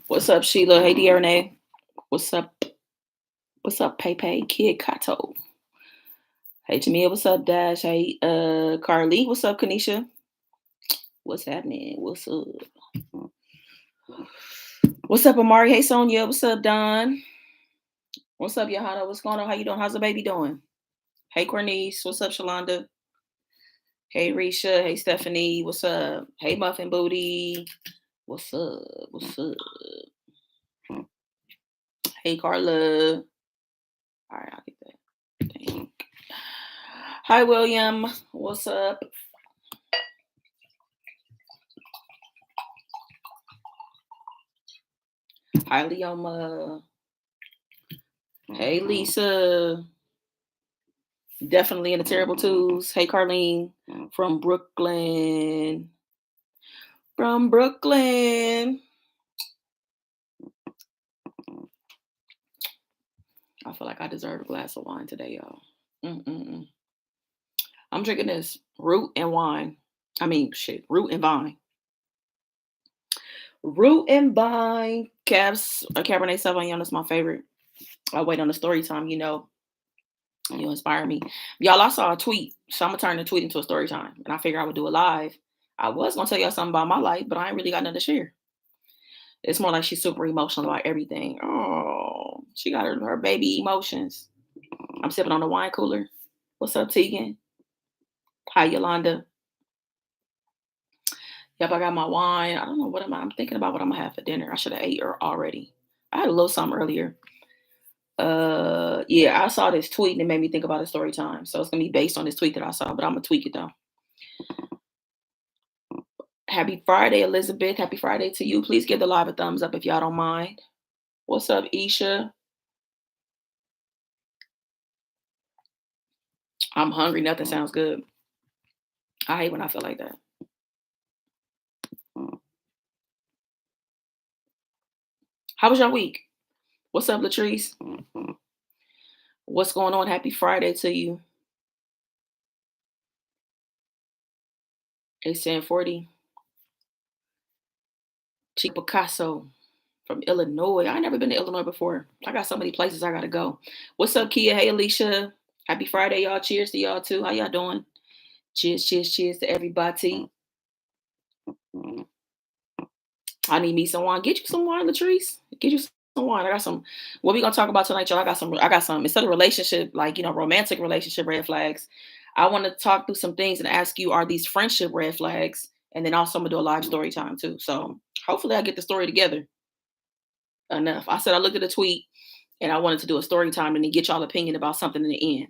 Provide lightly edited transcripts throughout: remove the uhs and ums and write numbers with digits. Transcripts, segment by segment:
What's up, Sheila? Hey, Dearnay. What's up? What's up, Pepe? Kid Kato. Hey, Jamia. What's up, Dash? Hey, Carly. What's up, Kanisha? What's happening? What's up? What's up, Amari? Hey, Sonia. What's up, Don? What's up, Johanna? What's going on? How you doing? How's the baby doing? Hey, Cornice. What's up, Shalonda? Hey, Risha. Hey, Stephanie. What's up? Hey, Muffin Booty. What's up? What's up? Hey, Carla. All right, I'll get that. Dang. Hi, William. What's up? Hi, Leoma. Hey, Lisa. Definitely in the terrible twos. Hey, Carlene from Brooklyn. From Brooklyn. I feel like I deserve a glass of wine today, y'all. Mm-mm-mm. I'm drinking this root and wine. Root and vine. Root and vine. Cabernet Sauvignon is my favorite. I wait on the story time, you inspire me. Y'all, I saw a tweet, so I'm gonna turn the tweet into a story time. And I figure I would do it live. I was gonna tell y'all something about my life, but I ain't really got nothing to share. It's more like she's super emotional about everything. Oh, she got her baby emotions. I'm sipping on the wine cooler. What's up, Tegan? Hi, Yolanda. Yep, I got my wine. I don't know I'm thinking about what I'm gonna have for dinner. I should have ate already. I had a little something earlier. Yeah, I saw this tweet and it made me think about a story time. So it's gonna be based on this tweet that I saw, but I'm gonna tweak it though. Happy Friday, Elizabeth. Happy Friday to you. Please give the live a thumbs up if y'all don't mind. What's up, Isha? I'm hungry. Nothing sounds good. I hate when I feel like that. How was your week? What's up, Latrice? What's going on? Happy Friday to you. It's 1040. Chico Picasso from Illinois. I never been to Illinois before. I got so many places I gotta go. What's up, Kia? Hey, Alicia. Happy Friday, y'all. Cheers to y'all too. How y'all doing? Cheers, cheers, cheers to everybody. I need me some wine. Get you some wine, Latrice. Get you some wine. I got some. What we gonna talk about tonight, y'all? I got some. Instead of relationship, like romantic relationship red flags. I want to talk through some things and ask you: are these friendship red flags? And then also I'm gonna do a live story time too. So hopefully I get the story together enough. I said I looked at a tweet and I wanted to do a story time and then get y'all opinion about something in the end.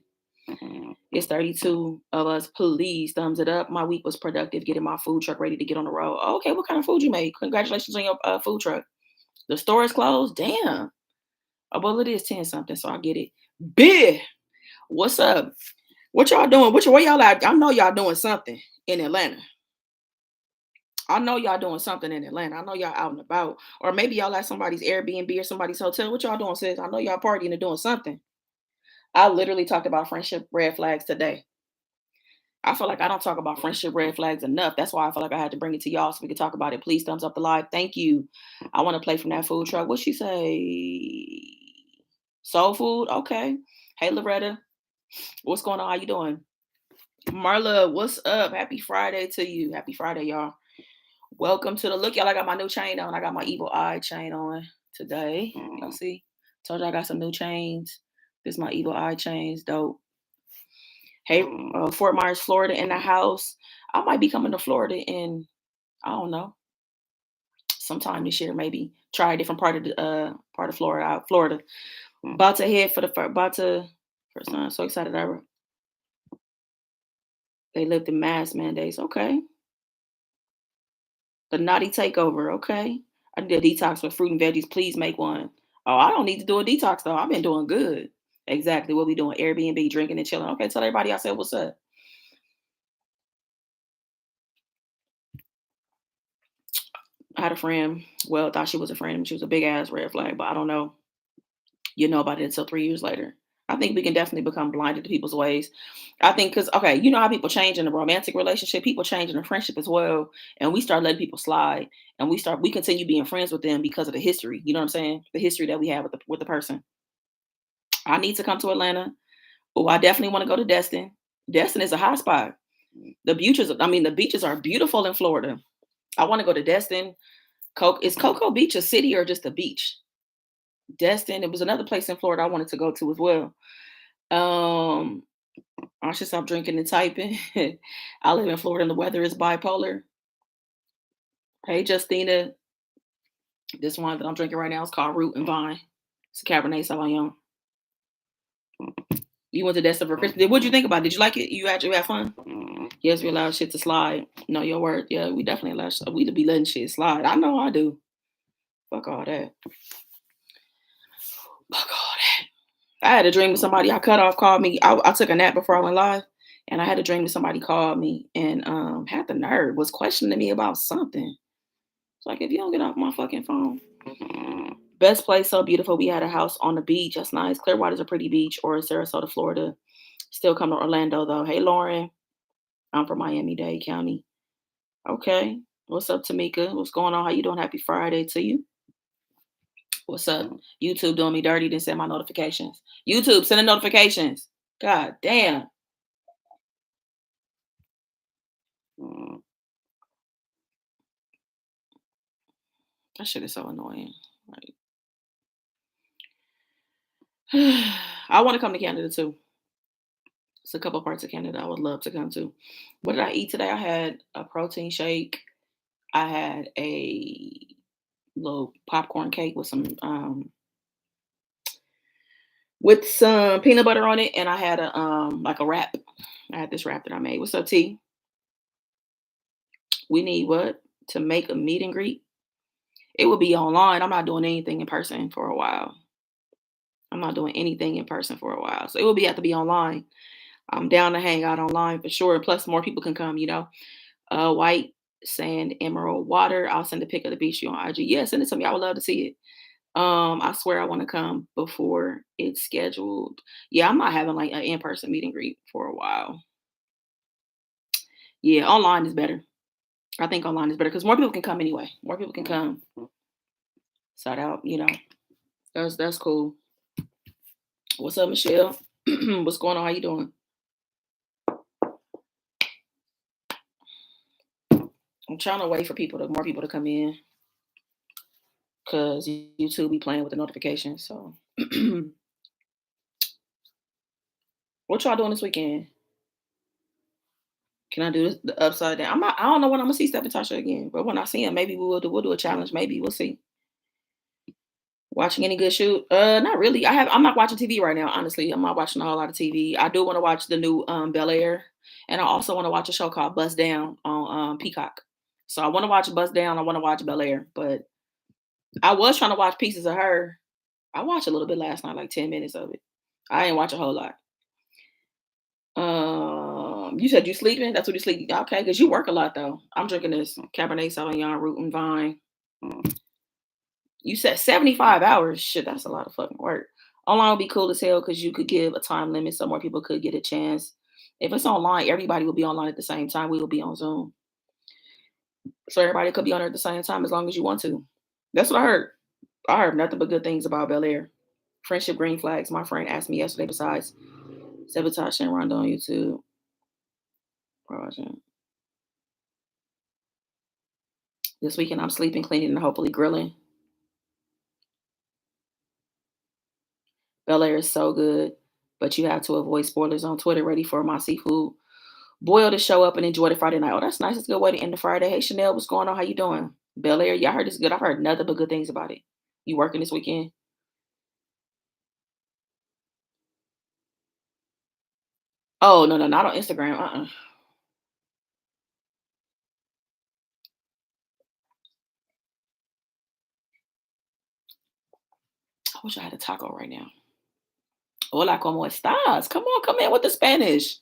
It's 32 of us. Please thumbs it up. My week was productive getting my food truck ready to get on the road. Okay, what kind of food you made? Congratulations on your food truck. The store is closed. Damn. Oh, well, it is 10 something, so I get it. Big. What's up? What y'all doing? Where y'all at? I know y'all doing something in Atlanta. I know y'all doing something in Atlanta. I know y'all out and about. Or maybe y'all at somebody's Airbnb or somebody's hotel. What y'all doing, sis? I know y'all partying and doing something. I literally talked about friendship red flags today. I feel like I don't talk about friendship red flags enough. That's why I feel like I had to bring it to y'all so we could talk about it. Please thumbs up the live. Thank you. I want to play from that food truck. What she say? Soul food? Okay. Hey Loretta. What's going on? How you doing? Marla, what's up? Happy Friday to you. Happy Friday, y'all. Welcome to the look. Y'all, I got my new chain on. I got my evil eye chain on today. Y'all see? Told you I got some new chains. This is my evil eye chains. Dope. Hey, Fort Myers, Florida in the house. I might be coming to Florida in, I don't know, sometime this year, maybe. Try a different part of Florida. Florida. About to head for the first time. So excited. They lived in mask mandates. Okay. The naughty takeover. Okay. I did a detox with fruit and veggies. Please make one. Oh, I don't need to do a detox though. I've been doing good. Exactly what we doing. Airbnb, drinking and chilling. Okay, tell everybody I said what's up. I had a friend. Well, thought she was a friend. She was a big ass red flag, but I don't know. You know about it until 3 years later. I think we can definitely become blinded to people's ways. I think because okay, you know how people change in a romantic relationship, people change in a friendship as well, and we start letting people slide, and we continue being friends with them because of the history. You know what I'm saying? The history that we have with the person. I need to come to Atlanta. Oh, I definitely want to go to Destin. Destin is a hot spot. The beaches are beautiful in Florida. I want to go to Destin. Is Cocoa Beach a city or just a beach? Destin. It was another place in Florida I wanted to go to as well. Um, I should stop drinking and typing. I live in Florida and the weather is bipolar. Hey, Justina. This one that I'm drinking right now is called Root and Vine. It's a Cabernet Sauvignon. You went to Destin for Christmas. What'd you think about it? Did you like it? You actually had fun? Yes, we allow shit to slide. No, your word. Yeah, we definitely we to be letting shit slide. I know I do. Fuck all that. Fuck all that. I had a dream of somebody I cut off called me. I took a nap before I went live, and I had a dream that somebody called me and had the nerve, was questioning me about something. It's like, if you don't get off my fucking phone. Best place, so beautiful. We had a house on the beach. That's nice. Clearwater's a pretty beach, or Sarasota, Florida. Still come to Orlando though. Hey Lauren, I'm from Miami-Dade County. Okay. What's up, Tamika? What's going on? How you doing? Happy Friday to you. What's up? YouTube doing me dirty, didn't send my notifications. YouTube, sending notifications. God damn. That shit is so annoying. Like, I want to come to Canada too. It's a couple parts of Canada I would love to come to. What did I eat today? I had a protein shake. I had a little popcorn cake with some peanut butter on it, and I had a like a wrap. I had this wrap that I made. What's up, T? We need what? To make a meet and greet. It will be online. I'm not doing anything in person for a while. I'm not doing anything in person for a while. So it will have to be online. I'm down to hang out online for sure. Plus more people can come, you know. White sand, emerald water. I'll send a pic of the beach you on IG. Yeah, send it to me. I would love to see it. I swear I want to come before it's scheduled. Yeah, I'm not having like an in-person meet and greet for a while. Yeah, online is better. I think online is better because more people can come anyway. More people can come. So that, that's cool. What's up, Michelle? What's going on? How you doing? I'm trying to wait for more people to come in because YouTube be playing with the notifications. So, what y'all doing this weekend? Can I do this the upside down? I don't know when I'm gonna see Steph and Tasha again, but when I see him, maybe we'll do a challenge. Maybe we'll see. Watching any good shoot? Not really. I'm not watching TV right now. Honestly, I'm not watching a whole lot of TV. I do want to watch the new Bel Air, and I also want to watch a show called Bust Down on Peacock. So I want to watch Bust Down. I want to watch Bel Air, but I was trying to watch Pieces of Her. I watched a little bit last night, like 10 minutes of it. I didn't watch a whole lot. You said you sleeping? That's what you sleep. Okay, because you work a lot though. I'm drinking this Cabernet Sauvignon, Root and Vine. You said 75 hours. Shit, that's a lot of fucking work. Online would be cool as hell because you could give a time limit so more people could get a chance. If it's online, everybody will be online at the same time. We will be on Zoom. So everybody could be on there at the same time as long as you want to. That's what I heard. I heard nothing but good things about Bel Air. Friendship green flags. My friend asked me yesterday besides Sabotage and Rondo on YouTube. This weekend I'm sleeping, cleaning, and hopefully grilling. Bel Air is so good, but you have to avoid spoilers on Twitter. Ready for my seafood boil to show up and enjoy the Friday night. Oh, that's nice. It's a good way to end the Friday. Hey Chanel, what's going on? How you doing? Bel Air, yeah, I heard it's good. I've heard nothing but good things about it. You working this weekend? Oh no, not on Instagram. I wish I had a taco right now. Hola, ¿cómo estás? Come in with the Spanish.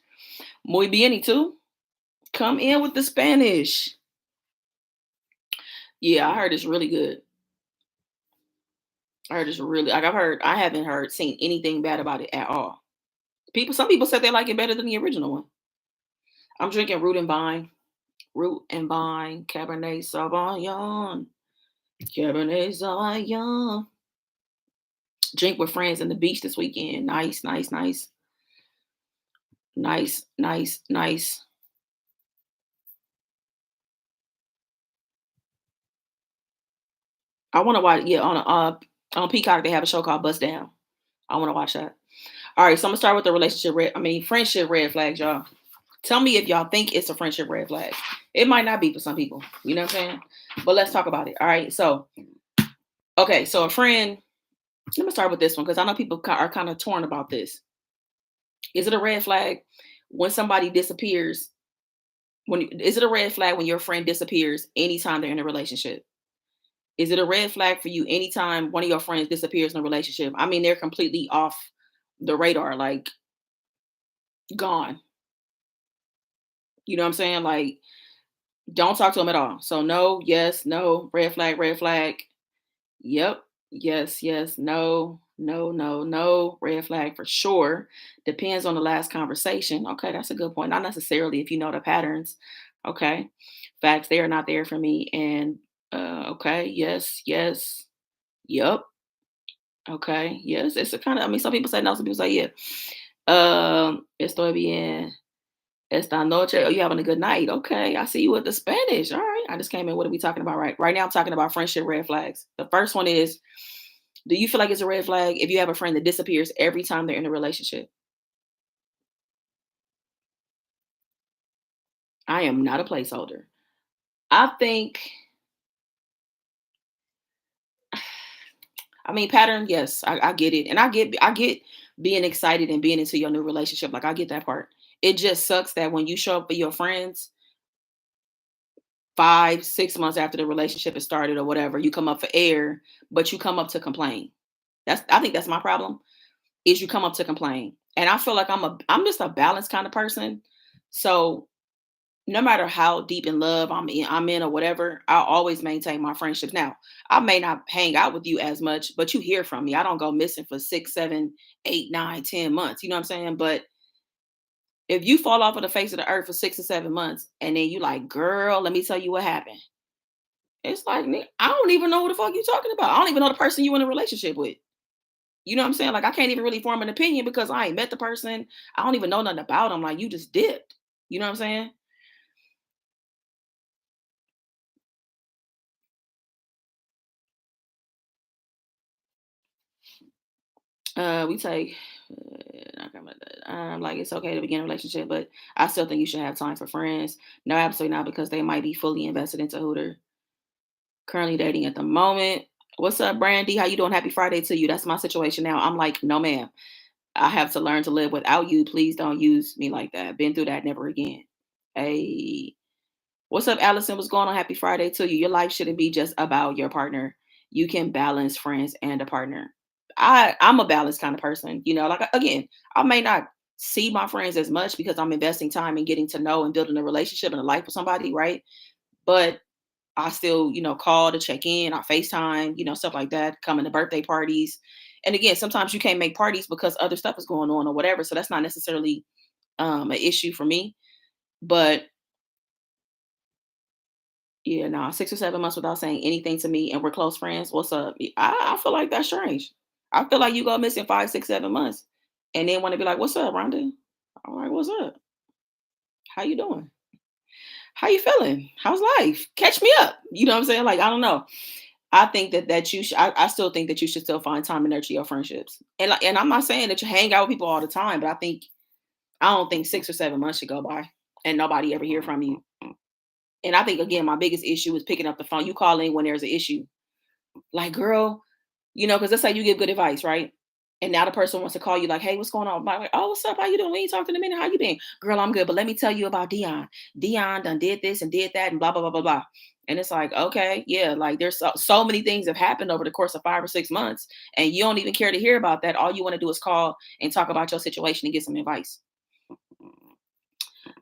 Muy bien, y tú? Come in with the Spanish. Yeah, I heard it's really good. I heard it's really like I haven't heard seen anything bad about it at all. Some people said they like it better than the original one. I'm drinking Root and Vine, Cabernet Sauvignon, Cabernet Sauvignon. Drink with friends in the beach this weekend. Nice, nice, nice, nice, nice, nice. I want to watch. Yeah, on Peacock they have a show called Bust Down. I want to watch that. All right, so I'm gonna start with the friendship red flags, y'all. Tell me if y'all think it's a friendship red flag. It might not be for some people. You know what I'm saying? But let's talk about it. All right. So, okay. So a friend. Let me start with this one because I know people are kind of torn about this. Is it a red flag when somebody disappears? Is it a red flag when your friend disappears anytime they're in a relationship? Is it a red flag for you anytime one of your friends disappears in a relationship? I mean, they're completely off the radar, like gone. You know what I'm saying? Like, don't talk to them at all. So no, yes, no, red flag. Yep. Yes, yes, no, no, no, no. Red flag for sure. Depends on the last conversation. Okay, that's a good point. Not necessarily if you know the patterns. Okay. Facts, they are not there for me. And okay, yes, yes, yep. Okay, yes. It's a kind of, I mean, some people say no, some people say yeah. Estoy bien. Esta noche. Oh, you having a good night. Okay. I see you with the Spanish. All right. I just came in. What are we talking about? Right now, I'm talking about friendship red flags. The first one is, do you feel like it's a red flag if you have a friend that disappears every time they're in a relationship? I am not a placeholder. I think, I mean, pattern, yes, I get it. And I get being excited and being into your new relationship. Like I get that part. It just sucks that when you show up for your friends 5, 6 months after the relationship has started or whatever, you come up for air, but you come up to complain. I think that's my problem, is you come up to complain. And I feel like I'm just a balanced kind of person. So no matter how deep in love I'm in or whatever, I'll always maintain my friendships. Now, I may not hang out with you as much, but you hear from me. I don't go missing for 6, 7, 8, 9, 10 months. You know what I'm saying? But if you fall off of the face of the earth for 6 or 7 months and then you like, girl, let me tell you what happened. It's like, I don't even know who the fuck you talking about. I don't even know the person you in a relationship with. You know what I'm saying? Like I can't even really form an opinion because I ain't met the person. I don't even know nothing about them. Like you just dipped. You know what I'm saying? We take like it's okay to begin a relationship, but I still think you should have time for friends. No, absolutely not, because they might be fully invested into who they're currently dating at the moment. What's up, Brandy? How you doing? Happy Friday to you. That's my situation now. I'm like, no, ma'am. I have to learn to live without you. Please don't use me like that. Been through that, never again. Hey, what's up, Allison? What's going on? Happy Friday to you. Your life shouldn't be just about your partner. You can balance friends and a partner. I'm a balanced kind of person. Like again, I may not see my friends as much because I'm investing time in getting to know and building a relationship and a life with somebody, right? But I still, call to check in, I FaceTime, stuff like that, coming to birthday parties. And again, sometimes you can't make parties because other stuff is going on or whatever. So that's not necessarily an issue for me. But yeah, no, 6 or 7 months without saying anything to me and we're close friends. What's up? I feel like that's strange. I feel like you go missing 5, 6, 7 months and then want to be like, what's up, Rhonda? I'm like, what's up? How you doing? How you feeling? How's life? Catch me up. You know what I'm saying? Like, I don't know. I think that you should. I still think that you should still find time to nurture your friendships. And I'm not saying that you hang out with people all the time, but I don't think 6 or 7 months should go by and nobody ever hear from you. And I think again, my biggest issue is picking up the phone. You call in when there's an issue. Like, girl, because that's how you give good advice, right? And now the person wants to call you like, hey, what's going on? Like, oh, what's up? How you doing? We ain't talked in a minute. How you been? Girl, I'm good. But let me tell you about Dion. Dion done did this and did that and blah, blah, blah, blah, blah. And it's like, okay, yeah, like there's so many things have happened over the course of 5 or 6 months, and you don't even care to hear about that. All you want to do is call and talk about your situation and get some advice.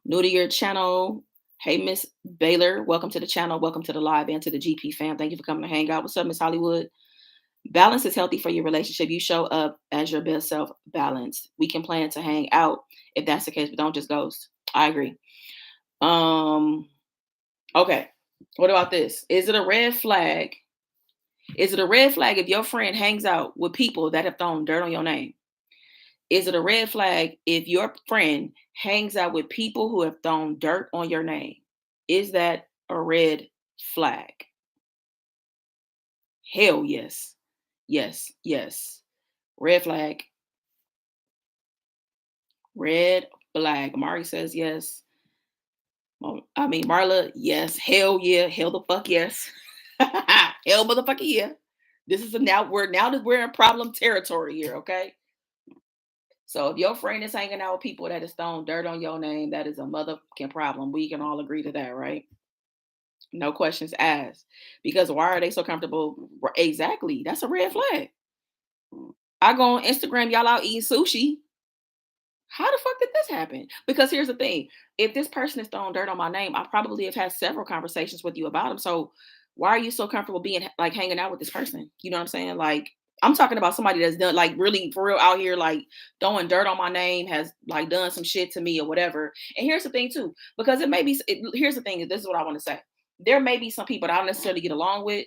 New to your channel. Hey, Miss Baylor, welcome to the channel. Welcome to the live and to the GP fam. Thank you for coming to hang out. What's up, Miss Hollywood? Balance is healthy for your relationship. You show up as your best self balanced. We can plan to hang out if that's the case, but don't just ghost. I agree. Um, okay. What about this? Is it a red flag? Is it a red flag if your friend hangs out with people that have thrown dirt on your name? Is it a red flag if your friend hangs out with people who have thrown dirt on your name? Is that a red flag? Hell yes. Yes, yes. Red flag. Red flag. Mari says yes. I mean, Marla, yes. Hell yeah. Hell the fuck yes. Hell motherfucker yeah. This is a now that we're in problem territory here, okay? So if your friend is hanging out with people that has thrown dirt on your name, that is a motherfucking problem. We can all agree to that, right? No questions asked. Because why are they so comfortable? Exactly. That's a red flag. I go on Instagram, y'all out eating sushi. How the fuck did this happen? Because here's the thing. If this person is throwing dirt on my name, I probably have had several conversations with you about him. So why are you so comfortable being like hanging out with this person? You know what I'm saying? Like I'm talking about somebody that's done like really for real out here, like throwing dirt on my name, has like done some shit to me or whatever. And here's the thing too, because it may be, here's the thing, this is what I want to say. There may be some people that I don't necessarily get along with,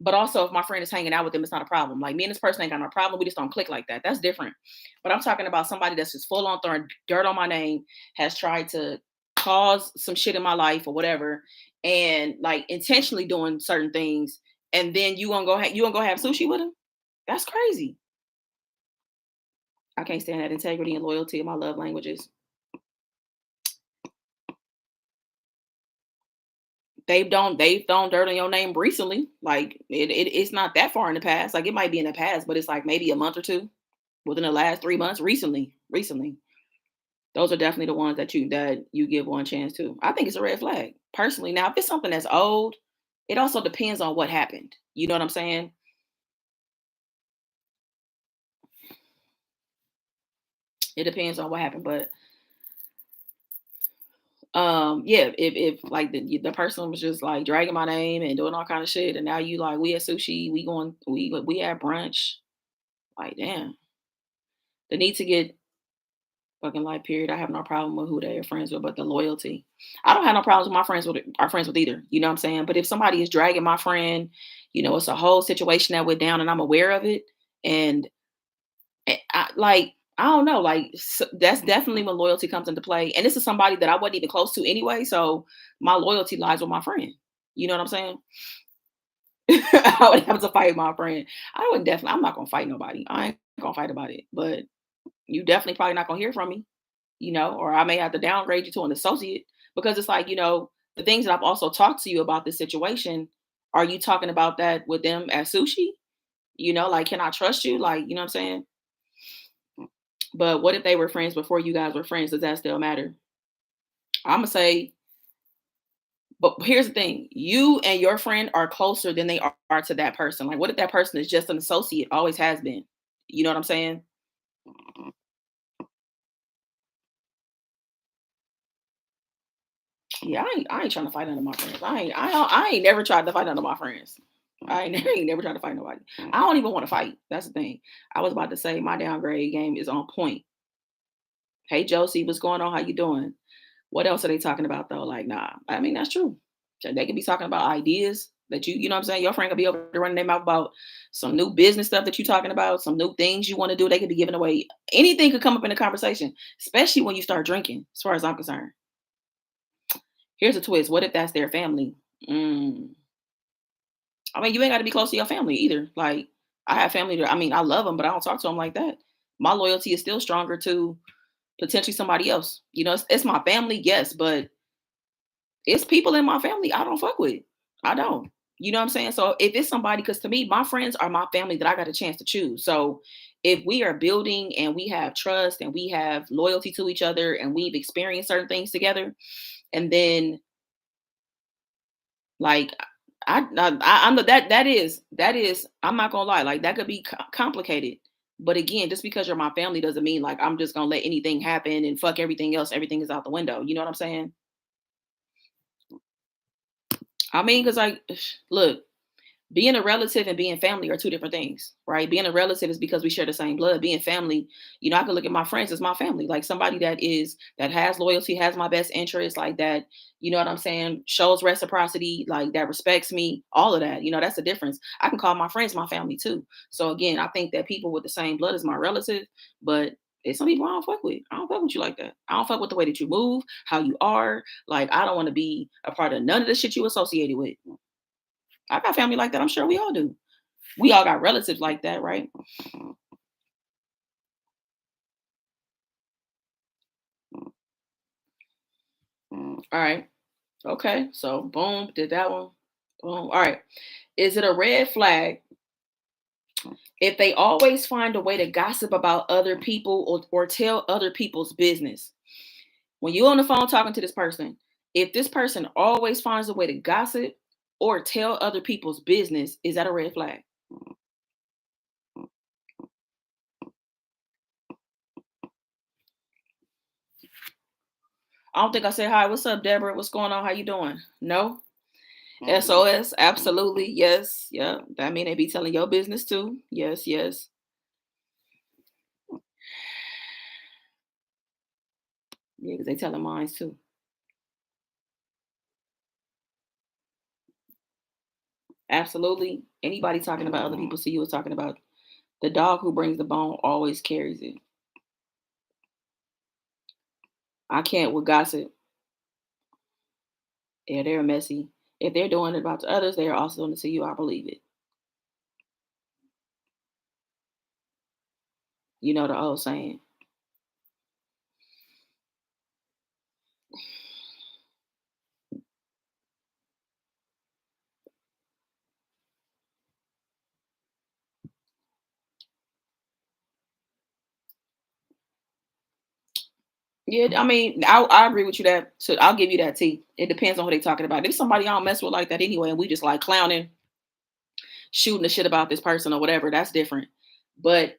but also, if my friend is hanging out with them, it's not a problem. Like me and this person ain't got no problem. We just don't click like that. That's different. But I'm talking about somebody that's just full on throwing dirt on my name, has tried to cause some shit in my life or whatever, and like intentionally doing certain things. And then you gonna go have sushi with him? That's crazy. I can't stand that integrity and loyalty in my love languages. They've thrown dirt on your name recently. Like it's not that far in the past. Like it might be in the past, but it's like maybe a month or two within the last 3 months. Recently, those are definitely the ones that you give one chance to. I think it's a red flag personally. Now, if it's something that's old, it also depends on what happened. You know what I'm saying? It depends on what happened, but yeah, if like the person was just like dragging my name and doing all kind of shit, and now you like we at sushi, we at brunch, like damn, the need to get fucking life period. I have no problem with who they are friends with, but the loyalty. I don't have no problems with my friends with our friends with either. You know what I'm saying? But if somebody is dragging my friend, it's a whole situation that went down and I'm aware of it. And I don't know, like that's definitely when loyalty comes into play. And this is somebody that I wasn't even close to anyway. So my loyalty lies with my friend. You know what I'm saying? I would have to fight my friend. I'm not gonna fight nobody. I ain't gonna fight about it. But you definitely probably not gonna hear from me, or I may have to downgrade you to an associate because it's like, the things that I've also talked to you about this situation, are you talking about that with them at sushi? Like, can I trust you? Like, you know what I'm saying? But what if they were friends before you guys were friends? Does that still matter? I'm gonna say, but here's the thing: you and your friend are closer than they are to that person. Like, what if that person is just an associate, always has been? You know what I'm saying? Yeah, I ain't trying to fight none of my friends. I ain't never tried to fight none of my friends. I ain't never tried to fight nobody. I don't even want to fight. That's the thing. I was about to say my downgrade game is on point. Hey Josie, what's going on? How you doing? What else are they talking about though? Like, nah. I mean, that's true. So they could be talking about ideas that you know what I'm saying? Your friend could be over there running their mouth about some new business stuff that you're talking about, some new things you want to do. They could be giving away. Anything could come up in a conversation, especially when you start drinking, as far as I'm concerned. Here's a twist. What if that's their family? Mm. I mean, you ain't got to be close to your family either. Like, I have family that, I mean, I love them, but I don't talk to them like that. My loyalty is still stronger to potentially somebody else. It's my family, yes, but it's people in my family I don't fuck with. I don't. You know what I'm saying? So if it's somebody, because to me, my friends are my family that I got a chance to choose. So if we are building and we have trust and we have loyalty to each other and we've experienced certain things together, and then like I'm the that is I'm not gonna lie, like that could be complicated. But again, just because you're my family doesn't mean like I'm just gonna let anything happen and fuck everything else. Everything is out the window. You know what I'm saying? I mean, because like, look, Being a relative and being family are two different things, right? Being a relative is because we share the same blood. Being family, I can look at my friends as my family, like somebody that has loyalty, has my best interest, like that, you know what I'm saying, shows reciprocity, like that respects me, all of that. That's the difference. I can call my friends my family too. So again, I think that people with the same blood is my relative, but it's some people I don't fuck with. I don't fuck with you like that. I don't fuck with the way that you move, how you are. Like, I don't want to be a part of none of the shit you associated with. I got family like that. I'm sure we all do. We all got relatives like that, right? All right. Okay. So boom, did that one. Boom. All right. Is it a red flag if they always find a way to gossip about other people or tell other people's business? When you're on the phone talking to this person, if this person always finds a way to gossip or tell other people's business, is that a red flag? I don't think I said hi. What's up, Deborah? What's going on? How you doing? No? SOS, absolutely. Yes. Yeah. That mean they be telling your business too. Yes, yes. Yeah, because they telling mine too. Absolutely. Anybody talking about other people see you was talking about the dog who brings the bone always carries it. I can't with gossip. Yeah, they're messy. If they're doing it about to others, they are also doing it to you. I believe it. You know the old saying. Yeah, I mean, I agree with you that. So I'll give you that T. It depends on who they talking about. If somebody I don't mess with like that anyway, and we just like clowning, shooting the shit about this person or whatever, that's different. But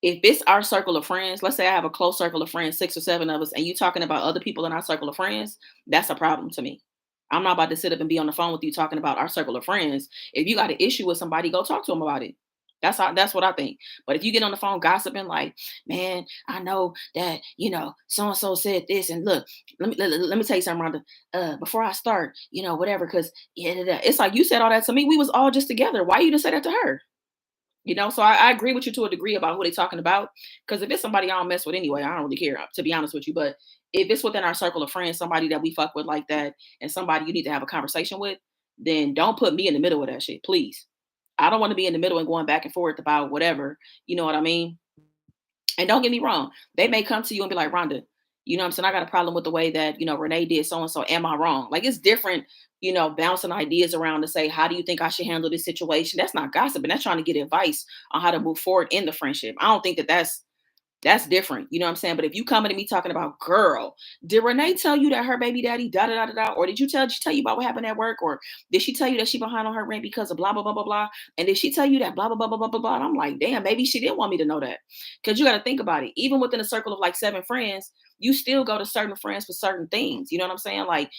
if it's our circle of friends, let's say I have a close circle of friends, 6 or 7 of us, and you talking about other people in our circle of friends, that's a problem to me. I'm not about to sit up and be on the phone with you talking about our circle of friends. If you got an issue with somebody, go talk to them about it. That's what I think. But if you get on the phone gossiping, like, man, I know that so and so said this, and look, let me tell you something, Rhonda. Before I start, whatever, because yeah, it's like you said all that to me. We was all just together. Why you didn't say that to her? So I agree with you to a degree about who they talking about. Because if it's somebody I don't mess with anyway, I don't really care, to be honest with you. But if it's within our circle of friends, somebody that we fuck with like that, and somebody you need to have a conversation with, then don't put me in the middle of that shit, please. I don't want to be in the middle and going back and forth about whatever. You know what I mean? And don't get me wrong, they may come to you and be like, Rhonda, what I'm saying? I got a problem with the way that, Renee did so and so. Am I wrong? Like, it's different, bouncing ideas around to say, how do you think I should handle this situation? That's not gossiping. That's trying to get advice on how to move forward in the friendship. I don't think that that's different. You know what I'm saying? But if you coming to me talking about, girl, did Renee tell you that her baby daddy da da da da da? Or did she tell you about what happened at work? Or did she tell you that she behind on her rent because of blah blah blah blah blah? And did she tell you that blah blah blah blah blah blah blah? And I'm like, damn, maybe she didn't want me to know that. Because you got to think about it. Even within a circle of like 7 friends, you still go to certain friends for certain things. You know what I'm saying? Like,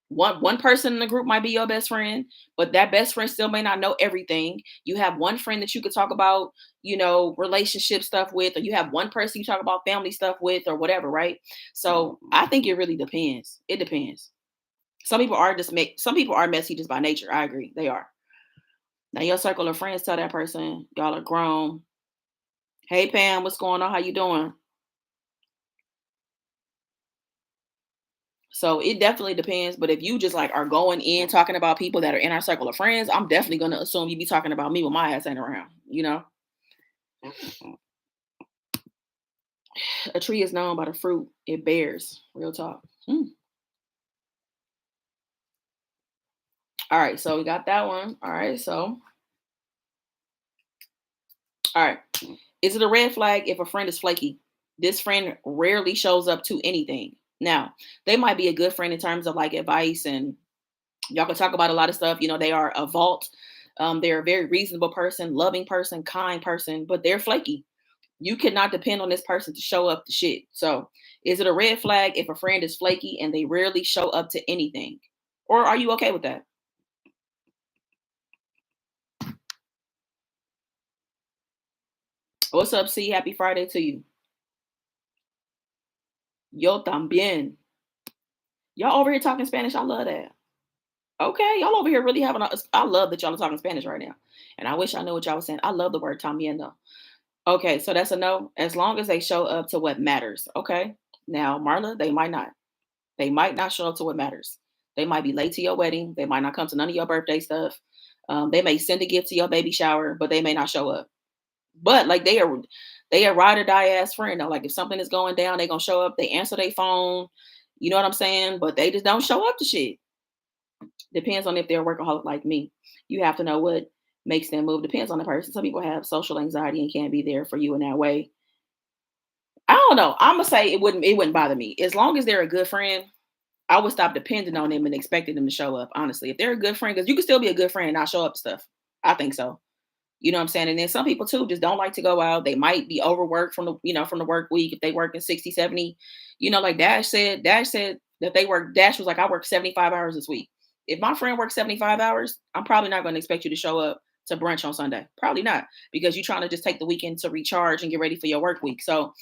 one person in the group might be your best friend, but that best friend still may not know everything. You have one friend that you could talk about, relationship stuff with, or you have one person you talk about family stuff with, or whatever, right? So I think it really depends. It depends. Some people are messy just by nature. I agree, they are. Now your circle of friends tell that person y'all are grown. Hey Pam, what's going on? How you doing? So it definitely depends. But if you just like are going in talking about people that are in our circle of friends, I'm definitely gonna assume you be talking about me when my ass ain't around. A tree is known by the fruit it bears. Real talk. All right, so we got that one. All right, so all right. Is it a red flag if a friend is flaky? This friend rarely shows up to anything. Now, they might be a good friend in terms of like advice, and y'all can talk about a lot of stuff. They are a vault. They're a very reasonable person, loving person, kind person, but they're flaky. You cannot depend on this person to show up to shit. So, is it a red flag if a friend is flaky and they rarely show up to anything? Or are you okay with that? What's up, C? Happy Friday to you. Yo también. Y'all over here talking Spanish. I love that. Okay, y'all over here really having a I love that y'all are talking Spanish right now. And I wish I knew what y'all was saying. I love the word también though. Okay, so that's a no. As long as they show up to what matters. Okay. Now, Marla, they might not. They might not show up to what matters. They might be late to your wedding. They might not come to none of your birthday stuff. They may send a gift to your baby shower, but they may not show up. But like they a ride or die ass friend. Though. Like if something is going down, they gonna show up. They answer their phone. You know what I'm saying? But they just don't show up to shit. Depends on if they're a workaholic like me. You have to know what makes them move. Depends on the person. Some people have social anxiety and can't be there for you in that way. I don't know. I'm gonna say it wouldn't bother me. As long as they're a good friend, I would stop depending on them and expecting them to show up. Honestly. If they're a good friend, because you can still be a good friend and not show up to stuff. I think so. You know what I'm saying? And then some people too just don't like to go out. They might be overworked from the work week if they work in 60, 70. Like Dash said that they work, Dash was like, I work 75 hours this week. If my friend works 75 hours, I'm probably not going to expect you to show up to brunch on Sunday. Probably not, because you're trying to just take the weekend to recharge and get ready for your work week. So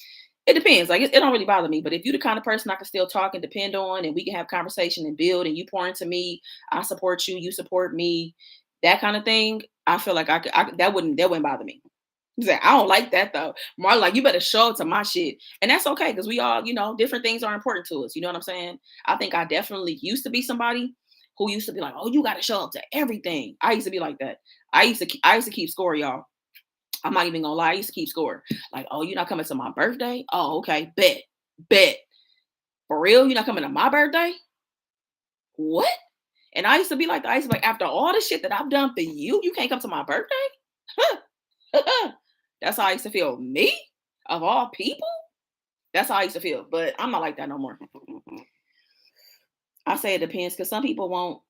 it depends. Like it don't really bother me. But if you're the kind of person I can still talk and depend on, and we can have conversation and build, and you pour into me, I support you, you support me, that kind of thing. I feel like that wouldn't bother me. He's like, I don't like that though. Marlon, like, you better show up to my shit. And that's okay, because we all, different things are important to us. You know what I'm saying? I think I definitely used to be somebody who used to be like, oh, you gotta show up to everything. I used to be like that. I used to keep score, y'all. I'm not even gonna lie, I used to keep score. Like, oh, you're not coming to my birthday? Oh, okay, bet, bet. For real, you're not coming to my birthday? What? And I used to be like that. I used to be like, after all the shit that I've done for you, you can't come to my birthday? That's how I used to feel. Me? Of all people? That's how I used to feel. But I'm not like that no more. I say it depends, because some people won't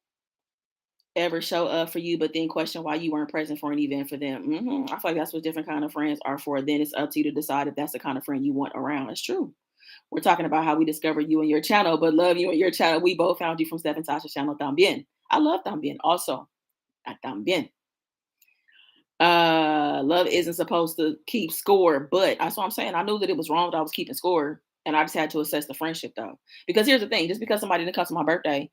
ever show up for you, but then question why you weren't present for an event for them. I feel like that's what different kind of friends are for. Then it's up to you to decide if that's the kind of friend you want around. It's true. We're talking about how we discovered you and your channel, but love you and your channel. We both found you from Steph and Tasha's channel también. I love también also. También. Love isn't supposed to keep score, but that's what I'm saying. I knew that it was wrong that I was keeping score, and I just had to assess the friendship though. Because here's the thing: just because somebody didn't come to my birthday,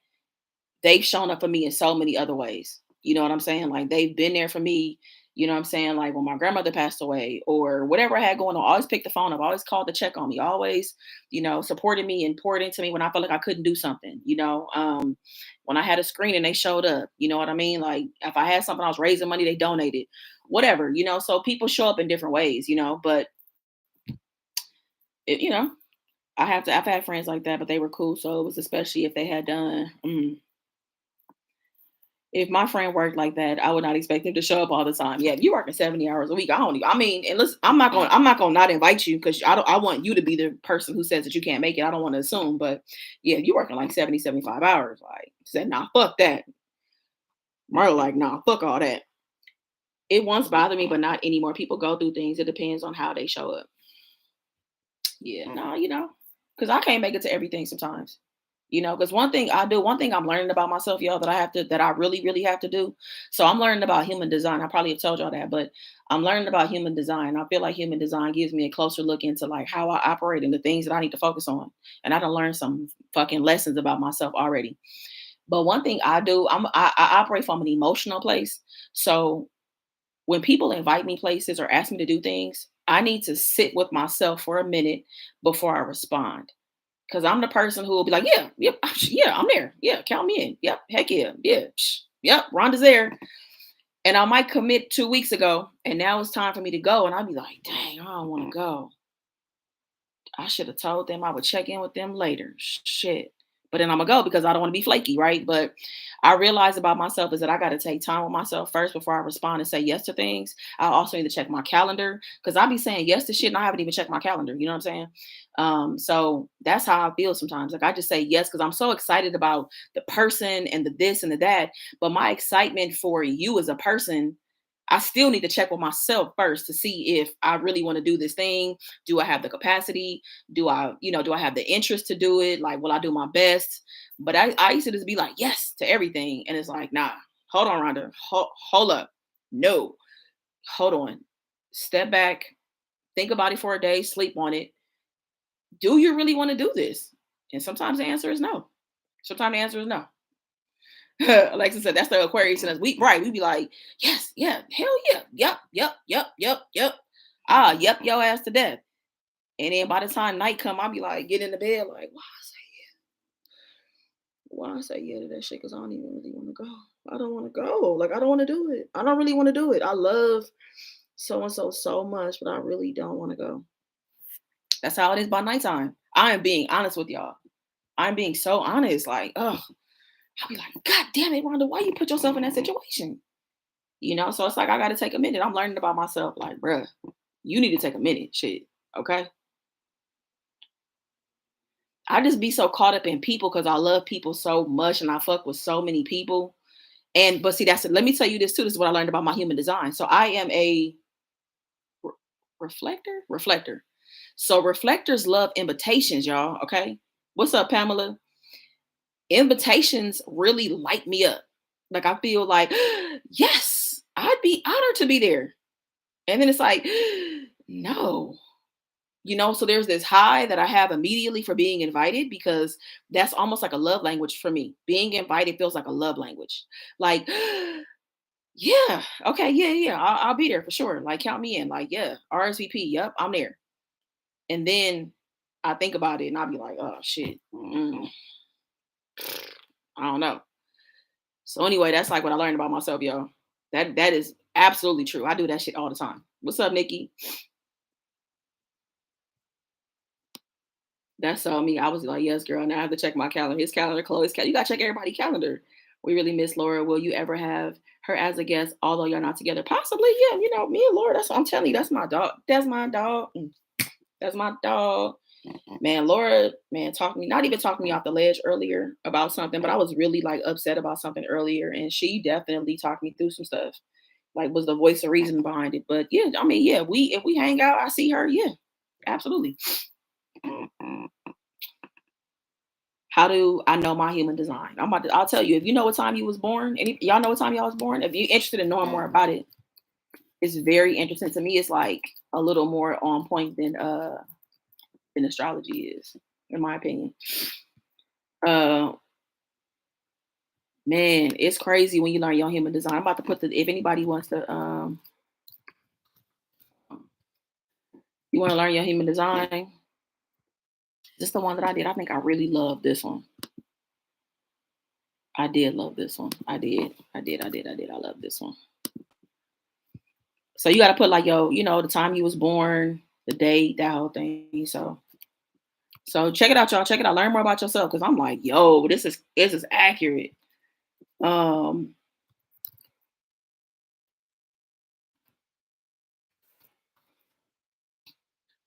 they've shown up for me in so many other ways. You know what I'm saying? Like they've been there for me. You know what I'm saying? Like when my grandmother passed away or whatever I had going on, always picked the phone up, always called to check on me, always, supported me and poured into me when I felt like I couldn't do something, when I had a screen and they showed up, you know what I mean? Like if I had something, I was raising money, they donated, whatever, so people show up in different ways, but it, I've had friends like that, but they were cool. So it was, especially if they had done, if my friend worked like that, I would not expect him to show up all the time. Yeah, if you working 70 hours a week, I don't even, I mean, and listen, I'm not gonna not invite you, because I want you to be the person who says that you can't make it. I don't want to assume, but yeah, if you working like 70, 75 hours, like said, nah, fuck that. Marla, like, nah, fuck all that. It once bothered me, but not anymore. People go through things. It depends on how they show up. Yeah, no, because I can't make it to everything sometimes. Because one thing I'm learning about myself, y'all, that I really, really have to do. So I'm learning about human design. I probably have told y'all that, but I'm learning about human design. I feel like human design gives me a closer look into like how I operate and the things that I need to focus on. And I done learned some fucking lessons about myself already. But one thing I do, I operate from an emotional place. So when people invite me places or ask me to do things, I need to sit with myself for a minute before I respond. Cause I'm the person who will be like, yeah, yep, yeah, I'm there. Yeah, count me in. Yep, heck yeah, yeah, yep, Rhonda's there. And I might commit 2 weeks ago, and now it's time for me to go. And I'll be like, dang, I don't want to go. I should have told them I would check in with them later. Shit. But then I'm gonna go because I don't want to be flaky, right? But I realize about myself is that I got to take time with myself first before I respond and say yes to things. I also need to check my calendar, because I be saying yes to shit and I haven't even checked my calendar. You know what I'm saying? So that's how I feel sometimes. Like I just say yes because I'm so excited about the person and the this and the that. But my excitement for you as a person, I still need to check with myself first to see if I really want to do this thing. Do I have the capacity? Do I have the interest to do it? Like, will I do my best? But I used to just be like, yes to everything. And it's like, nah, hold on, Rhonda. Hold up. No, hold on. Step back. Think about it for a day, sleep on it. Do you really want to do this? And sometimes the answer is no. Sometimes the answer is no. Alexa said, that's the Aquarius in us. We be like, yes, yeah, hell yeah, yep. Yep, your ass to death. And then by the time night come, I'll be like, get in the bed, like, why I say yeah to that shit? Because I don't even really want to go. I don't want to go. Like, I don't want to do it. I don't really want to do it. I love so and so much, but I really don't want to go. That's how it is by nighttime. I am being honest with y'all. I'm being so honest. Like, oh, I'll be like, God damn it, Rhonda, why you put yourself in that situation? So it's like I gotta take a minute. I'm learning about myself. Like, bruh, you need to take a minute. Shit. Okay. I just be so caught up in people because I love people so much and I fuck with so many people. But see, that's it. Let me tell you this too. This is what I learned about my human design. So I am a re- reflector. Reflector. So reflectors love invitations, y'all. Okay. What's up, Pamela? Invitations really light me up. Like I feel like, yes, I'd be honored to be there. And then it's like, no, so there's this high that I have immediately for being invited because that's almost like a love language for me. Being invited feels like a love language. Like, yeah, okay, yeah, I'll be there for sure. Like, count me in. Like, yeah, RSVP, yep, I'm there. And then I think about it and I'll be like, oh shit, I don't know. So anyway, that's like what I learned about myself, y'all. That is absolutely true. I do that shit all the time. What's up, Nikki? That's so me. I was like, yes, girl. Now I have to check my calendar. His calendar, Chloe's calendar. You gotta check everybody's calendar. We really miss Laura. Will you ever have her as a guest, although you're not together? Possibly, yeah. Me and Laura. That's what I'm telling you. That's my dog. That's my dog. That's my dog. Man, Laura, man, not even talking me off the ledge earlier about something, but I was really like upset about something earlier, and she definitely talked me through some stuff. Like, was the voice of reason behind it. But yeah, I mean, yeah, if we hang out, I see her. Yeah, absolutely. How do I know my human design? I'll tell you. If you know what time you was born, y'all know what time y'all was born, if you're interested in knowing more about it, it's very interesting. To me, it's like a little more on point than astrology is, in my opinion. Uh Man, it's crazy when you learn your human design. I'm about to put if anybody wants to you want to learn your human design, this is the one that I did. I think I really love this one. I did love this one. I did. I love this one. So you got to put like the time you was born, the date, that whole thing. So check it out, y'all. Check it out. Learn more about yourself because I'm like, yo, this is accurate. Um,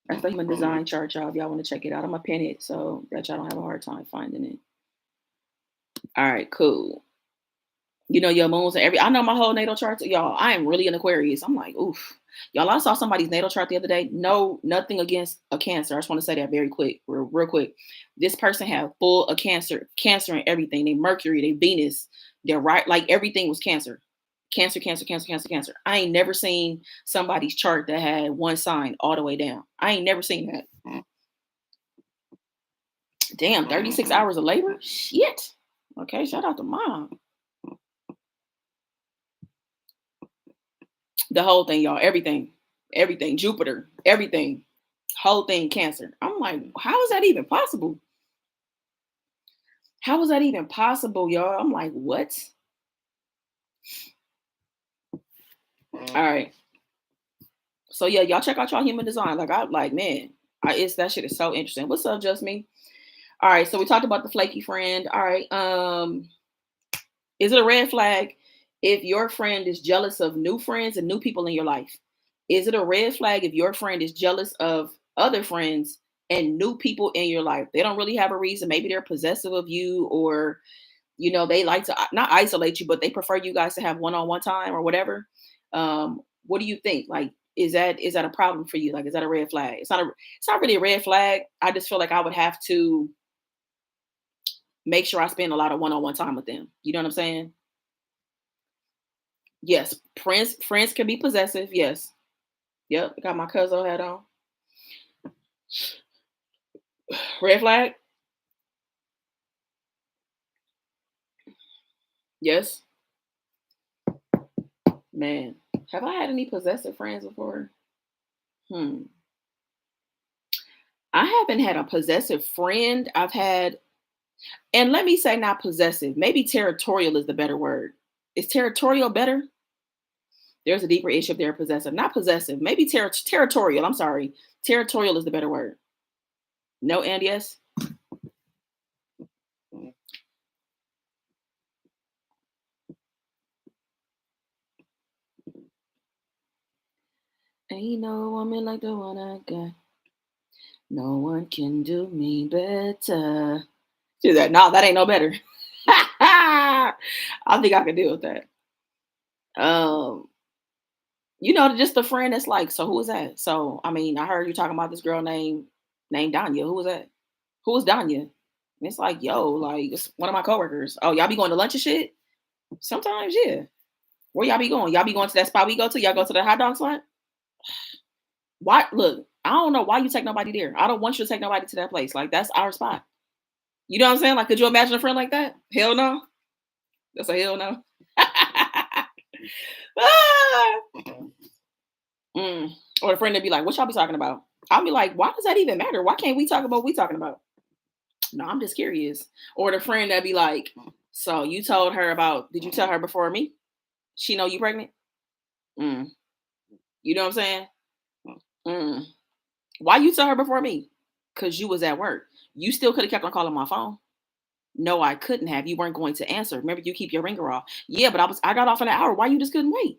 that's the human design chart, y'all. If y'all want to check it out, I'm gonna pin it so that y'all don't have a hard time finding it. All right, cool. Your moons and I know my whole natal chart. Y'all, I am really an Aquarius. I'm like, oof. Y'all, I saw somebody's natal chart the other day. No, nothing against a Cancer. I just want to say that very quick, real quick. This person had full of Cancer and everything. They Mercury, they Venus, they're right, like everything was Cancer. Cancer, Cancer, Cancer, Cancer, Cancer. I ain't never seen somebody's chart that had one sign all the way down. I ain't never seen that. Damn, 36 hours of labor? Shit. Okay, shout out to mom. The whole thing, y'all. Everything. Jupiter, everything, whole thing, Cancer. I'm like, how is that even possible? How is that even possible, y'all? I'm like, what? All right. So yeah, y'all check out y'all human design. Man, that shit is so interesting. What's up, Just Me? All right. So we talked about the flaky friend. All right. Is it a red flag if your friend is jealous of new friends and new people in your life? Is it a red flag if your friend is jealous of other friends and new people in your life? They don't really have a reason. Maybe they're possessive of you, or they like to not isolate you, but they prefer you guys to have one-on-one time or whatever. What do you think? Like, is that a problem for you? Like, is that a red flag? It's not really a red flag. I just feel like I would have to make sure I spend a lot of one-on-one time with them. You know what I'm saying? Yes, friends can be possessive. Yes. Yep, got my cousin hat on. Red flag? Yes. Man, have I had any possessive friends before? Hmm. I haven't had a possessive friend. I've had, and let me say not possessive. Maybe territorial is the better word. Is territorial better? There's a deeper issue if they're possessive. Not possessive. Maybe territorial. I'm sorry. Territorial is the better word. No and yes. Ain't no woman like the one I got. No one can do me better. She's like, no, that ain't no better. I think I can deal with that. Um, just a friend that's like, so who is that? So I mean, I heard you talking about this girl named Danya. Who was that? Who was Danya? And it's like, yo, like it's one of my coworkers. Oh, y'all be going to lunch and shit? Sometimes, yeah. Where y'all be going? Y'all be going to that spot we go to? Y'all go to the hot dog spot? Why look, I don't know why you take nobody there. I don't want you to take nobody to that place. Like that's our spot. You know what I'm saying? Like, could you imagine a friend like that? Hell no. That's a hell no. Ah! Mm. Or a friend to be like, what y'all be talking about? I'll be like, why does that even matter? Why can't we talk about what we talking about? No, I'm just curious. Or the friend that be like, so you told her about, did you tell her before me? She know you pregnant? Mm. You know what I'm saying? Mm. Why you tell her before me? Because you was at work. You still could have kept on calling my phone. No, I couldn't have. You weren't going to answer. Remember, you keep your ringer off. Yeah, but I got off in an hour. Why you just couldn't wait?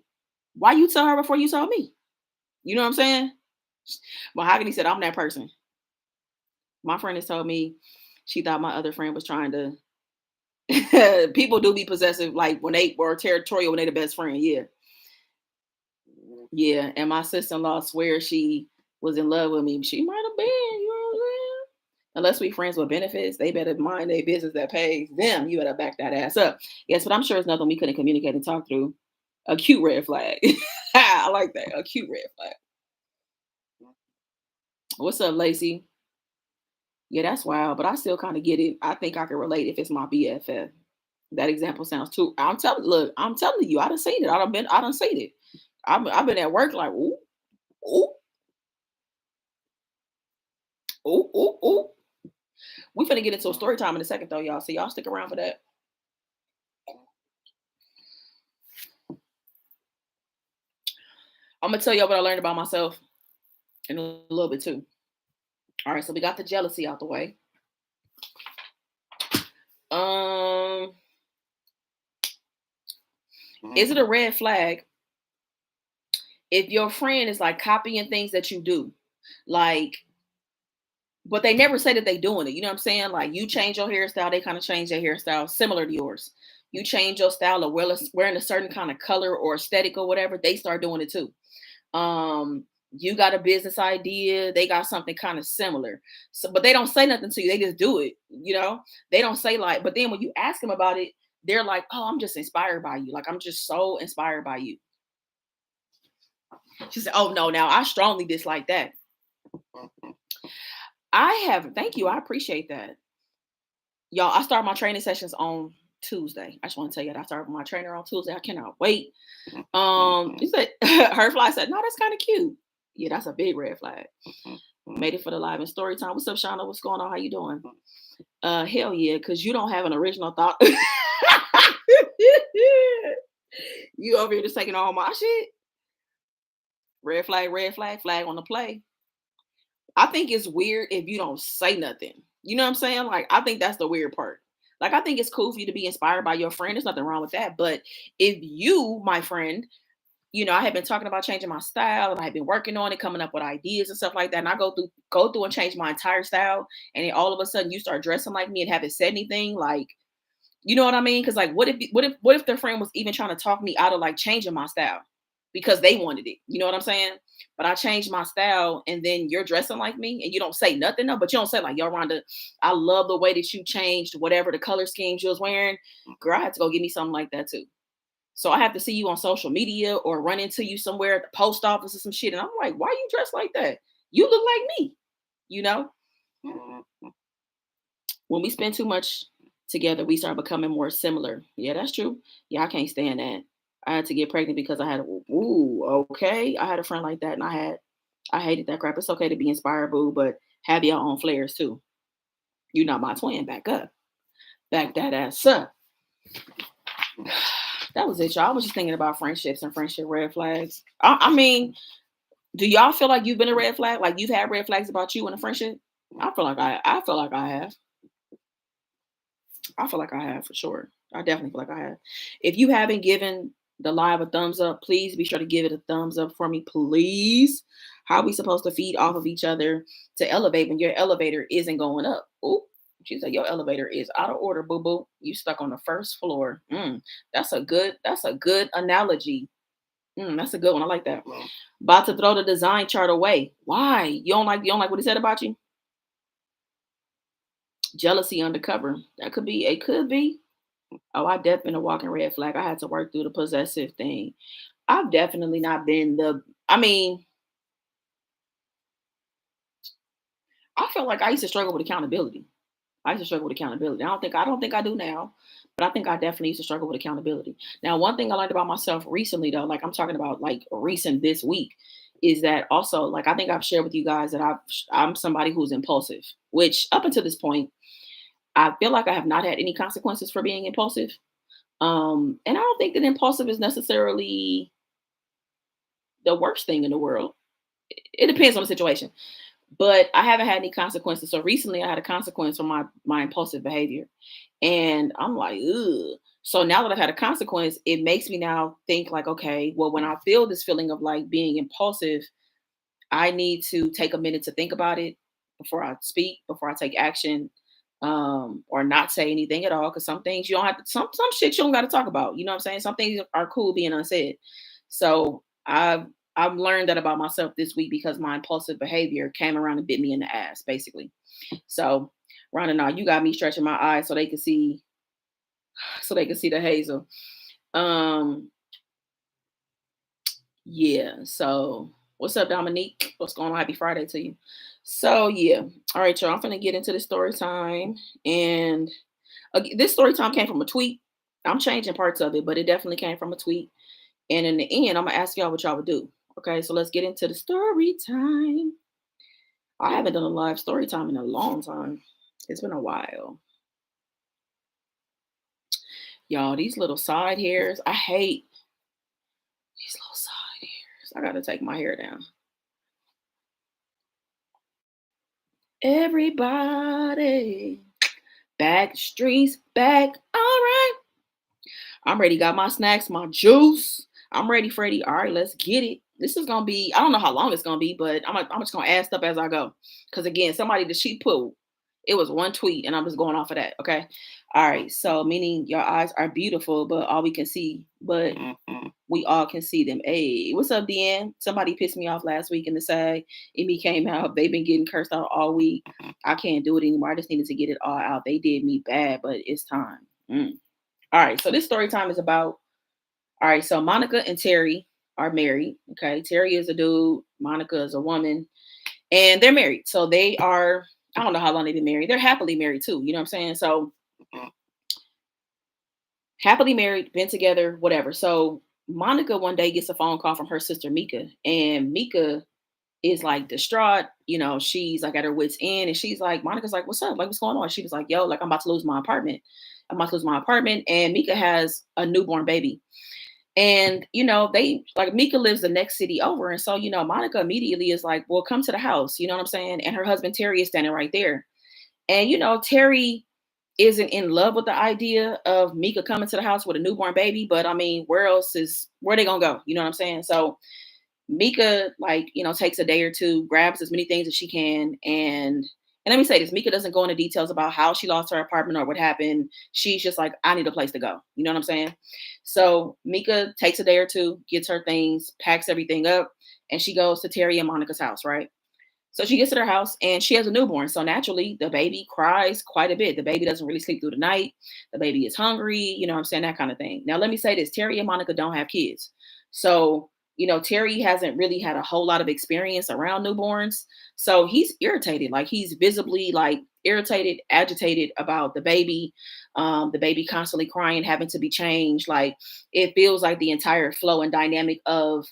Why you tell her before you told me? You know what I'm saying? Mahogany said, I'm that person. My friend has told me she thought my other friend was trying to people do be possessive, like when they were territorial when they the best friend. Yeah. Yeah. And my sister-in-law swears she was in love with me. She might have been, you know what I'm saying? Unless we friends with benefits, they better mind their business that pays them. You better back that ass up. Yes, but I'm sure it's nothing we couldn't communicate and talk through. A cute red flag. I like that. A cute red flag. What's up, Lacey? Yeah, that's wild, but I still kind of get it. I think I can relate if it's my BFF. That example sounds too. I'm telling you, I done seen it. I done seen it. I've been at work like, ooh, ooh, ooh, ooh, ooh. We finna get into a story time in a second though, y'all. So y'all stick around for that. I'm gonna tell y'all what I learned about myself in a little bit too. All right, so we got the jealousy out the way. Um, is it a red flag if your friend is like copying things that you do? Like, but they never say that they doing it. You know what I'm saying? Like you change your hairstyle, they kind of change their hairstyle similar to yours. You change your style of wearing a certain kind of color or aesthetic or whatever, they start doing it too. You got a business idea, they got something kind of similar. So, but they don't say nothing to you, they just do it, They don't say like, but then when you ask them about it, they're like, oh, I'm just inspired by you. Like, I'm just so inspired by you. She said, oh no, now I strongly dislike that. I have, thank you, I appreciate that. Y'all, I start my training sessions on Tuesday. I just want to tell you that I started my trainer on Tuesday. I cannot wait. She said, her fly said, no, that's kind of cute. Yeah, that's a big red flag. Made it for the live and story time. What's up, Shauna? What's going on? How you doing? Hell yeah, because you don't have an original thought. You over here just taking all my shit. Red flag, flag on the play. I think it's weird if you don't say nothing. You know what I'm saying? Like, I think that's the weird part. Like, I think it's cool for you to be inspired by your friend. There's nothing wrong with that. But if you, my friend, I have been talking about changing my style and I've been working on it, coming up with ideas and stuff like that. And I go through and change my entire style. And then all of a sudden you start dressing like me and haven't said anything. Like, you know what I mean? Because like, what if their friend was even trying to talk me out of like changing my style because they wanted it? You know what I'm saying? But I changed my style, and then you're dressing like me, and you don't say nothing, no. But you don't say like, "Yo, Rhonda, I love the way that you changed whatever the color schemes you was wearing." Girl, I had to go get me something like that too. So I have to see you on social media or run into you somewhere at the post office or some shit, and I'm like, "Why you dressed like that? You look like me." You know, when we spend too much together, we start becoming more similar. Yeah, that's true. Yeah, I can't stand that. I had to get pregnant because I had okay. I had a friend like that and I hated that crap. It's okay to be inspired, boo, but have your own flares too. You're not my twin. Back up. Back that ass up. That was it, y'all. I was just thinking about friendships and friendship red flags. I mean, do y'all feel like you've been a red flag? Like you've had red flags about you in a friendship? I feel like I have. I feel like I have for sure. I definitely feel like I have. If you haven't given the live a thumbs up, please be sure to give it a thumbs up for me, please. How are we supposed to feed off of each other to elevate when your elevator isn't going up? Ooh, she said your elevator is out of order, boo boo. You stuck on the first floor. That's a good analogy. That's a good one. I like that. About to throw the design chart away. Why? You don't like what he said about you? Jealousy undercover. That could be. It could be. Oh, I definitely been a walking red flag. I had to work through the possessive thing. I've definitely not been the. I mean, I felt like I used to struggle with accountability. I used to struggle with accountability. I don't think I do now, but I think I definitely used to struggle with accountability. Now, one thing I learned about myself recently, though, like I'm talking about like recent this week, is that also like I think I've shared with you guys that I'm somebody who's impulsive, which up until this point, I feel like I have not had any consequences for being impulsive. And I don't think that impulsive is necessarily the worst thing in the world. It depends on the situation. But I haven't had any consequences. So recently I had a consequence for my impulsive behavior. And I'm like, ugh. So now that I've had a consequence, it makes me now think like, okay, well, when I feel this feeling of like being impulsive, I need to take a minute to think about it before I speak, before I take action, or not say anything at all. Cause some things you don't have to some shit you don't gotta talk about. You know what I'm saying? Some things are cool being unsaid. So I've learned that about myself this week because my impulsive behavior came around and bit me in the ass, basically. So Rhonda, now you got me stretching my eyes so they can see the hazel. Um, yeah. So what's up, Dominique? What's going on? Happy Friday to you. So yeah. All right, y'all. I'm gonna get into the story time. And this story time came from a tweet. I'm changing parts of it, but it definitely came from a tweet. And in the end, I'm gonna ask y'all what y'all would do. Okay, so let's get into the story time. I haven't done a live story time in a long time. It's been a while. Y'all, these little side hairs, I hate these little side hairs. I gotta take my hair down. Everybody, back streets back. All right. I'm ready. Got my snacks, my juice. I'm ready, Freddie. All right, let's get it. This is gonna be. I don't know how long it's gonna be, but I'm just gonna add stuff as I go. Because again, somebody that she put, it was one tweet, and I'm just going off of that. Okay. All right. So meaning your eyes are beautiful, but all we can see, but we all can see them. Hey, what's up, DN? Somebody pissed me off last week in the sag. It came out. They've been getting cursed out all week. I can't do it anymore. I just needed to get it all out. They did me bad, but it's time. All right, so this story time is about all right, so Monica and Terry are married. Okay. Terry is a dude, Monica is a woman, and they're married. So they are, I don't know how long they've been married. They're happily married too. You know what I'm saying? So happily married, been together, whatever. So Monica one day gets a phone call from her sister Mika, and Mika is like distraught. You know, she's like at her wits' end, and she's like, Monica's like, "What's up? Like, what's going on?" She was like, "Yo, like I'm about to lose my apartment. I'm about to lose my apartment." And Mika has a newborn baby. And, you know, they like Mika lives the next city over. And so, you know, Monica immediately is like, well, come to the house. You know what I'm saying? And her husband, Terry, is standing right there. And, you know, Terry isn't in love with the idea of Mika coming to the house with a newborn baby. But I mean, where they going to go? You know what I'm saying? So Mika, like, you know, takes a day or two, grabs as many things as she can. And let me say this, Mika doesn't go into details about how she lost her apartment or what happened. She's just like, I need a place to go. You know what I'm saying? So Mika takes a day or two, gets her things, packs everything up, and she goes to Terry and Monica's house, right? So she gets to their house and she has a newborn. So naturally, the baby cries quite a bit. The baby doesn't really sleep through the night. The baby is hungry, you know what I'm saying? That kind of thing. Now, let me say this, Terry and Monica don't have kids. So Terry hasn't really had a whole lot of experience around newborns. So he's irritated. Like he's visibly like irritated, agitated about the baby constantly crying, having to be changed. Like it feels like the entire flow and dynamic of,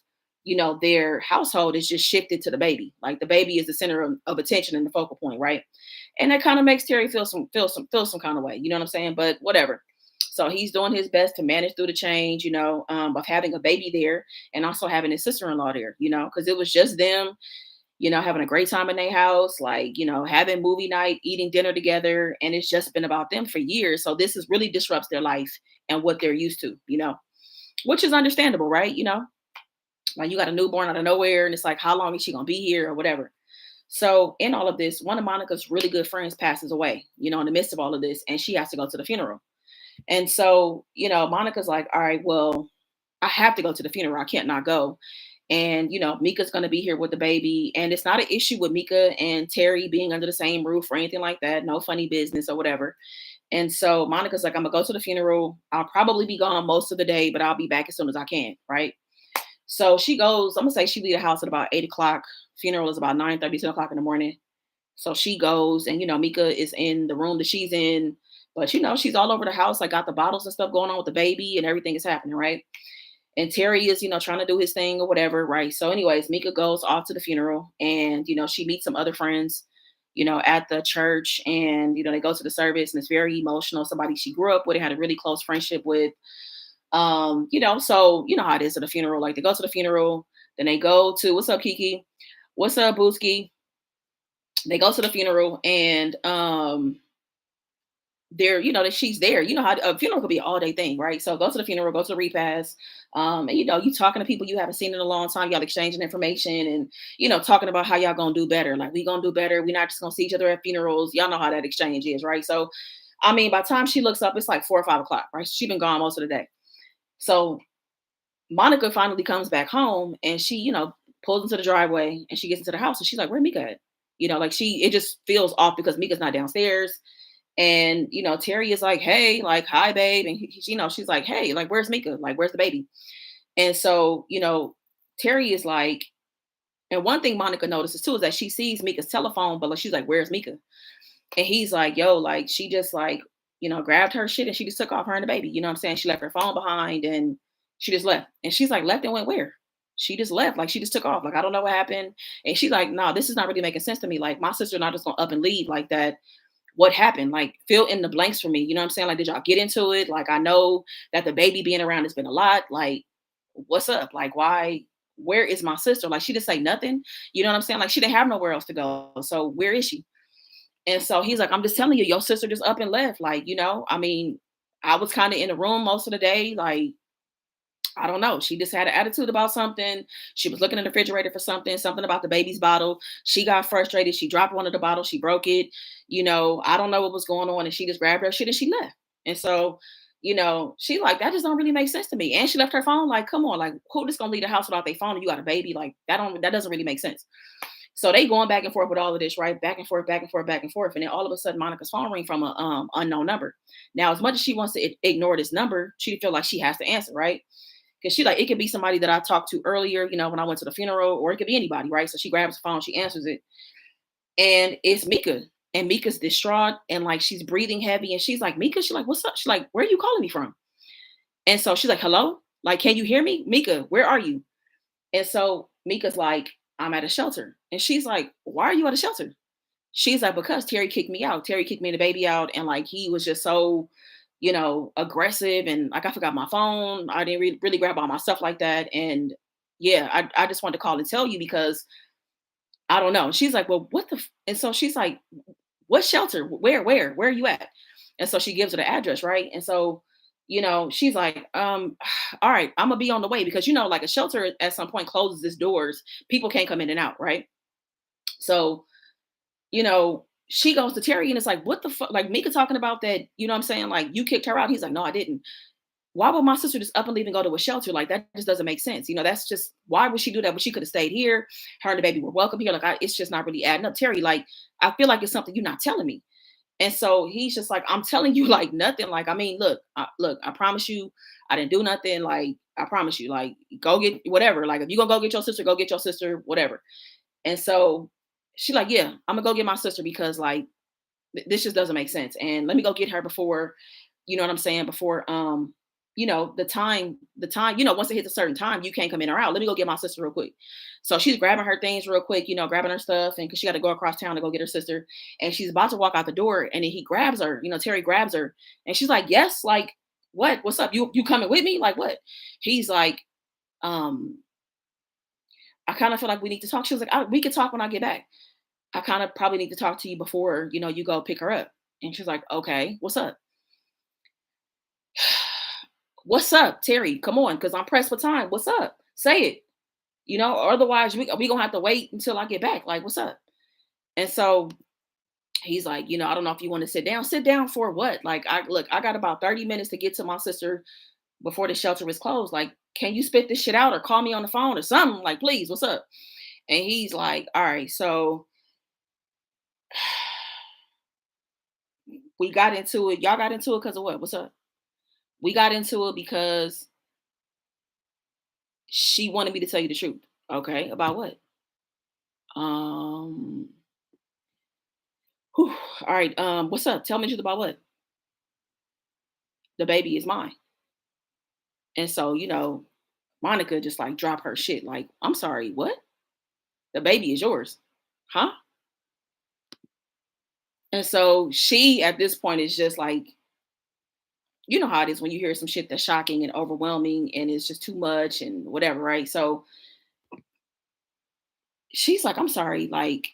their household is just shifted to the baby. Like the baby is the center of attention and the focal point, right? And that kind of makes Terry feel some kind of way. You know what I'm saying? But whatever. So he's doing his best to manage through the change, of having a baby there and also having his sister-in-law there, because it was just them, having a great time in their house, like, having movie night, eating dinner together. And it's just been about them for years. So this is really disrupts their life and what they're used to, which is understandable, right? Like you got a newborn out of nowhere and it's like, how long is she going to be here or whatever? So in all of this, one of Monica's really good friends passes away, in the midst of all of this, and she has to go to the funeral. And so, Monica's like, all right, well, I have to go to the funeral. I can't not go. And, Mika's going to be here with the baby. And it's not an issue with Mika and Terry being under the same roof or anything like that. No funny business or whatever. And so Monica's like, I'm going to go to the funeral. I'll probably be gone most of the day, but I'll be back as soon as I can. Right. So she goes, I'm going to say she leave the house at about 8 o'clock. Funeral is about 9:30, 10 o'clock in the morning. So she goes and, Mika is in the room that she's in, but, she's all over the house, like got the bottles and stuff going on with the baby and everything is happening. Right. And Terry is, trying to do his thing or whatever. Right. So anyways, Mika goes off to the funeral and, she meets some other friends, at the church and, they go to the service and it's very emotional. Somebody she grew up with, had a really close friendship with, so how it is at a funeral, like they go to the funeral, then they go to, what's up, Kiki? What's up, Booski? They go to the funeral and they're that she's there. How a funeral could be an all day thing, right? So go to the funeral, go to the repast, and you talking to people you haven't seen in a long time, y'all exchanging information and talking about how y'all gonna do better. Like we gonna do better. We're not just gonna see each other at funerals. Y'all know how that exchange is, right? So I mean, by the time she looks up, it's like 4 or 5 o'clock, right? She's been gone most of the day. So Monica finally comes back home and she, pulls into the driveway and she gets into the house and she's like, where Mika at? Like it just feels off because Mika's not downstairs. And, Terry is like, hey, like, hi, babe. And, she's like, hey, like, where's Mika? Like, where's the baby? And so, Terry is like, and one thing Monica notices too is that she sees Mika's telephone, but like, she's like, where's Mika? And he's like, yo, like, she just like, grabbed her shit and she just took off, her and the baby. You know what I'm saying? She left her phone behind and she just left. And she's like, left and went where? She just left. Like, she just took off. Like, I don't know what happened. And she's like, no, this is not really making sense to me. Like, my sister not just gonna up and leave like that. What happened? Like, fill in the blanks for me. You know what I'm saying? Like, did y'all get into it? Like, I know that the baby being around has been a lot. Like, what's up? Like, why? Where is my sister? Like, she just say nothing. You know what I'm saying? Like, she didn't have nowhere else to go. So where is she? And so he's like, I'm just telling you, your sister just up and left. Like, I mean, I was kind of in the room most of the day. Like, I don't know. She just had an attitude about something. She was looking in the refrigerator for something about the baby's bottle. She got frustrated. She dropped one of the bottles. She broke it. I don't know what was going on. And she just grabbed her shit and she left. And so, she like, that just don't really make sense to me. And she left her phone. Like, come on, like, who just gonna leave the house without their phone and you got a baby? Like, that doesn't really make sense. So they going back and forth with all of this, right? Back and forth, back and forth, back and forth. And then all of a sudden, Monica's phone ring from a unknown number. Now, as much as she wants to ignore this number, she feel like she has to answer, right? Because she like, it could be somebody that I talked to earlier, when I went to the funeral, or it could be anybody, right? So she grabs the phone, she answers it, and it's Mika. And Mika's distraught and like she's breathing heavy. And she's like, Mika, she's like, what's up? She's like, where are you calling me from? And so she's like, hello? Like, can you hear me? Mika, where are you? And so Mika's like, I'm at a shelter. And she's like, why are you at a shelter? She's like, because Terry kicked me out. Terry kicked me and the baby out. And like, he was just so, aggressive. And like, I forgot my phone. I didn't really grab all my stuff like that. And yeah, I just wanted to call and tell you because I don't know. She's like, well, and so she's like, what shelter? Where are you at? And so she gives her the address. Right. And so, she's like, all right, I'm gonna be on the way because, like a shelter at some point closes its doors. People can't come in and out. Right. So, she goes to Terry and it's like, what the fuck? Like Mika talking about that, what I'm saying? Like you kicked her out. He's like, no, I didn't. Why would my sister just up and leave and go to a shelter? Like that just doesn't make sense. That's just, why would she do that? When she could have stayed here. Her and the baby were welcome here. Like it's just not really adding up. Terry, like, I feel like it's something you're not telling me. And so he's just like, I'm telling you, like nothing. Like, I mean, look, I promise you, I didn't do nothing. Like, I promise you, like, go get whatever. Like, if you gonna go get your sister, go get your sister, whatever. And so she's like, yeah, I'm gonna go get my sister because like this just doesn't make sense. And let me go get her before, you know what I'm saying? Before the time, once it hits a certain time, you can't come in or out. Let me go get my sister real quick. So she's grabbing her things real quick, grabbing her stuff, and because she got to go across town to go get her sister. And she's about to walk out the door, and then he grabs her, Terry grabs her, and she's like, yes, like, what? What's up? You coming with me? Like what? He's like, um, I kind of feel like we need to talk. She was like, we can talk when I get back. I kind of probably need to talk to you before, you go pick her up. And she's like, okay, what's up? What's up, Terry? Come on, because I'm pressed for time. What's up? Say it. Or otherwise we gonna have to wait until I get back. Like, what's up? And so he's like, I don't know if you want to sit down. Sit down for what? Like, I got about 30 minutes to get to my sister before the shelter is closed. Like, can you spit this shit out or call me on the phone or something? Like, please, what's up? And he's like, all right, so we got into it. Y'all got into it because of what? What's up? We got into it because she wanted me to tell you the truth. Okay, about what? Um, whew, all right. What's up? Tell me the truth about what? The baby is mine. And so, Monica just like drop her shit. Like, I'm sorry, what? The baby is yours, huh? And so she at this point is just like, you know how it is when you hear some shit that's shocking and overwhelming and it's just too much and whatever, right? So she's like, I'm sorry, like,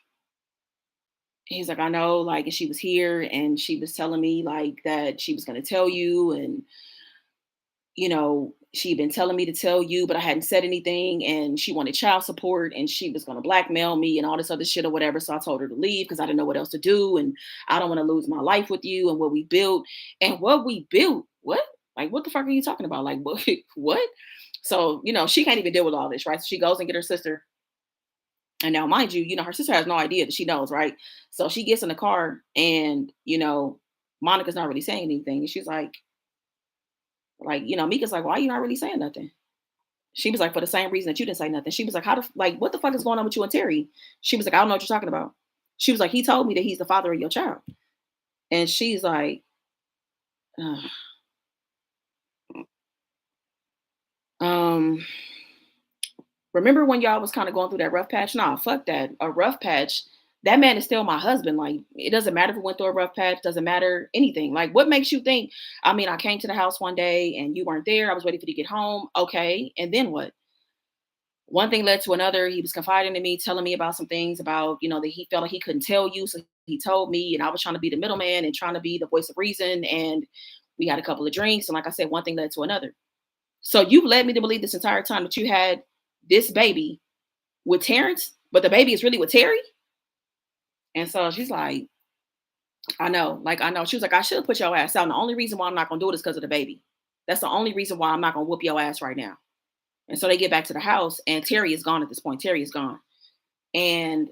he's like, I know, like, and she was here and she was telling me like that she was gonna tell you, and she'd been telling me to tell you, but I hadn't said anything, and she wanted child support and she was gonna blackmail me and all this other shit or whatever. So I told her to leave because I didn't know what else to do, and I don't want to lose my life with you and what we built. And what we built, what? Like, what the fuck are you talking about? Like, what? What? So, she can't even deal with all this, right? So she goes and get her sister. And now, mind you, her sister has no idea that she knows, right? So she gets in the car and, Monica's not really saying anything. And she's like, Mika's like, why are you not really saying nothing? She was like, for the same reason that you didn't say nothing. She was like, like, what the fuck is going on with you and Terry? She was like, I don't know what you're talking about. She was like, he told me that he's the father of your child. And she's like, "Ugh." um, remember when y'all was kind of going through that rough patch? Nah, fuck that. A rough patch. That man is still my husband. Like, it doesn't matter if we went through a rough patch, doesn't matter anything. Like, what makes you think? I mean, I came to the house one day and you weren't there. I was waiting for you to get home. Okay. And then what? One thing led to another. He was confiding in me, telling me about some things about, that he felt like he couldn't tell you. So he told me, and I was trying to be the middleman and trying to be the voice of reason. And we had a couple of drinks. And like I said, one thing led to another. So you led me to believe this entire time that you had this baby with Terrence, but the baby is really with Terry. And so she's like, I know, like, I know. She was like, I should put your ass out. And the only reason why I'm not going to do it is because of the baby. That's the only reason why I'm not going to whoop your ass right now. And so they get back to the house and Terry is gone at this point. Terry is gone. And,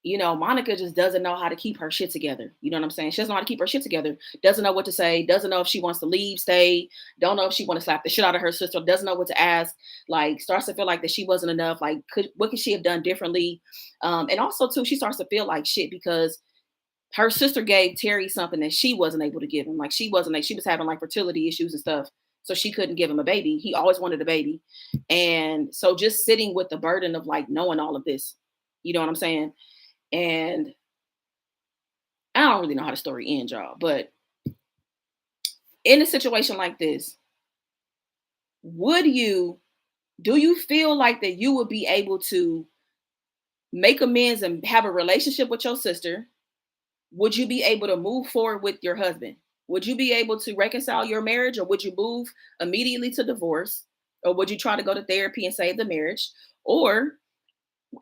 Monica just doesn't know how to keep her shit together. You know what I'm saying? She doesn't know how to keep her shit together. Doesn't know what to say. Doesn't know if she wants to leave, stay. Don't know if she want to slap the shit out of her sister. Doesn't know what to ask. Like, starts to feel like that she wasn't enough. Like, what could she have done differently? And also, too, she starts to feel like shit because her sister gave Terry something that she wasn't able to give him. Like, she wasn't like, she was having like fertility issues and stuff. So she couldn't give him a baby. He always wanted a baby. And so just sitting with the burden of like knowing all of this, you know what I'm saying? And I don't really know how the story ends, y'all, but in a situation like this, would you, do you feel like that you would be able to make amends and have a relationship with your sister? Would you be able to move forward with your husband? Would you be able to reconcile your marriage, or would you move immediately to divorce? Or would you try to go to therapy and save the marriage? Or,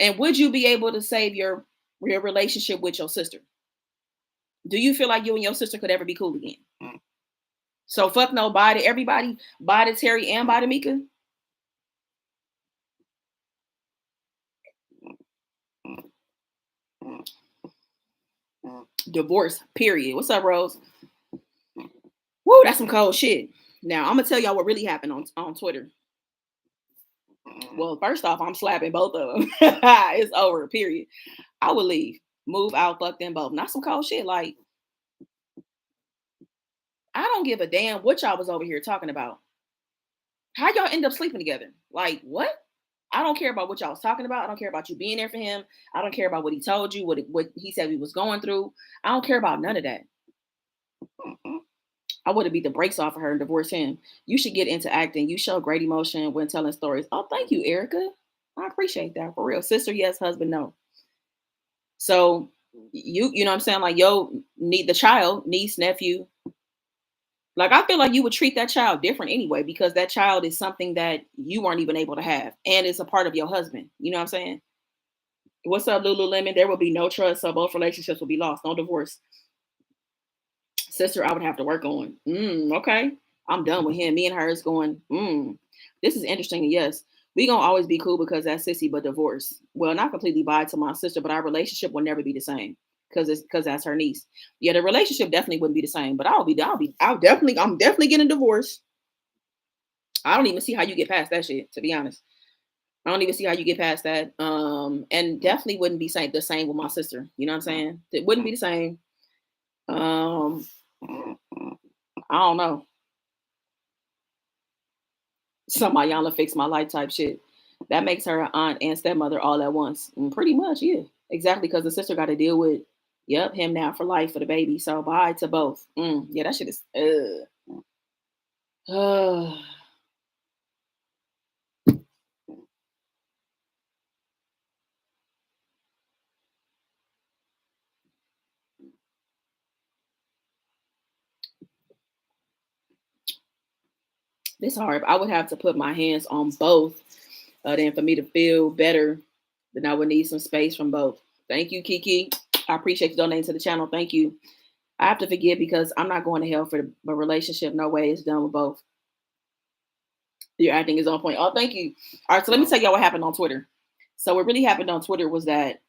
and would you be able to save your relationship with your sister? Do you feel like you and your sister could ever be cool again? So fuck nobody, everybody, bye to Terry and bye to Mika. Divorce, period. What's up, Rose? Woo, that's some cold shit. Now I'm gonna tell y'all what really happened on Twitter. Well, first off, I'm slapping both of them. It's over, period. I would leave, move out, fuck them both. Not some cold shit. Like, I don't give a damn what y'all was over here talking about. How y'all end up sleeping together? Like, what? I don't care about what y'all was talking about. I don't care about you being there for him. I don't care about what he told you, what he said he was going through. I don't care about none of that. I would have beat the brakes off of her and divorced him. You should get into acting. You show great emotion when telling stories. Oh, thank you, Erica. I appreciate that. For real. Sister, yes. Husband, no. So you know what I'm saying? Like, yo, need the child, niece, nephew. Like, I feel like you would treat that child different anyway, because that child is something that you weren't even able to have. And it's a part of your husband. You know what I'm saying? What's up, Lululemon? There will be no trust, so both relationships will be lost. No divorce. Sister, I would have to work on. Okay. I'm done with him. Me and her is going, this is interesting. And yes, we gonna always be cool because that's sissy, but divorce. Well, not completely bye to my sister, but our relationship will never be the same because that's her niece. Yeah, the relationship definitely wouldn't be the same, but I'm definitely getting divorced. I don't even see how you get past that shit, to be honest. I don't even see how you get past that. And definitely wouldn't be the same with my sister. You know what I'm saying? It wouldn't be the same. Um, I don't know. Somebody y'all to fix my life type shit. That makes her an aunt and stepmother all at once. Pretty much, yeah. Exactly, because the sister got to deal with, yep, him now for life for the baby. So bye to both. Yeah, that shit is, This hard. I would have to put my hands on both. Then for me to feel better, then I would need some space from both. Thank you, Kiki. I appreciate you donating to the channel. Thank you. I have to forgive because I'm not going to hell for the relationship. No way. It's done with both. Your acting is on point. Oh, thank you. All right, so let me tell y'all what happened on Twitter. So what really happened on Twitter was that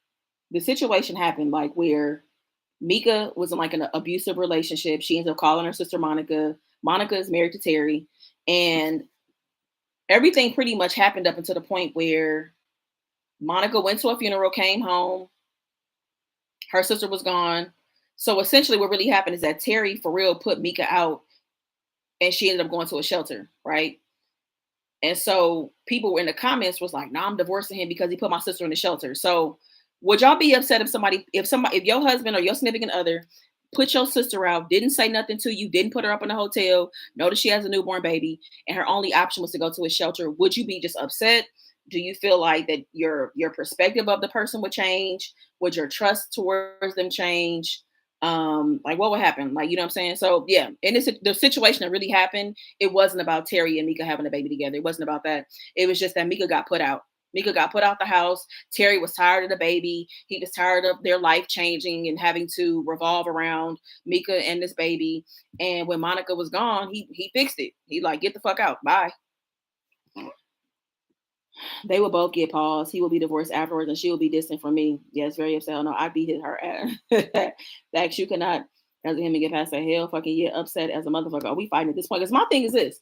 the situation happened like where Mika was in like an abusive relationship. She ends up calling her sister Monica. Monica is married to Terry. And everything pretty much happened up until the point where Monica went to a funeral, came home. Her sister was gone. So essentially what really happened is that Terry for real put Mika out and she ended up going to a shelter, right? And so people in the comments was like, "Nah, I'm divorcing him because he put my sister in the shelter." So would y'all be upset if your husband or your significant other put your sister out, didn't say nothing to you, didn't put her up in a hotel, notice she has a newborn baby, and her only option was to go to a shelter? Would you be just upset? Do you feel like that your perspective of the person would change? Would your trust towards them change? Like what would happen? Like, you know what I'm saying? So yeah, and the situation that really happened, it wasn't about Terry and Mika having a baby together. It wasn't about that. It was just that Mika got put out. Mika got put out the house. Terry was tired of the baby. He was tired of their life changing and having to revolve around Mika and this baby. And when Monica was gone, he fixed it. He like, get the fuck out. Bye. They will both get paused. He will be divorced afterwards, and she will be distant from me. Yes, very upset. No, I beat her ass. That you cannot, as him, and get past that hell fucking yeah, upset as a motherfucker. Are we fighting at this point? Because my thing is this: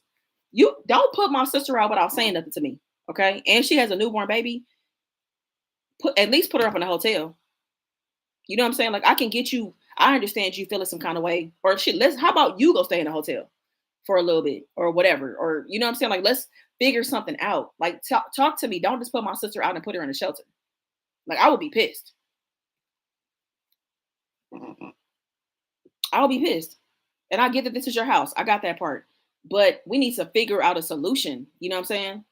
you don't put my sister out without saying nothing to me, okay? And she has a newborn baby. At least put her up in a hotel. You know what I'm saying? Like I can get you. I understand you feeling some kind of way, or shit. How about you go stay in a hotel for a little bit, or whatever, or you know what I'm saying? Like let's figure something out. Like talk to me. Don't just put my sister out and put her in a shelter. Like I would be pissed. I would be pissed. And I get that this is your house. I got that part. But we need to figure out a solution. You know what I'm saying?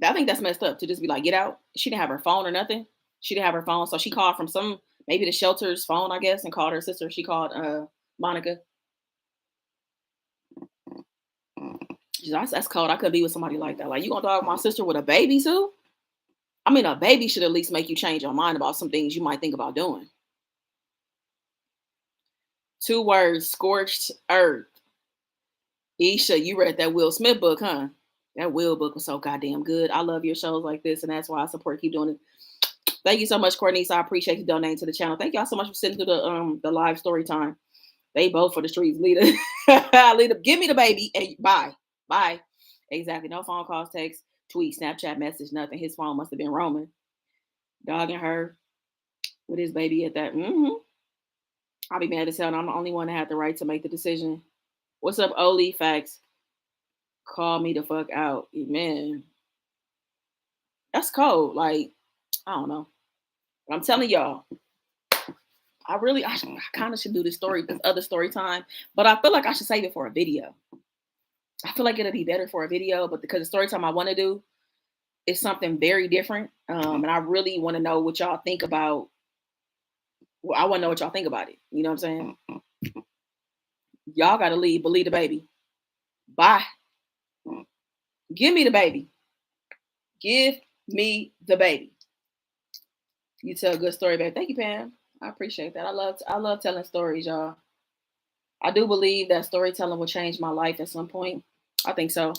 I think that's messed up to just be like, get out. She didn't have her phone or nothing. She didn't have her phone. So she called from maybe the shelter's phone, I guess, and called her sister. She called Monica. She's like, that's cold. I could be with somebody like that. Like, you gonna dog my sister with a baby too? I mean, a baby should at least make you change your mind about some things you might think about doing. 2 words, scorched earth. Isha, you read that Will Smith book, huh? That Will book was so goddamn good. I love your shows like this, and that's why I support keep doing it. Thank you so much, Courtney. So I appreciate you donating to the channel. Thank y'all so much for sitting through the live story time. They both for the streets. Leader, leader, give me the baby. And bye. Bye. Exactly. No phone calls, text, tweet, Snapchat, message, nothing. His phone must have been roaming. Dogging her with his baby at that. I'll be mad as hell. And I'm the only one that had the right to make the decision. What's up, Oli? Facts. Call me the fuck out. Man. That's cold. Like, I don't know. But I'm telling y'all, I kind of should do this other story time, but I feel like I should save it for a video. I feel like it'll be better for a video, but because the story time I want to do is something very different. And I really want to know what y'all think about. Well, I want to know what y'all think about it. You know what I'm saying? Y'all got to leave. Believe the baby. Bye. Give me the baby. Give me the baby. You tell a good story, baby. Thank you, Pam. I appreciate that. I love telling stories, y'all. I do believe that storytelling will change my life at some point. I think so.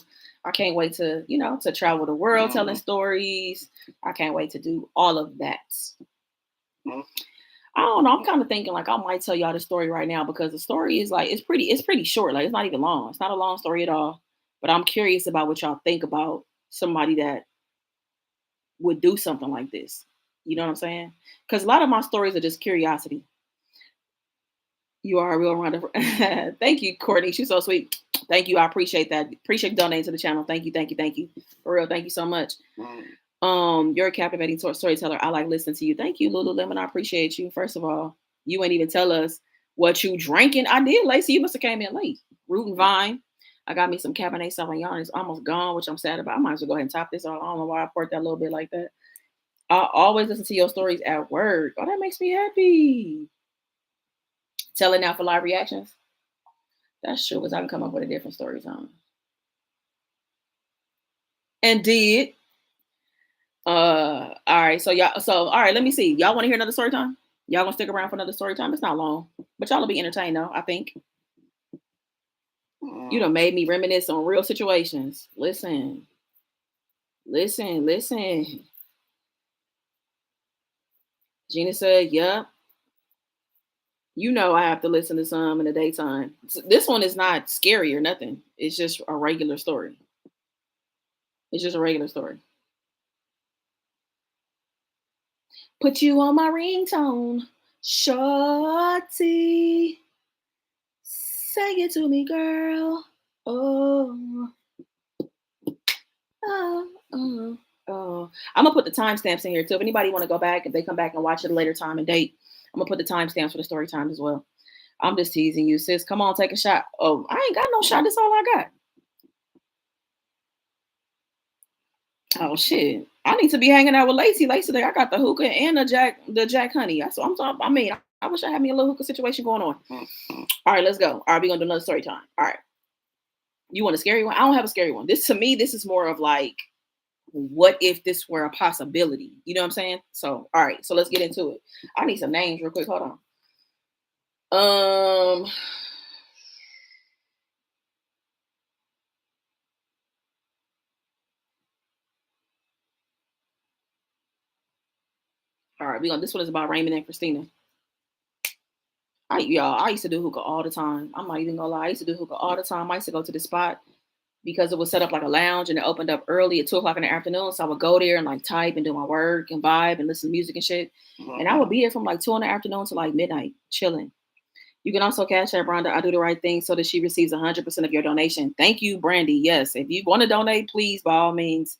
I can't wait to, to travel the world telling stories. I can't wait to do all of that. I don't know. I'm kind of thinking like I might tell y'all the story right now because the story is like it's pretty short. Like it's not even long. It's not a long story at all. But I'm curious about what y'all think about somebody that would do something like this. You know what I'm saying? Because a lot of my stories are just curiosity. You are a real runner. Thank you, Courtney. She's so sweet. Thank you. I appreciate that. Appreciate you donating to the channel. Thank you. For real, thank you so much. You're a captivating storyteller. I like listening to you. Thank you, Lululemon. I appreciate you. First of all, you ain't even tell us what you drinking. I did, Lacey. You must have came in late. Root and Vine. I got me some Cabernet Sauvignon. It's almost gone, which I'm sad about. I might as well go ahead and top this off. I don't know why I poured that a little bit like that. I always listen to your stories at work. Oh, that makes me happy. Tell it now for live reactions. That's true, because I can come up with a different story time. And did. All right. So all right, let me see. Y'all want to hear another story time? Y'all gonna stick around for another story time? It's not long. But y'all will be entertained though, I think. You done made me reminisce on real situations. Listen. Gina said, yep. You know I have to listen to some in the daytime. This one is not scary or nothing. It's just a regular story. It's just a regular story. Put you on my ringtone, shorty. Say it to me, girl. Oh. I'm gonna put the timestamps in here too. If anybody want to go back, if they come back and watch it a later time and date, I'm gonna put the timestamps for the story time as well. I'm just teasing you, sis. Come on, take a shot. Oh, I ain't got no shot. That's all I got. Oh shit! I need to be hanging out with Lacey. Lacey, I got the hookah and the Jack Honey. That's what I'm talking. I mean, I wish I had me a little hookah situation going on. All right, let's go. All right, we're gonna do another story time. All right. You want a scary one? I don't have a scary one. This is more of like, what if this were a possibility? You know what I'm saying? So, all right. So let's get into it. I need some names real quick. Hold on. All right. This one is about Raymond and Christina. I used to do hookah all the time. I'm not even gonna lie. I used to do hookah all the time. I used to go to the spot because it was set up like a lounge and it opened up early at 2:00 in the afternoon. So I would go there and like type and do my work and vibe and listen to music and shit. And I would be there from like 2 in the afternoon to like midnight, chilling. You can also cash out Brenda. I do the right thing so that she receives 100% of your donation. Thank you, Brandy. Yes. If you want to donate, please, by all means,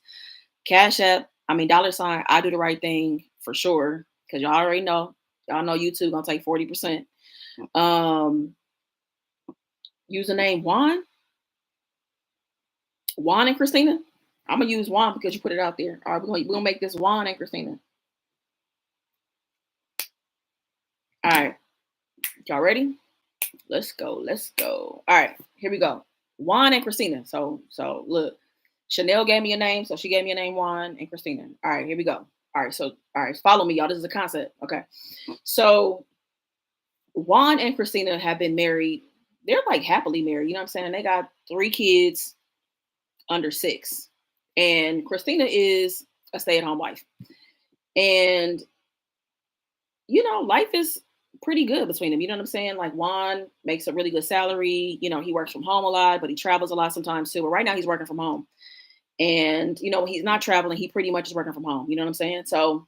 cash app. $, I do the right thing for sure. Cause y'all already know. Y'all know YouTube gonna take 40%. Username Juan and Christina. I'm gonna use Juan because you put it out there. All right, we're gonna make this Juan and Christina. All right, y'all ready? Let's go. All right, here we go. Juan and Christina. So look, Chanel gave me a name, so she gave me a name, Juan and Christina. All right, here we go. All right, follow me, y'all. This is a concept. Okay, so Juan and Christina have been married. They're like happily married. You know what I'm saying? They got 3 kids under 6. And Christina is a stay-at-home wife. And life is pretty good between them. You know what I'm saying? Like Juan makes a really good salary. He works from home a lot, but he travels a lot sometimes too. But right now he's working from home. And when he's not traveling, he pretty much is working from home. You know what I'm saying? So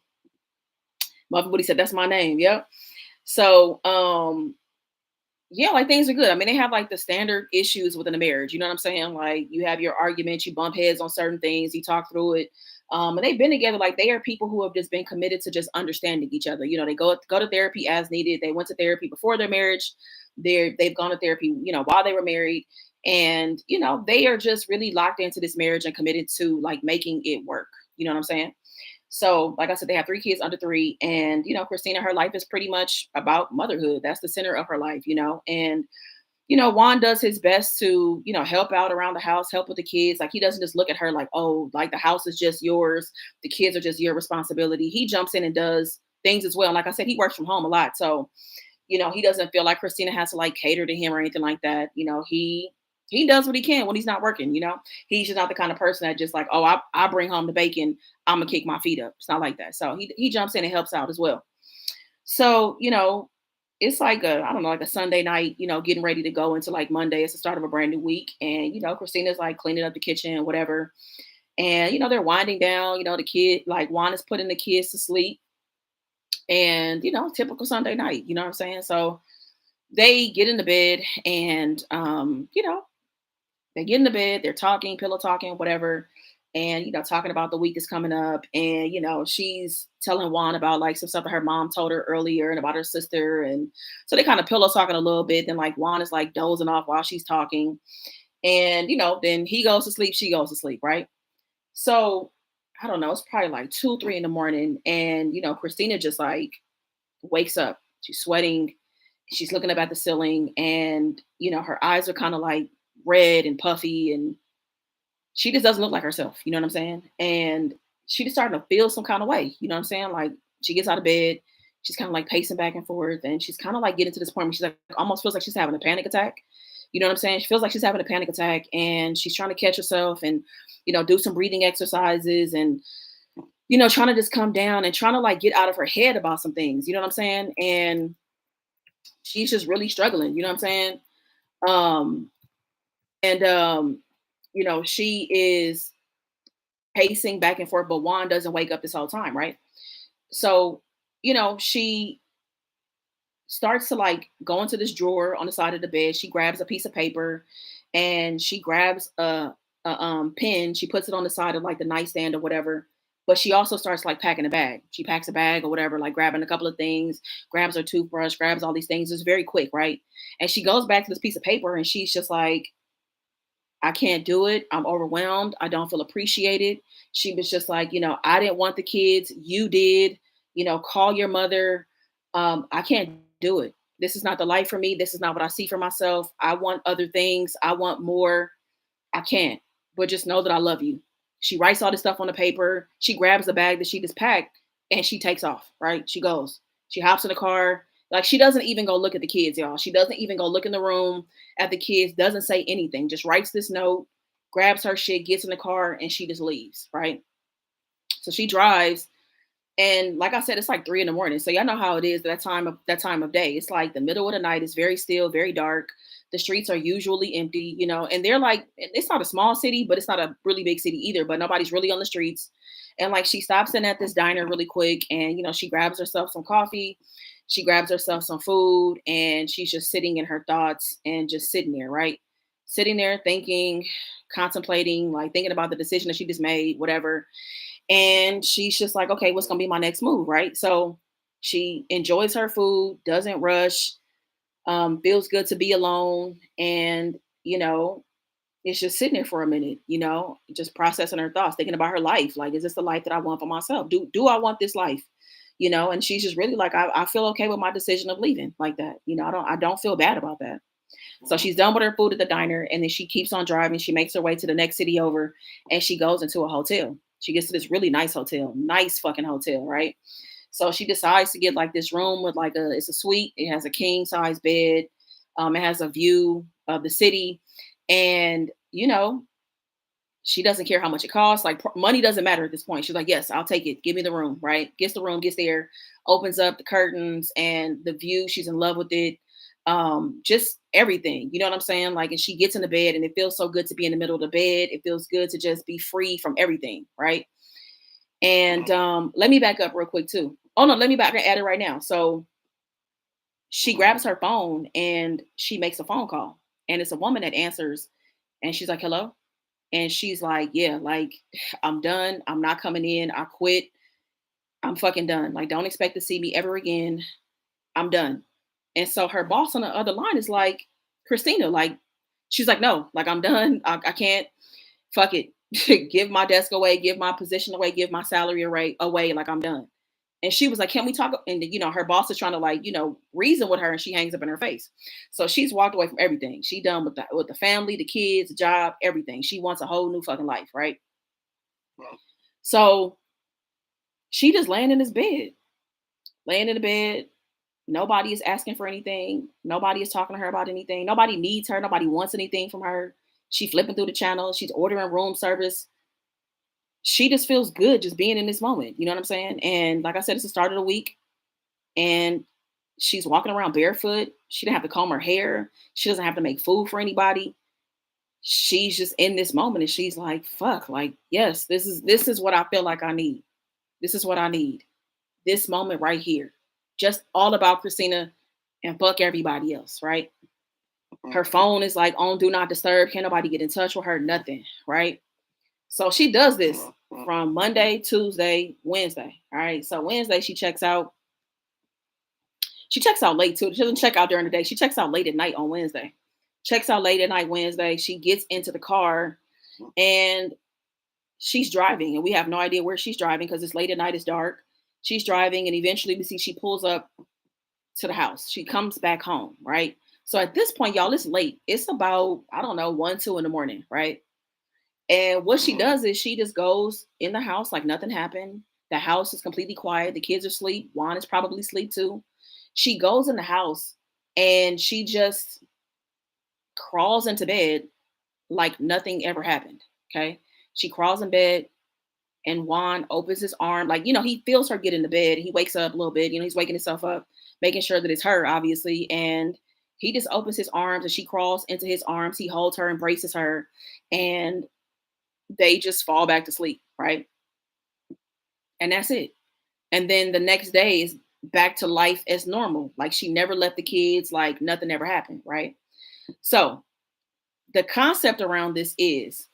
Muffin Booty said, "That's my name." Yep. So yeah, like things are good. I mean, they have like the standard issues within a marriage. You know what I'm saying? Like you have your arguments, you bump heads on certain things, you talk through it. And they've been together. Like they are people who have just been committed to just understanding each other. They go to therapy as needed. They went to therapy before their marriage. They've gone to therapy, while they were married. And they are just really locked into this marriage and committed to like making it work. You know what I'm saying? So, like I said, they have 3 kids under 3, and Christina, her life is pretty much about motherhood. That's the center of her life, and Juan does his best to help out around the house, help with the kids. Like he doesn't just look at her like, oh, like the house is just yours, the kids are just your responsibility. He jumps in and does things as well. And like I said, he works from home a lot, so he doesn't feel like Christina has to like cater to him or anything like that. He does what he can when he's not working. He's just not the kind of person that just like, oh, I bring home the bacon, I'm gonna kick my feet up. It's not like that. So he jumps in and helps out as well. So it's like I don't know, like a Sunday night, getting ready to go into like Monday. It's the start of a brand new week, and Christina's like cleaning up the kitchen, whatever. And they're winding down. The kid, like Juan is putting the kids to sleep, and typical Sunday night. You know what I'm saying? So they get into bed, and they get into bed, they're talking, pillow talking, whatever, and talking about the week that's coming up. And she's telling Juan about like some stuff that her mom told her earlier and about her sister. And so they kind of pillow talking a little bit. Then like Juan is like dozing off while she's talking. And then he goes to sleep, she goes to sleep, right? So I don't know, it's probably like 2, 3 in the morning. And Christina just like wakes up. She's sweating. She's looking up at the ceiling, and her eyes are kind of like red and puffy, and she just doesn't look like herself. You know what I'm saying? And she just starting to feel some kind of way. You know what I'm saying? Like she gets out of bed, she's kind of like pacing back and forth, and she's kind of like getting to this point where she's like almost feels like she's having a panic attack. You know what I'm saying? She feels like she's having a panic attack, and she's trying to catch herself and do some breathing exercises, and trying to just come down and trying to like get out of her head about some things. You know what I'm saying? And she's just really struggling. You know what I'm saying? Um, and she is pacing back and forth, but Juan doesn't wake up this whole time, right? So, she starts to like go into this drawer on the side of the bed. She grabs a piece of paper, and she grabs a pen. She puts it on the side of like the nightstand or whatever. But she also starts like packing a bag. She packs a bag or whatever, like grabbing a couple of things, grabs her toothbrush, grabs all these things. It's very quick, right? And she goes back to this piece of paper, and she's just like, I can't do it. I'm overwhelmed. I don't feel appreciated. She was just like, I didn't want the kids. You did. Call your mother. I can't do it. This is not the life for me. This is not what I see for myself. I want other things. I want more. I can't. But just know that I love you. She writes all this stuff on the paper. She grabs the bag that she just packed, and she takes off, right? She goes. She hops in the car. Like she doesn't even go look at the kids, y'all. She doesn't even go look in the room at the kids, doesn't say anything, just writes this note, grabs her shit, gets in the car, and she just leaves, right? So she drives, and like I said, it's like 3 in the morning. So y'all know how it is that time of day. It's like the middle of the night. It's very still, very dark. The streets are usually empty, and they're like, it's not a small city, but it's not a really big city either. But nobody's really on the streets. And like she stops in at this diner really quick, and she grabs herself some coffee, she grabs herself some food, and she's just sitting in her thoughts and just sitting there, right? Sitting there thinking, contemplating, like thinking about the decision that she just made, whatever. And she's just like, okay, what's gonna be my next move, right? So she enjoys her food, doesn't rush, feels good to be alone, and it's just sitting there for a minute, just processing her thoughts, thinking about her life. Like, is this the life that I want for myself? Do I want this life? And she's just really like, I feel okay with my decision of leaving like that. I don't feel bad about that. So she's done with her food at the diner, and then she keeps on driving. She makes her way to the next city over, and she goes into a hotel. She gets to this really nice hotel, nice fucking hotel, right? So she decides to get like this room with like it's a suite. It has a king size bed. It has a view of the city, and She doesn't care how much it costs. Like money doesn't matter at this point. She's like, yes, I'll take it. Give me the room, right? Gets the room, gets there, opens up the curtains and the view. She's in love with it. Just everything. You know what I'm saying? Like, and she gets in the bed and it feels so good to be in the middle of the bed. It feels good to just be free from everything, right? And let me back up real quick too. Oh no, let me back and add it right now. So she grabs her phone and she makes a phone call. And it's a woman that answers and she's like, hello. And she's like, yeah, like, I'm done. I'm not coming in. I quit. I'm fucking done. Like, don't expect to see me ever again. I'm done. And so her boss on the other line is like, Christina, like, she's like, no, like, I'm done. I can't. Fuck it. Give my desk away, give my position away, give my salary away. Like, I'm done. And she was like, can we talk? And, her boss is trying to, like, reason with her, and she hangs up in her face. So she's walked away from everything. She done with the family, the kids, the job, everything. She wants a whole new fucking life, right? So she just laying in this bed, laying in the bed. Nobody is asking for anything. Nobody is talking to her about anything. Nobody needs her. Nobody wants anything from her. She flipping through the channels. She's ordering room service. She just feels good just being in this moment. You know what I'm saying? And like I said, it's the start of the week. And she's walking around barefoot. She didn't have to comb her hair. She doesn't have to make food for anybody. She's just in this moment and she's like, fuck, like, yes, this is what I feel like I need. This is what I need. This moment right here. Just all about Christina and fuck everybody else, right? Her phone is like on do not disturb. Can't nobody get in touch with her, nothing, right? So she does this from Monday, Tuesday, Wednesday. All right. So Wednesday she checks out. She checks out late too. She doesn't check out during the day. She checks out late at night on Wednesday. Checks out late at night Wednesday. She gets into the car and she's driving. And we have no idea where she's driving because it's late at night, it's dark. She's driving and eventually we see she pulls up to the house. She comes back home, right? So at this point, y'all, it's late. It's about, I don't know, 1, 2 in the morning, right? And what she does is she just goes in the house like nothing happened. The house is completely quiet. The kids are asleep. Juan is probably asleep too. She goes in the house and she just crawls into bed like nothing ever happened. Okay. She crawls in bed and Juan opens his arm. Like, he feels her get in the bed. He wakes up a little bit. He's waking himself up, making sure that it's her, obviously. And he just opens his arms and she crawls into his arms. He holds her, embraces her, and they just fall back to sleep, right? And that's it. And then the next day is back to life as normal. Like she never left the kids, like nothing ever happened, right? So the concept around this is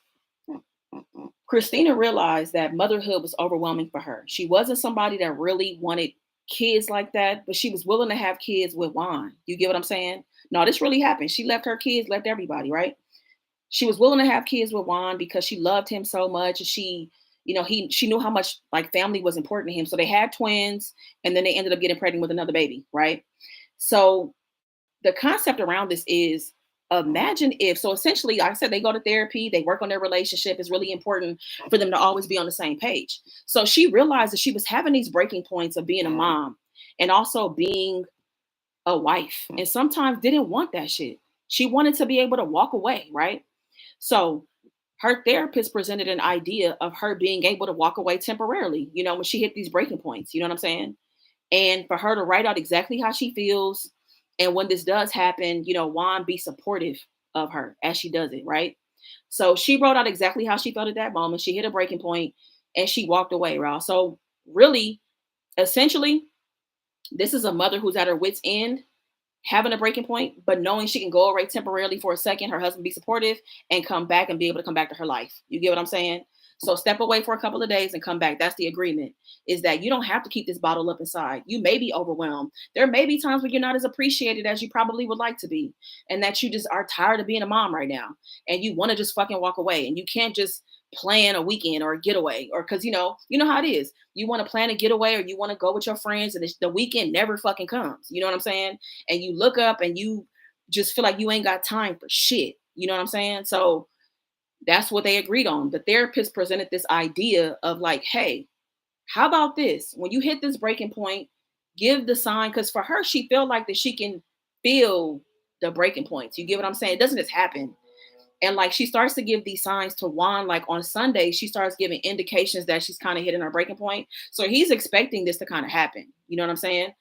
Christina realized that motherhood was overwhelming for her. She wasn't somebody that really wanted kids like that, but she was willing to have kids with Juan. You get what I'm saying? No, this really happened. She left her kids, left everybody, right? She was willing to have kids with Juan because she loved him so much. And she knew how much like family was important to him. So they had twins and then they ended up getting pregnant with another baby, right? So the concept around this is imagine if, so essentially, like I said, they go to therapy, they work on their relationship. It's really important for them to always be on the same page. So she realized that she was having these breaking points of being a mom and also being a wife. And sometimes didn't want that shit. She wanted to be able to walk away, right? So her therapist presented an idea of her being able to walk away temporarily, when she hit these breaking points, you know what I'm saying? And for her to write out exactly how she feels. And when this does happen, Juan be supportive of her as she does it, right? So she wrote out exactly how she felt at that moment. She hit a breaking point and she walked away, right? So really, essentially, this is a mother who's at her wit's end, having a breaking point, but knowing she can go away temporarily for a second, her husband be supportive and come back and be able to come back to her life. You get what I'm saying? So step away for a couple of days and come back. That's the agreement, is that you don't have to keep this bottle up inside. You may be overwhelmed. There may be times where you're not as appreciated as you probably would like to be. And that you just are tired of being a mom right now. And you want to just fucking walk away. And you can't just plan a weekend or a getaway, or because you know how it is. You want to plan a getaway or you want to go with your friends and the weekend never fucking comes. You know what I'm saying? And you look up and you just feel like you ain't got time for shit. You know what I'm saying? So that's what they agreed on. The therapist presented this idea of like, hey, how about this? When you hit this breaking point, give the sign. Because for her, she felt like that she can feel the breaking points. You get what I'm saying? It doesn't just happen. And like she starts to give these signs to Juan, like on Sunday, she starts giving indications that she's kind of hitting her breaking point. So he's expecting this to kind of happen. You know what I'm saying?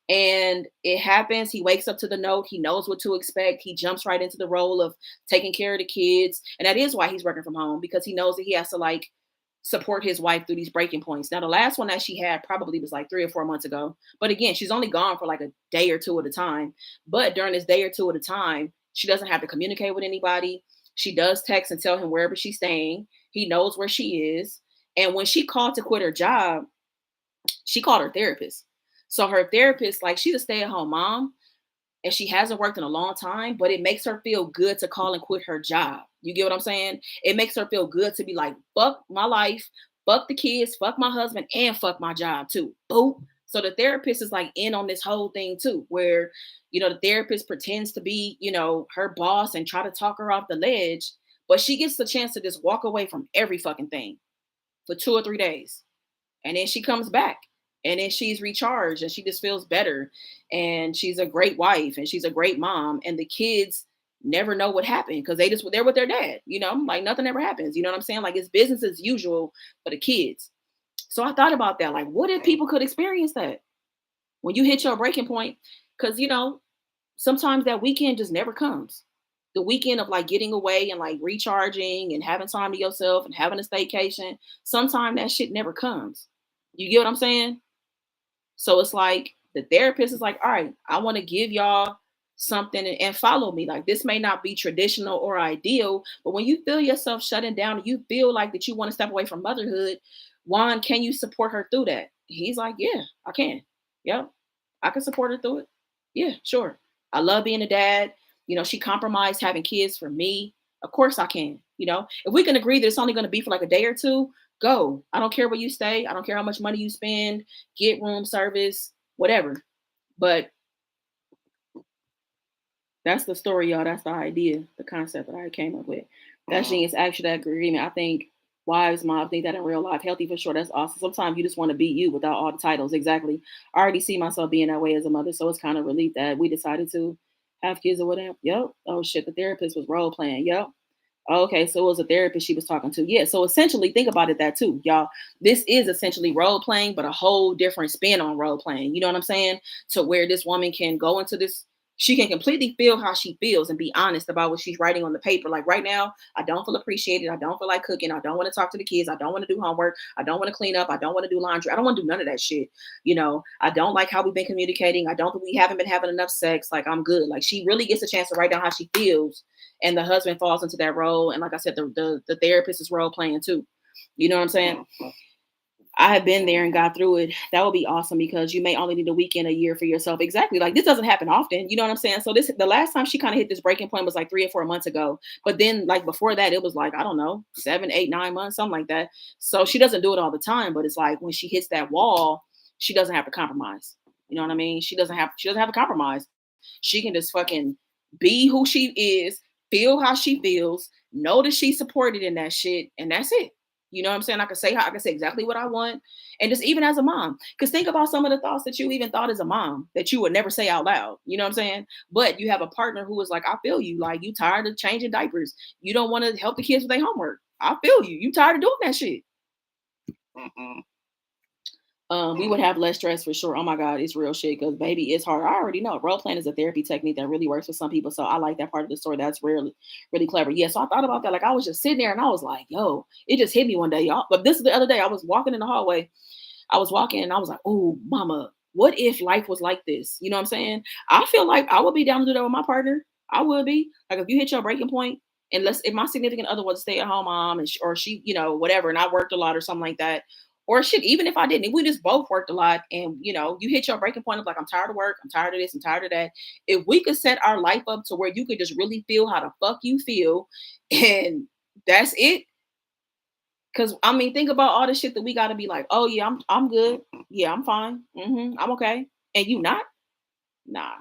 And it happens. He wakes up to the note. He knows what to expect. He jumps right into the role of taking care of the kids. And that is why he's working from home, because he knows that he has to like support his wife through these breaking points. Now, the last one that she had probably was like 3 or 4 months ago. But again, she's only gone for like a day or two at a time. But during this day or two at a time, she doesn't have to communicate with anybody. She does text and tell him wherever she's staying. He knows where she is. And when she called to quit her job, she called her therapist. So her therapist, like, she's a stay-at-home mom and she hasn't worked in a long time, but it makes her feel good to call and quit her job. You get what I'm saying? It makes her feel good to be like, fuck my life, fuck the kids, fuck my husband, and fuck my job too. Boop. So the therapist is like in on this whole thing too, where, the therapist pretends to be, her boss and try to talk her off the ledge, but she gets the chance to just walk away from every fucking thing for 2 or 3 days. And then she comes back and then she's recharged and she just feels better. And she's a great wife and she's a great mom. And the kids never know what happened because they're with their dad, like nothing ever happens. You know what I'm saying? Like it's business as usual for the kids. So I thought about that. Like, what if people could experience that when you hit your breaking point? Because, sometimes that weekend just never comes. The weekend of like getting away and like recharging and having time to yourself and having a staycation, sometimes that shit never comes. You get what I'm saying? So it's like the therapist is like, all right, I want to give y'all something and follow me. Like this may not be traditional or ideal, but when you feel yourself shutting down and you feel like that you want to step away from motherhood, Juan, can you support her through that? He's like, yeah, I can. Yep. I can support her through it. Yeah, sure. I love being a dad. She compromised having kids for me. Of course I can. If we can agree that it's only going to be for like a day or two, go. I don't care where you stay. I don't care how much money you spend, get room service, whatever. But that's the story, y'all. That's the idea, the concept that I came up with. That's genius. Actually, that agreement. I think wives, mom, think that in real life, healthy for sure. That's awesome. Sometimes you just want to be you without all the titles. Exactly. I already see myself being that way as a mother, so it's kind of relief that we decided to have kids or whatever. Yep. Oh shit, the therapist was role playing. Yep. Okay, so it was a therapist she was talking to. Yeah, so essentially, think about it that too, y'all. This is essentially role playing, but a whole different spin on role playing. You know what I'm saying? To where this woman can go into this, she can completely feel how she feels and be honest about what she's writing on the paper. Like right now, I don't feel appreciated. I don't feel like cooking. I don't want to talk to the kids. I don't want to do homework. I don't want to clean up. I don't want to do laundry. I don't want to do none of that shit. I don't like how we've been communicating. I don't think we haven't been having enough sex. Like I'm good. Like she really gets a chance to write down how she feels. And the husband falls into that role. And like I said, the therapist is role playing too. You know what I'm saying? I have been there and got through it. That would be awesome because you may only need a weekend a year for yourself. Exactly. Like this doesn't happen often. You know what I'm saying? So the last time she kind of hit this breaking point was like 3 or 4 months ago. But then like before that, it was like, I don't know, 7, 8, 9 months, something like that. So she doesn't do it all the time, but it's like when she hits that wall, she doesn't have to compromise. You know what I mean? She doesn't have a compromise. She can just fucking be who she is, feel how she feels, know that she's supported in that shit, and that's it. You know what I'm saying? I can say exactly what I want. And just even as a mom, because think about some of the thoughts that you even thought as a mom that you would never say out loud. You know what I'm saying? But you have a partner who is like, I feel you. Like you tired of changing diapers. You don't want to help the kids with their homework. I feel you. You tired of doing that shit. We would have less stress for sure. Oh my God, it's real shit because baby, it's hard. I already know role playing is a therapy technique that really works for some people. So I like that part of the story. That's really, really clever. Yeah. So I thought about that. Like I was just sitting there and I was like, yo, it just hit me one day, y'all. But this is the other day. I was walking in the hallway. I was walking and I was like, oh, mama, what if life was like this? You know what I'm saying? I feel like I would be down to do that with my partner. I would be. Like if you hit your breaking point, unless if my significant other was a stay-at-home mom and or she, whatever, and I worked a lot or something like that. Or shit, even if I didn't, if we just both worked a lot and you hit your breaking point of like, I'm tired of work, I'm tired of this, I'm tired of that. If we could set our life up to where you could just really feel how the fuck you feel, and that's it. Cause I mean, think about all the shit that we gotta be like, oh yeah, I'm good. Yeah, I'm fine. I'm okay. And you not? Nah.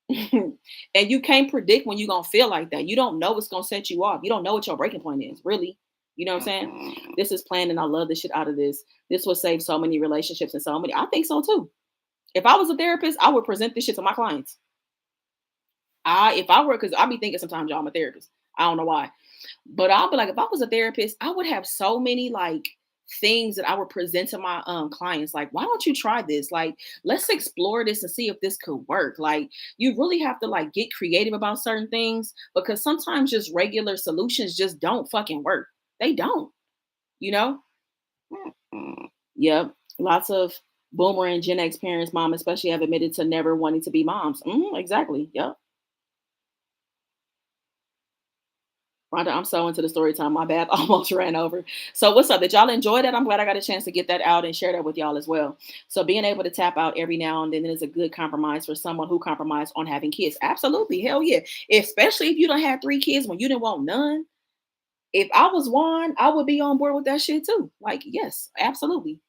And you can't predict when you're gonna feel like that. You don't know what's gonna set you off. You don't know what your breaking point is, really. You know what I'm saying? This is planned, and I love the shit out of this. This will save so many relationships and so many. I think so too. If I was a therapist, I would present this shit to my clients. If I were, because I be thinking sometimes, y'all, I'm a therapist. I don't know why. But I'll be like, if I was a therapist, I would have so many like things that I would present to my clients. Like, why don't you try this? Like, let's explore this and see if this could work. Like, you really have to like get creative about certain things because sometimes just regular solutions just don't fucking work. They don't, you know? Yep. Lots of boomer and Gen X parents, mom especially, have admitted to never wanting to be moms. Exactly. Yep. Rhonda, I'm so into the story time. My bad. Almost ran over. So what's up? Did y'all enjoy that? I'm glad I got a chance to get that out and share that with y'all as well. So being able to tap out every now and then is a good compromise for someone who compromised on having kids. Absolutely. Hell yeah. Especially if you don't have 3 kids when you didn't want none. If I was Juan, I would be on board with that shit too. Like, yes, absolutely.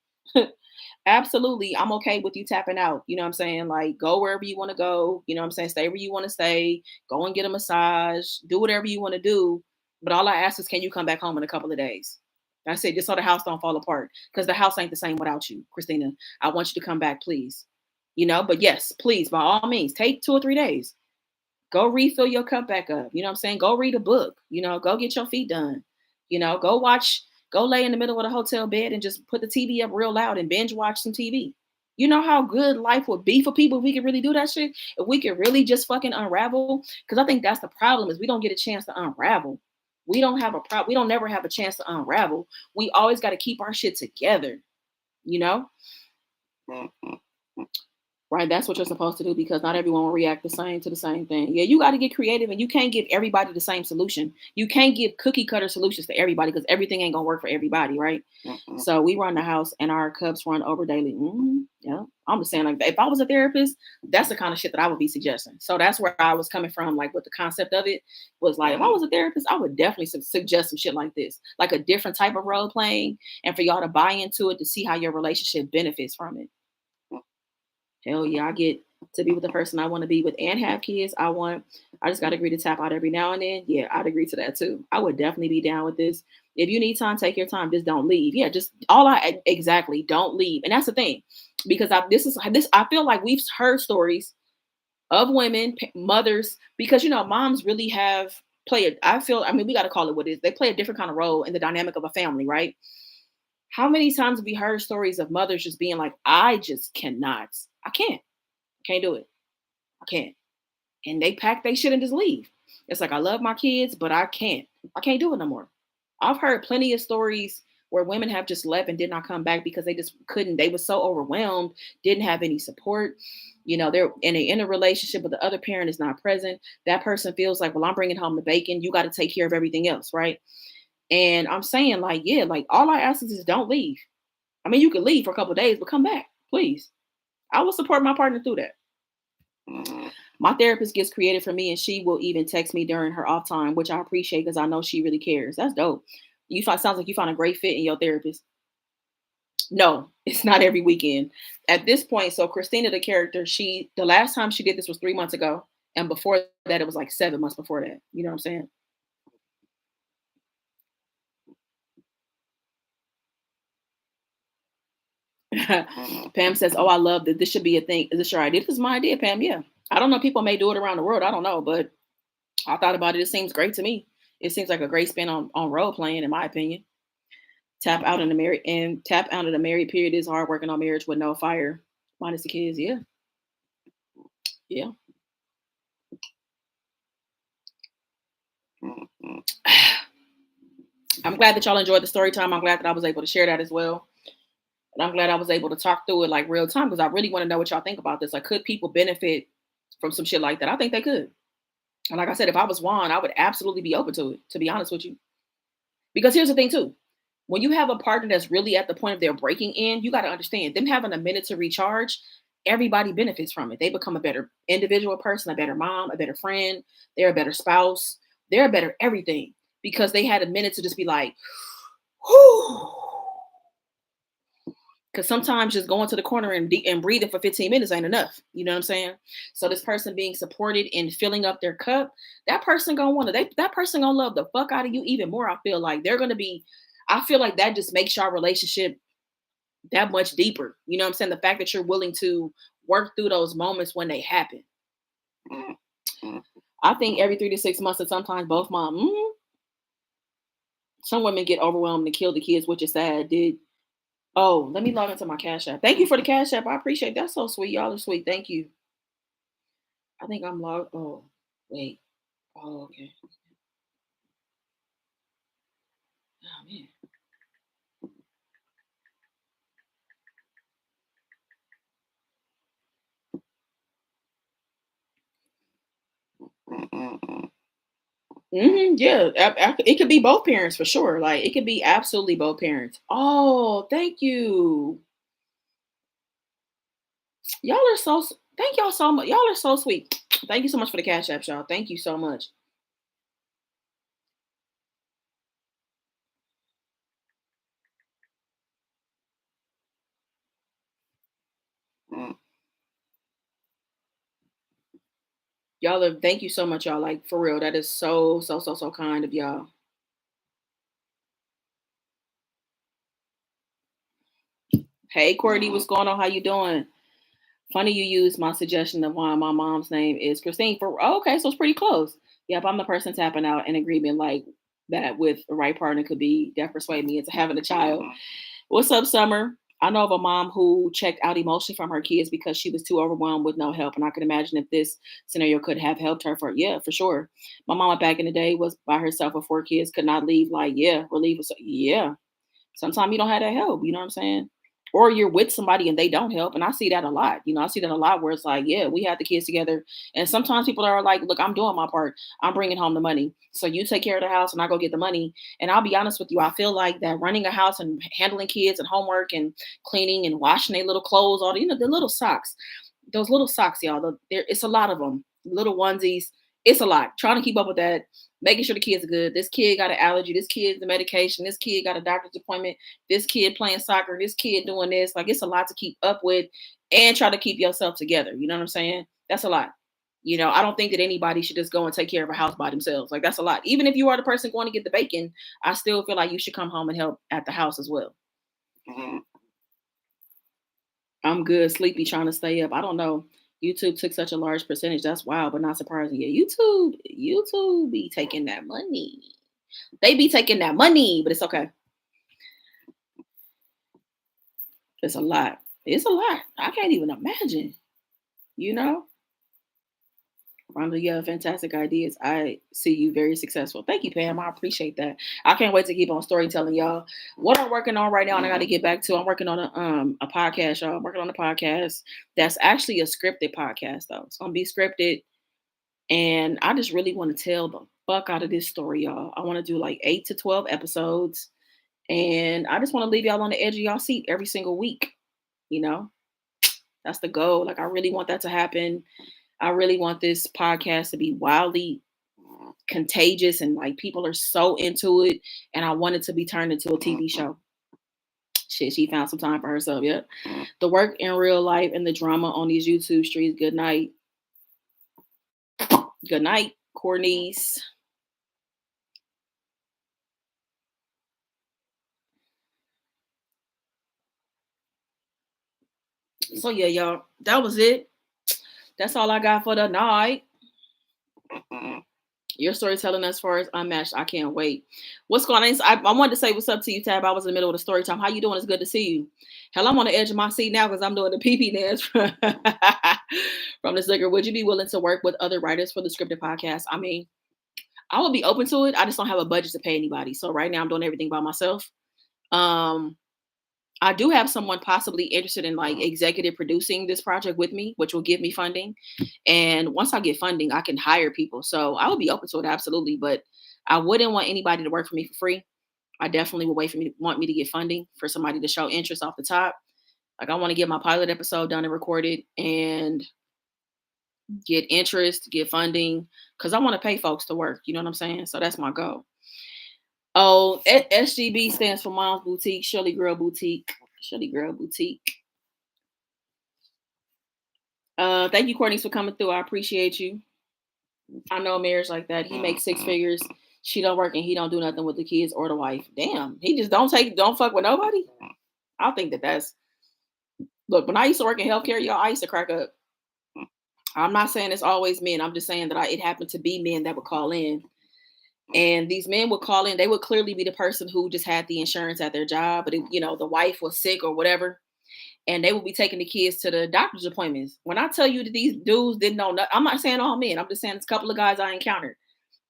Absolutely. I'm okay with you tapping out. You know what I'm saying? Like, go wherever you want to go. You know what I'm saying? Stay where you want to stay. Go and get a massage. Do whatever you want to do. But all I ask is, can you come back home in a couple of days? That's it. Just so the house don't fall apart. Because the house ain't the same without you, Christina. I want you to come back, please. But yes, please, by all means, take 2 or 3 days. Go refill your cup back up. You know what I'm saying? Go read a book. Go get your feet done. Go watch, go lay in the middle of the hotel bed and just put the TV up real loud and binge watch some TV. You know how good life would be for people if we could really do that shit? If we could really just fucking unravel? Because I think that's the problem is we don't get a chance to unravel. We don't have a problem. We don't never have a chance to unravel. We always got to keep our shit together, you know? Right, that's what you're supposed to do because not everyone will react the same to the same thing. Yeah, you got to get creative and you can't give everybody the same solution. You can't give cookie cutter solutions to everybody because everything ain't gonna work for everybody, right? So we run the house and our cups run over daily. Yeah, I'm just saying, like, if I was a therapist, that's the kind of shit that I would be suggesting. So that's where I was coming from, like, with the concept of it was like, if I was a therapist, I would definitely suggest some shit like this, like a different type of role playing, and for y'all to buy into it to see how your relationship benefits from it. Hell yeah, I get to be with the person I want to be with and have kids. I just got to agree to tap out every now and then. Yeah, I'd agree to that too. I would definitely be down with this. If you need time, take your time. Just don't leave. Yeah, just exactly don't leave. And that's the thing, because I feel like we've heard stories of women, mothers, because moms really have played. I mean, we got to call it what it is. They play a different kind of role in the dynamic of a family, right? How many times have we heard stories of mothers just being like, I just cannot. I can't do it. I can't. And they pack their shit and just leave. It's like, I love my kids, but I can't. I can't do it no more. I've heard plenty of stories where women have just left and did not come back because they just couldn't. They were so overwhelmed, didn't have any support. They're in a relationship, but the other parent is not present. That person feels like, well, I'm bringing home the bacon. You got to take care of everything else, right? And I'm saying, like, yeah, like all I ask is don't leave. I mean, you can leave for a couple of days, but come back, please. I will support my partner through that. My therapist gets creative for me, and she will even text me during her off time, which I appreciate because I know she really cares. That's dope. Sounds like you found a great fit in your therapist. No, it's not every weekend. At this point, so Christina, the character, the last time she did this was 3 months ago, and before that, it was like 7 months before that. You know what I'm saying? Pam says, "Oh, I love that. This should be a thing. Is this your idea? This is my idea, Pam. Yeah, I don't know. People may do it around the world. I don't know, but I thought about it. It seems great to me. It seems like a great spin on role playing, in my opinion. Tap out in the married period is hard working on marriage with no fire, minus the kids. Yeah, yeah. I'm glad that y'all enjoyed the story time. I'm glad that I was able to share that as well. And I'm glad I was able to talk through it like real time because I really want to know what y'all think about this. Like, could people benefit from some shit like that? I think they could. And like I said, if I was Juan, I would absolutely be open to it, to be honest with you. Because here's the thing, too. When you have a partner that's really at the point of their breaking in, you got to understand them having a minute to recharge, everybody benefits from it. They become a better individual person, a better mom, a better friend. They're a better spouse. They're a better everything because they had a minute to just be like, whew. Because sometimes just going to the corner and breathing for 15 minutes ain't enough. You know what I'm saying? So this person being supported and filling up their cup, that person gonna that person gonna love the fuck out of you even more. I feel like I feel like that just makes your relationship that much deeper. You know what I'm saying? The fact that you're willing to work through those moments when they happen. I think every 3 to 6 months and sometimes both mom. Some women get overwhelmed and kill the kids, which is sad. Did Oh, let me log into my Cash App. Thank you for the Cash App. I appreciate that. That's so sweet. Y'all are sweet. Thank you. I think I'm logged. Oh, wait. Oh, okay. Oh man. Yeah, it could be both parents for sure. Like it could be absolutely both parents. Oh, thank you. Y'all are Thank y'all so much. Y'all are so sweet. Thank you so much for the Cash App, y'all. Thank you so much. Y'all are Thank you so much, y'all. Like for real. That is so kind of y'all. Hey Courtney, what's going on? How you doing? Funny you use my suggestion of why my mom's name is Christine. Okay, so it's pretty close. Yep, I'm the person tapping out an agreement like that with the right partner could be that persuade me into having a child. What's up, Summer? I know of a mom who checked out emotionally from her kids because she was too overwhelmed with no help. And I can imagine if this scenario could have helped her yeah, for sure. My mama back in the day was by herself with 4 kids, could not leave, like, yeah, relief. Yeah. Sometimes you don't have that help, you know what I'm saying? Or you're with somebody and they don't help. And I see that a lot. I see that a lot where it's like, yeah, we had the kids together. And sometimes people are like, look, I'm doing my part. I'm bringing home the money. So you take care of the house and I go get the money. And I'll be honest with you, I feel like that running a house and handling kids and homework and cleaning and washing their little clothes, all the little socks, those little socks, y'all, it's a lot of them, little onesies. It's a lot. Trying to keep up with that, making sure the kids are good. This kid got an allergy. This kid the medication. This kid got a doctor's appointment. This kid playing soccer. This kid doing this. Like it's a lot to keep up with, and try to keep yourself together. You know what I'm saying? That's a lot. I don't think that anybody should just go and take care of a house by themselves. Like that's a lot. Even if you are the person going to get the bacon, I still feel like you should come home and help at the house as well. I'm good, sleepy, trying to stay up. I don't know. YouTube took such a large percentage. That's wild, but not surprising. Yeah, YouTube be taking that money. They be taking that money, but it's okay. It's a lot. It's a lot. I can't even imagine. You know? Rhonda, you have fantastic ideas. I see you very successful. Thank you, Pam. I appreciate that. I can't wait to keep on storytelling, y'all. What I'm working on right now, and I got to get back to. I'm working on a podcast, y'all. I'm working on a podcast that's actually a scripted podcast, though. It's gonna be scripted, and I just really want to tell the fuck out of this story, y'all. I want to do like 8 to 12 episodes, and I just want to leave y'all on the edge of y'all seat every single week. You know, that's the goal. Like I really want that to happen. I really want this podcast to be wildly contagious and like people are so into it. And I want it to be turned into a TV show. Shit, she found some time for herself. Yep. The work in real life and the drama on these YouTube streets. Good night. Good night, Cornice. So yeah, y'all, that was it. That's all I got for the night. Your storytelling as far as unmatched. I can't wait. What's going on? I wanted to say what's up to you, Tab. I was in the middle of the story time. How you doing? It's good to see you. Hell, I'm on the edge of my seat now because I'm doing the PP dance from the sticker. Would you be willing to work with other writers for the scripted podcast? I mean, I would be open to it. I just don't have a budget to pay anybody. So right now I'm doing everything by myself. Um, I do have someone possibly interested in like executive producing this project with me, which will give me funding. And once I get funding, I can hire people. So I would be open to it, absolutely. But I wouldn't want anybody to work for me for free. I definitely would wait for me want me to get funding for somebody to show interest off the top. Like I want to get my pilot episode done and recorded and get interest, get funding, because I want to pay folks to work. You know what I'm saying? So that's my goal. Oh, SGB stands for Mom's Boutique, Shirley Girl Boutique. Shirley Girl Boutique. Thank you, Courtney, for coming through. I appreciate you. I know a marriage like that. He makes 6 figures. She don't work and he don't do nothing with the kids or the wife. Damn, he just don't fuck with nobody. I think that's look. When I used to work in healthcare, y'all, I used to crack up. I'm not saying it's always men. I'm just saying that it happened to be men that would call in. And these men would call in. They would clearly be the person who just had the insurance at their job, but the wife was sick or whatever, and they would be taking the kids to the doctor's appointments. When I tell you that these dudes didn't know, I'm not saying all men. I'm just saying it's a couple of guys I encountered.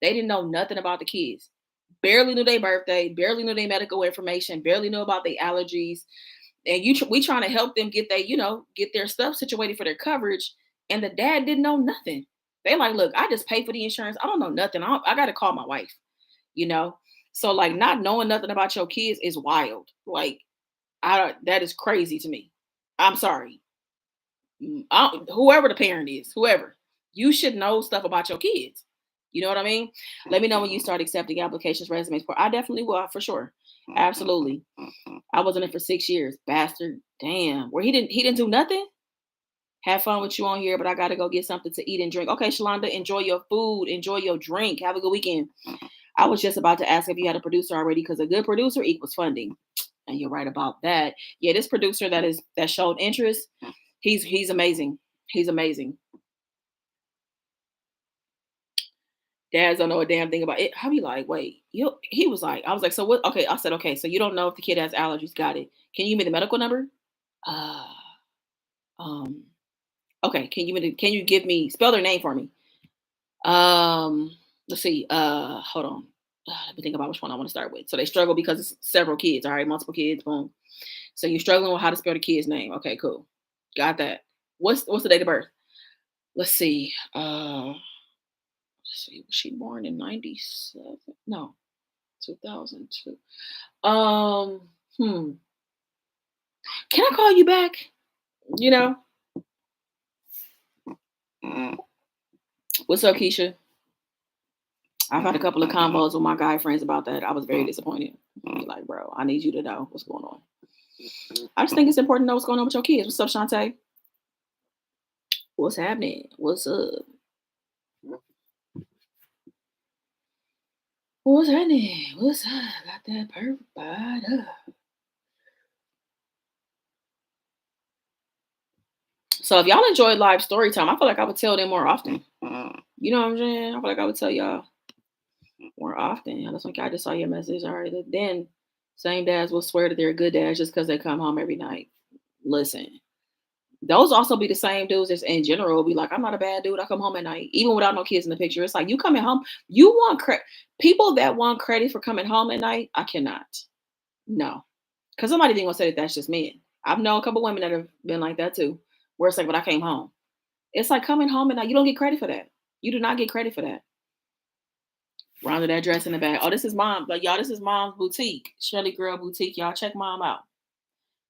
They didn't know nothing about the kids. Barely knew their birthday. Barely knew their medical information. Barely knew about their allergies. And we trying to help them get their stuff situated for their coverage. And the dad didn't know nothing. They like, look, I just pay for the insurance. I don't know nothing. I got to call my wife. You know. So like not knowing nothing about your kids is wild. Like that is crazy to me. I'm sorry. Whoever the parent is, whoever, you should know stuff about your kids. You know what I mean? Let me know when you start accepting applications, resumes for. I definitely will, for sure. Absolutely. I was in it for 6 years. Bastard. Damn. Where he didn't do nothing? Have fun with you on here, but I gotta go get something to eat and drink. Okay, Shalonda, enjoy your food, enjoy your drink. Have a good weekend. I was just about to ask if you had a producer already, because a good producer equals funding. And you're right about that. Yeah, this producer that showed interest, he's amazing. He's amazing. Dads don't know a damn thing about it. I'll be like, wait, he was like, I was like, so what? Okay, I said, okay, so you don't know if the kid has allergies. Got it. Can you give me the medical number? Uh, um, okay. Can you give me spell their name for me? Um, let's see. Hold on. Let me think about which one I want to start with. So they struggle because it's several kids. All right, multiple kids. Boom. So you're struggling with how to spell the kid's name. Okay, cool. Got that. What's the date of birth? Let's see. Let's see. Was she born in 97? No, 2002. Um, hmm. Can I call you back? You know, what's up, Keisha? I've had a couple of combos with my guy friends about that. I was very disappointed. Like, bro, I need you to know what's going on. I just think it's important to know what's going on with your kids. What's up, Shantae? What's happening? What's up? What's happening? What's up? Got that perfect. So if y'all enjoyed live story time, I feel like I would tell them more often. You know what I'm saying? I feel like I would tell y'all more often. Unless like I just saw your message. All right. Then same dads will swear that they're good dads just because they come home every night. Listen. Those also be the same dudes as in general will be like, I'm not a bad dude. I come home at night, even without no kids in the picture. It's like you coming home. You want credit. People that want credit for coming home at night, I cannot. No. Because somebody ain't gonna say that that's just men. I've known a couple women that have been like that too. Where it's like, but I came home. It's like coming home at night. You don't get credit for that. You do not get credit for that. Round of that dress in the bag. Oh, this is mom. Like y'all, this is mom's boutique. Shirley Girl Boutique. Y'all check mom out.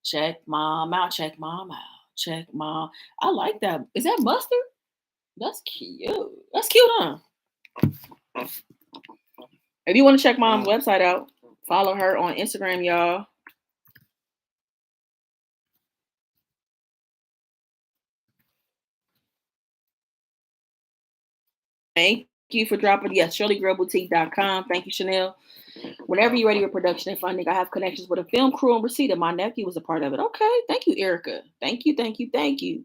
Check mom out. Check mom out. Check mom. I like that. Is that mustard? That's cute. That's cute, huh? If you want to check mom's website out, follow her on Instagram, y'all. Thank you for dropping. Yes, ShirleyGirlBoutique.com. Thank you, Chanel. Whenever you're ready with production and funding, I have connections with a film crew in Reseda. My nephew was a part of it. Okay. Thank you, Erica. Thank you, thank you, thank you.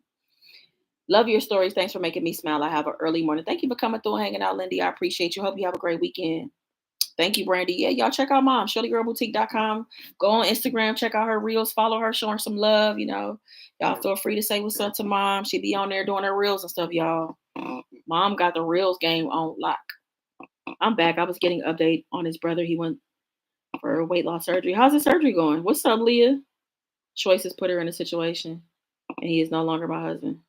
Love your stories. Thanks for making me smile. I have an early morning. Thank you for coming through and hanging out, Lindy. I appreciate you. Hope you have a great weekend. Thank you, Brandy. Yeah, y'all check out mom, ShirleyGirlBoutique.com. Go on Instagram, check out her reels, follow her, show her some love. Y'all feel free to say what's up to mom. She be on there doing her reels and stuff, y'all. Mom got the reels game on lock. I'm back. I was getting an update on his brother. He went for weight loss surgery. How's his surgery going? What's up, Leah? Choices put her in a situation, and he is no longer my husband.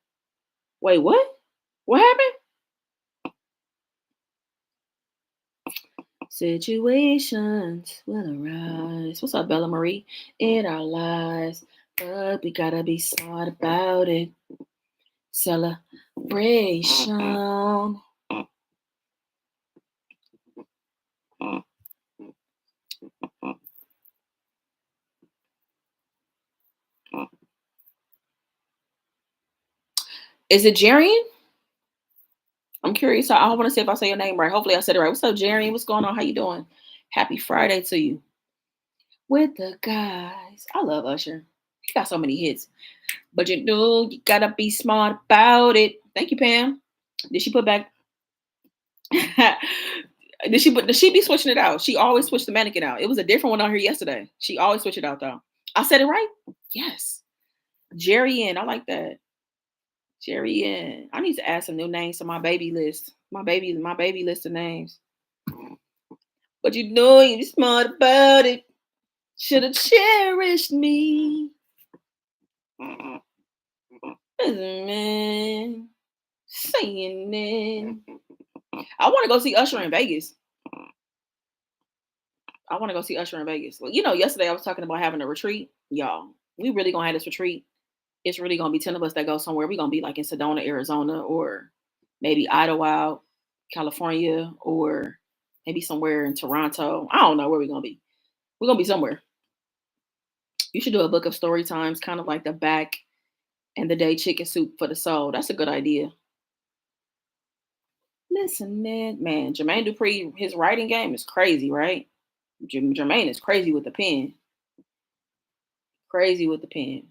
Wait, what? What happened? Situations will arise. What's up, Bella Marie? In our lives, but we gotta be smart about it. Celebration. Is it Jarian? I'm curious. I want to see if I say your name right. Hopefully I said it right. What's up, Jarian? What's going on? How you doing? Happy Friday to you. With the guys. I love Usher. He got so many hits. But you gotta be smart about it. Thank you, Pam. Did she put back? Did she be switching it out? She always switched the mannequin out. It was a different one on here yesterday. She always switch it out though. I said it right? Yes. Jerry Ann. I like that. Jerry Ann. I need to add some new names to my baby list. My baby list of names. But you know you're smart about it. Should have cherished me. Man, saying it. I want to go see Usher in Vegas. I want to go see Usher in Vegas. Well, yesterday I was talking about having a retreat. Y'all, we really gonna have this retreat. It's really gonna be 10 of us that go somewhere. We're gonna be like in Sedona, Arizona, or maybe Idlewild, California, or maybe somewhere in Toronto. I don't know where we're gonna be. We're gonna be somewhere. You should do a book of story times, kind of like the back and the day chicken soup for the soul. That's a good idea. Listen, man, Jermaine Dupri, his writing game is crazy, right? Jermaine is crazy with the pen. Crazy with the pen.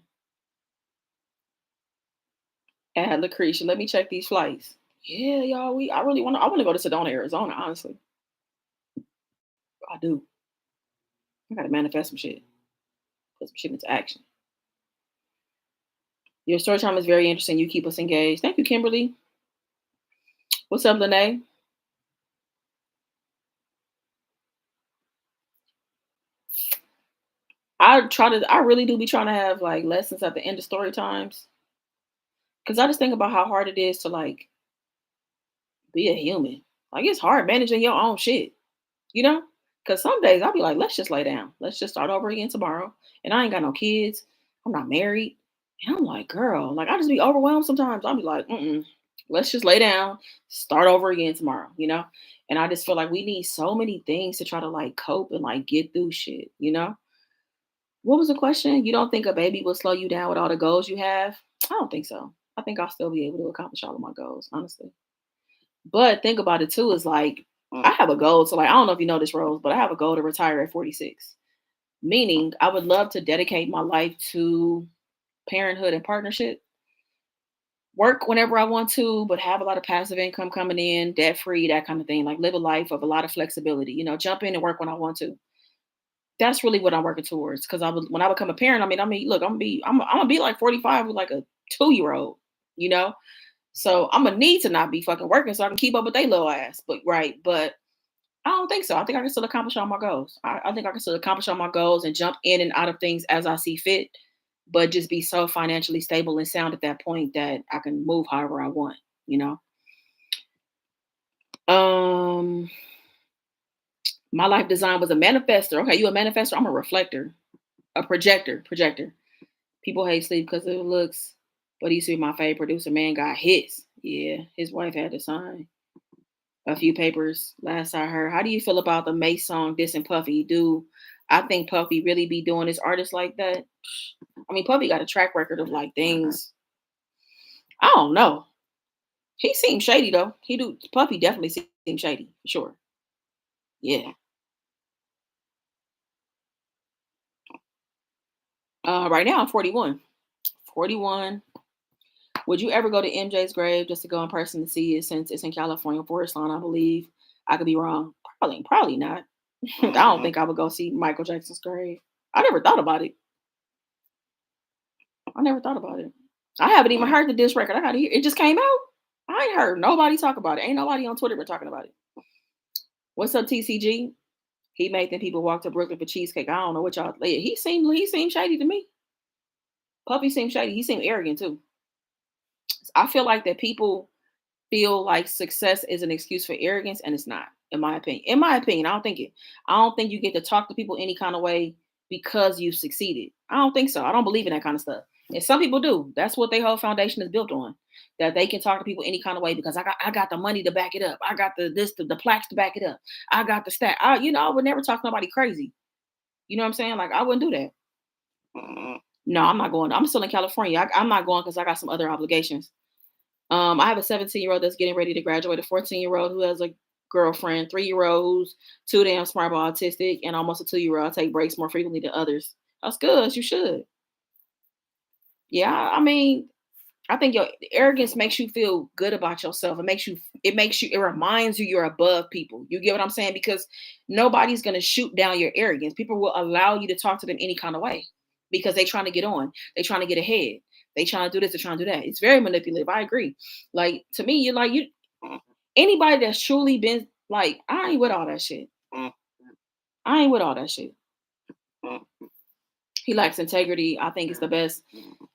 Add Lucretia. Let me check these flights. Yeah, y'all. I want to go to Sedona, Arizona, honestly. I do. I gotta manifest some shit. Put some shit into action. Your story time is very interesting. You keep us engaged. Thank you, Kimberly. What's up, Lene? I really do be trying to have like lessons at the end of story times. Cause I just think about how hard it is to like be a human. Like it's hard managing your own shit, you know? Cause some days I'll be like, let's just lay down. Let's just start over again tomorrow. And I ain't got no kids. I'm not married. And I'm like, girl, like I just be overwhelmed sometimes. I'll be like, let's just lay down, start over again tomorrow? And I just feel like we need so many things to try to like cope and like get through shit? What was the question? You don't think a baby will slow you down with all the goals you have? I don't think so. I think I'll still be able to accomplish all of my goals, honestly. But think about it too, is like I have a goal to like, I don't know if you know this, Rose, but I have a goal to retire at 46. Meaning I would love to dedicate my life to parenthood and partnership. Work whenever I want to, but have a lot of passive income coming in, debt free, that kind of thing. Like live a life of a lot of flexibility, jump in and work when I want to. That's really what I'm working towards. Because when I become a parent, look, I'm gonna be like 45 with like a 2-year old, you know. So I'm gonna need to not be fucking working so I can keep up with their little ass. But I don't think so. I think I can still accomplish all my goals. I think I can still accomplish all my goals and jump in and out of things as I see fit, but just be so financially stable and sound at that point that I can move however I want, you know. Um, my life design was a manifester. Okay, you a manifester? I'm a reflector, a projector. People hate sleep because of it looks, but he used to be my favorite producer. Man got hits. Yeah, his wife had to sign a few papers last I heard. How do you feel about the Mace song This and Puffy? I think Puffy really be doing his artists like that? I mean, Puffy got a track record of like things. I don't know. He seems shady though. Puffy definitely seems shady for sure. Yeah. Right now I'm 41. 41. Would you ever go to MJ's grave just to go in person to see it since it's in California, Forest Lawn, I believe? I could be wrong. Probably not. I don't think I would go see Michael Jackson's grave. I never thought about it. I never thought about it. I haven't even heard the diss record. I gotta hear it. Just came out. I ain't heard nobody talk about it. Ain't nobody on Twitter been talking about it. What's up, TCG? He made them people walk to Brooklyn for cheesecake. I don't know what y'all. He seemed shady to me. Puffy seemed shady. He seemed arrogant too. I feel like that people feel like success is an excuse for arrogance, and it's not, in my opinion. In my opinion, I don't think you get to talk to people any kind of way because you've succeeded. I don't think so. I don't believe in that kind of stuff. And some people do. That's what their whole foundation is built on. That they can talk to people any kind of way because I got the money to back it up. I got the plaques to back it up. I got the stat. I would never talk to nobody crazy. You know what I'm saying? Like I wouldn't do that. No, I'm not going. I'm still in California. I'm not going because I got some other obligations. I have a 17-year-old that's getting ready to graduate, a 14-year-old who has a girlfriend, 3-year-old who's too damn smart but autistic, and almost a 2-year-old. I take breaks more frequently than others. That's good. You should. Yeah, I mean, I think your arrogance makes you feel good about yourself. It reminds you you're above people. You get what I'm saying? Because nobody's gonna shoot down your arrogance. People will allow you to talk to them any kind of way because they trying to get on, they trying to get ahead, they trying to do this, they trying to do that. It's very manipulative. I agree. Like to me, you're like you anybody that's truly been like, I ain't with all that shit. I ain't with all that shit. He lacks integrity. I think it's the best.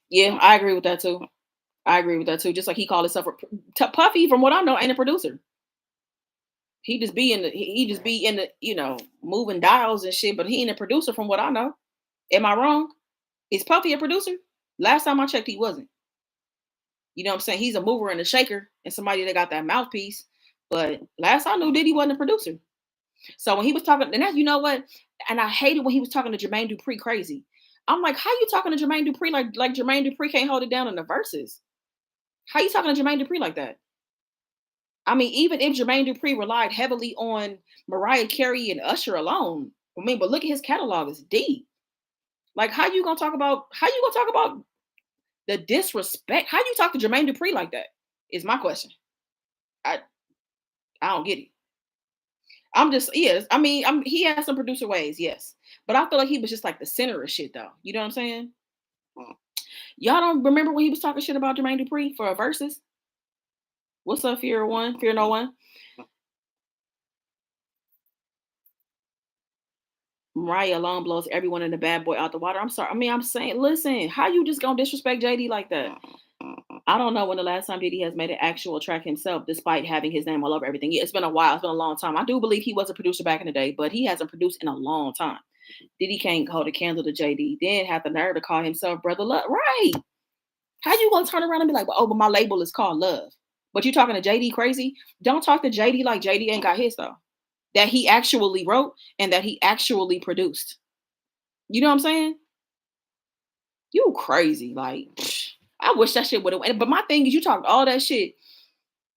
Yeah, I agree with that too. I agree with that too. Just like he called himself Puffy, from what I know, ain't a producer. He just be in the he just be in the moving dials and shit. But he ain't a producer, from what I know. Am I wrong? Is Puffy a producer? Last time I checked, he wasn't. You know what I'm saying? He's a mover and a shaker and somebody that got that mouthpiece. But last I knew, Diddy wasn't a producer. So when he was talking, and that you know what? And I hated when he was talking to Jermaine Dupri crazy. I'm like, how you talking to Jermaine Dupri like Jermaine Dupri can't hold it down in the verses? How you talking to Jermaine Dupri like that? I mean, even if Jermaine Dupri relied heavily on Mariah Carey and Usher alone, I mean, but look at his catalog; it's deep. Like, how you gonna talk about the disrespect? How you talk to Jermaine Dupri like that? Is my question. I I don't get it. I'm just yes. I mean, he has some producer ways, yes, but I feel like he was just like the center of shit, though. You know what I'm saying? Y'all don't remember when he was talking shit about Jermaine Dupri for a verses? What's up, Fear One? Fear No One? Mariah alone blows everyone in the bad boy out the water. I'm sorry. I mean, I'm saying, listen, how you just gonna disrespect JD like that? I don't know when the last time Diddy has made an actual track himself, despite having his name all over everything. Yeah, it's been a while. It's been a long time. I do believe he was a producer back in the day, but he hasn't produced in a long time. Diddy can't hold a candle to JD. Then have the nerve to call himself Brother Love. Right. How you gonna turn around and be like, well, oh, but my label is called Love. But you talking to JD crazy? Don't talk to JD like JD ain't got his though. That he actually wrote and that he actually produced. You know what I'm saying? You crazy. Like, I wish that shit would have went. But my thing is, you talked all that shit.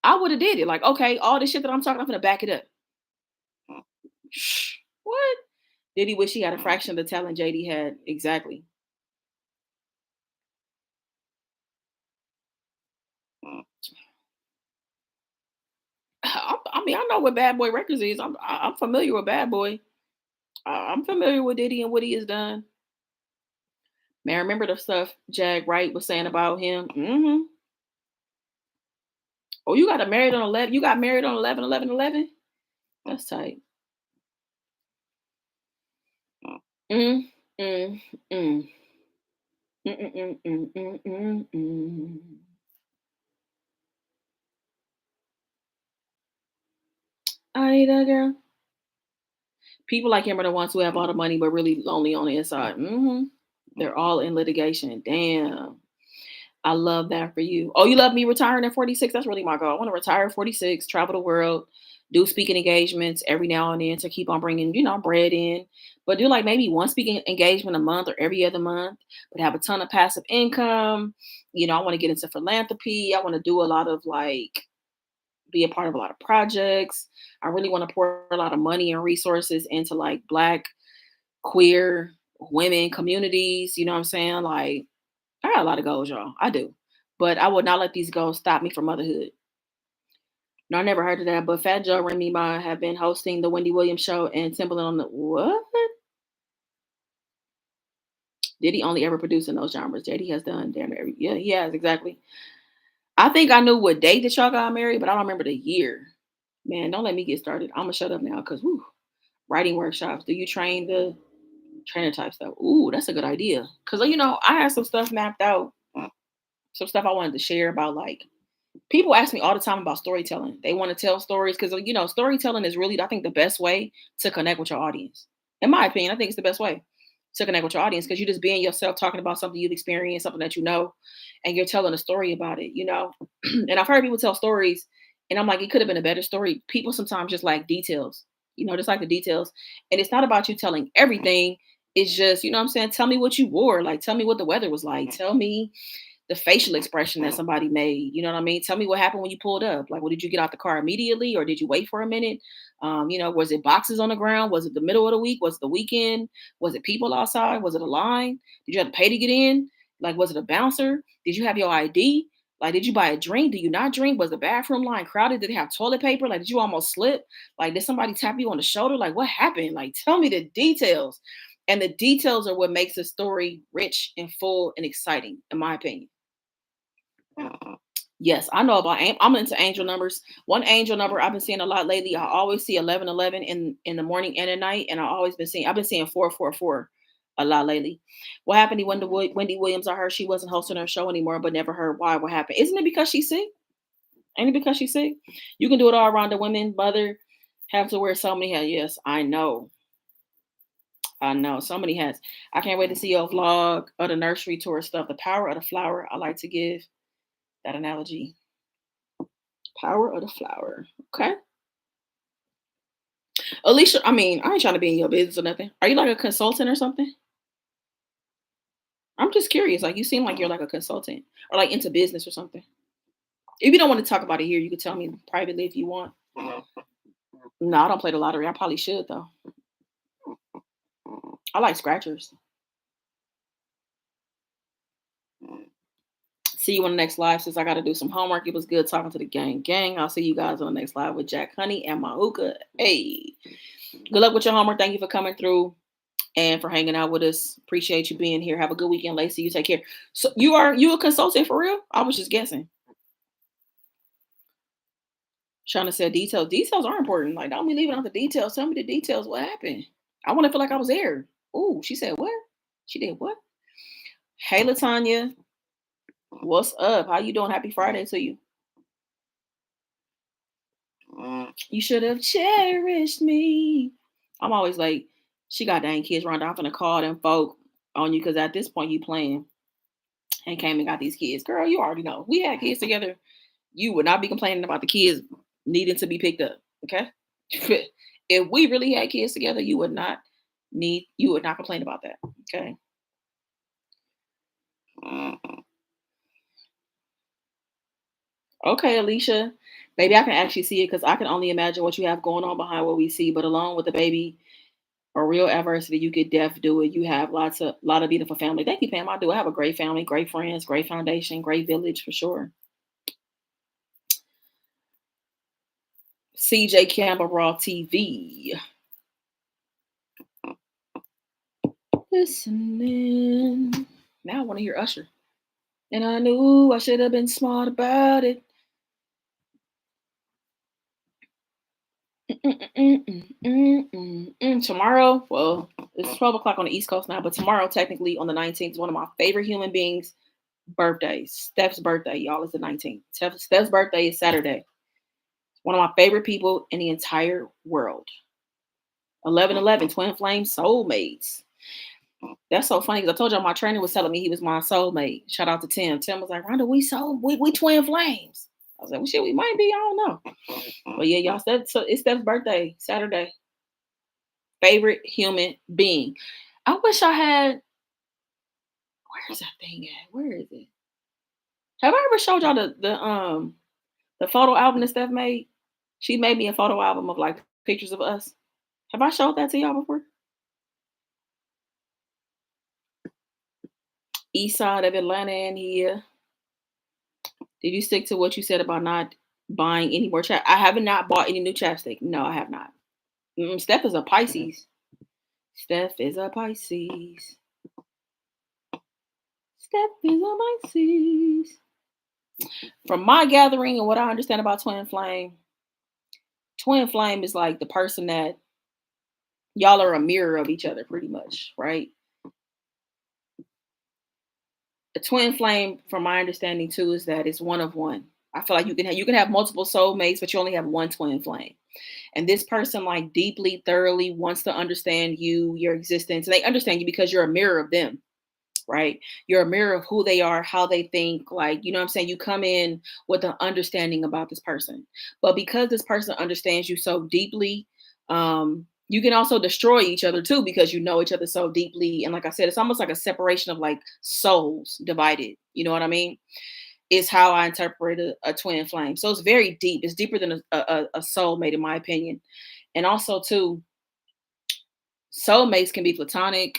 I would have did it. Like, okay, all this shit that I'm talking, I'm gonna back it up. What? Did he wish he had a fraction of the talent JD had? Exactly. I mean, I know what Bad Boy Records is. I'm familiar with Bad Boy. I'm familiar with Diddy and what he has done. Man, remember the stuff Jag Wright was saying about him? Oh, you got married on 11. You got married on 11/11/11. That's tight. Mm, mm, mm. Mm, mm, mm, mm, mm, mm, mm. Ida girl. People like him are the ones who have all the money but really lonely on the inside. They're all in litigation. Damn. I love that for you. Oh, you love me retiring at 46? That's really my goal. I want to retire at 46, travel the world, do speaking engagements every now and then to keep on bringing, bread in. But do like maybe one speaking engagement a month or every other month, but have a ton of passive income. I want to get into philanthropy. I want to do a lot of like be a part of a lot of projects. I really want to pour a lot of money and resources into like Black, queer, women communities. You know what I'm saying? Like, I got a lot of goals, y'all. I do. But I would not let these goals stop me from motherhood. No, I never heard of that. But Fat Joe Remy Ma have been hosting the Wendy Williams show and Timbaland on the what? Did he only ever produce in those genres? JD has done damn near every. Yeah, he has exactly. I think I knew what date that y'all got married, but I don't remember the year. Man, don't let me get started. I'm gonna shut up now because writing workshops. Do you train the trainer type stuff? Ooh, that's a good idea. Cause I had some stuff mapped out, some stuff I wanted to share about like people ask me all the time about storytelling. They want to tell stories because storytelling is really, I think, the best way to connect with your audience. In my opinion, I think it's the best way to connect with your audience because you just being yourself, talking about something you've experienced, something that you know, and you're telling a story about it. And I've heard people tell stories, and I'm like, it could have been a better story. People sometimes just like details, just like the details, and it's not about you telling everything. It's just, what I'm saying? Tell me what you wore. Like, tell me what the weather was like. Tell me the facial expression that somebody made. You know what I mean? Tell me what happened when you pulled up. Like, well, did you get out the car immediately or did you wait for a minute? Was it boxes on the ground? Was it the middle of the week? Was it the weekend? Was it people outside? Was it a line? Did you have to pay to get in? Like, was it a bouncer? Did you have your ID? Like, did you buy a drink? Do you not drink? Was the bathroom line crowded? Did they have toilet paper? Like, did you almost slip? Like, did somebody tap you on the shoulder? Like, what happened? Like, tell me the details. And the details are what makes the story rich and full and exciting, in my opinion. Yes, I know about I'm into angel numbers. One angel number I've been seeing a lot lately. I always see 1111 in the morning and at night, and I've been seeing 444 a lot lately. What happened to Wendy Williams? I heard she wasn't hosting her show anymore, but never heard why. What happened? Isn't it because she's sick? Ain't it because she's sick? You can do it all around the women, mother have to wear so many hats. Yes, I know. I know. So many hats. I can't wait to see your vlog of the nursery tour stuff. The power of the flower. I like to give that analogy. Power of the flower. Okay. Alicia, I mean, I ain't trying to be in your business or nothing. Are you like a consultant or something? I'm just curious. Like, you seem like you're like a consultant or like into business or something. If you don't want to talk about it here, you could tell me privately if you want. No, I don't play the lottery. I probably should though. I like scratchers. See you on the next live since I got to do some homework. It was good talking to the gang. Gang, I'll see you guys on the next live with Jack Honey and Mahuka. Hey, good luck with your homework. Thank you for coming through and for hanging out with us. Appreciate you being here. Have a good weekend, Lacey. You take care. So you a consultant for real? I was just guessing. Shauna said details. Details are important. Like, don't be leaving out the details. Tell me the details. What happened? I want to feel like I was there. Ooh, she said what? She did what? Hey, Latanya. What's up? How you doing? Happy Friday to you. You should have cherished me. I'm always like, she got dang kids running. I'm gonna call them folk on you because at this point you playing and came and got these kids. Girl, you already know. We had kids together. You would not be complaining about the kids needing to be picked up. Okay. If we really had kids together, you would not complain about that. Okay. Okay, Alicia. Baby, I can actually see it because I can only imagine what you have going on behind what we see. But along with the baby or real adversity, you could def do it. You have lot of beautiful family. Thank you, Pam. I do. I have a great family, great friends, great foundation, great village for sure. CJ Campbell Raw TV. Listening. Now I want to hear Usher. And I knew I should have been smart about it. Tomorrow, well, it's 12 o'clock on the East Coast now, but tomorrow, technically on the 19th, is one of my favorite human beings' birthdays. Steph's birthday, y'all, is the 19th. Steph's birthday is Saturday. One of my favorite people in the entire world. 1111, twin flame soulmates. That's so funny because I told y'all my trainer was telling me he was my soulmate. Shout out to Tim. Tim was like, Rhonda, we twin flames. I was like, well, shit, we might be. I don't know. But yeah, y'all, it's Steph's birthday, Saturday. Favorite human being. I wish I had. Where's that thing at? Where is it? Have I ever showed y'all the photo album that Steph made? She made me a photo album of like pictures of us. Have I showed that to y'all before? East side of Atlanta and here. Did you stick to what you said about not buying any more chap? I haven't not bought any new chapstick. No, I have not. Steph is a Pisces. Steph is a Pisces. Steph is a Pisces. From my gathering and what I understand about twin flame is like the person that y'all are a mirror of each other, pretty much, right? A twin flame, from my understanding too, is that it's one of one. I feel like you can have multiple soulmates, but you only have one twin flame. And this person like deeply, thoroughly wants to understand you, your existence. And they understand you because you're a mirror of them, right? You're a mirror of who they are, how they think. Like, you know what I'm saying? You come in with an understanding about this person. But because this person understands you so deeply, you can also destroy each other too because you know each other so deeply. And like I said, it's almost like a separation of like souls divided. You know what I mean? Is how I interpret a twin flame. So it's very deep. It's deeper than a soulmate, in my opinion. And also, too, soulmates can be platonic,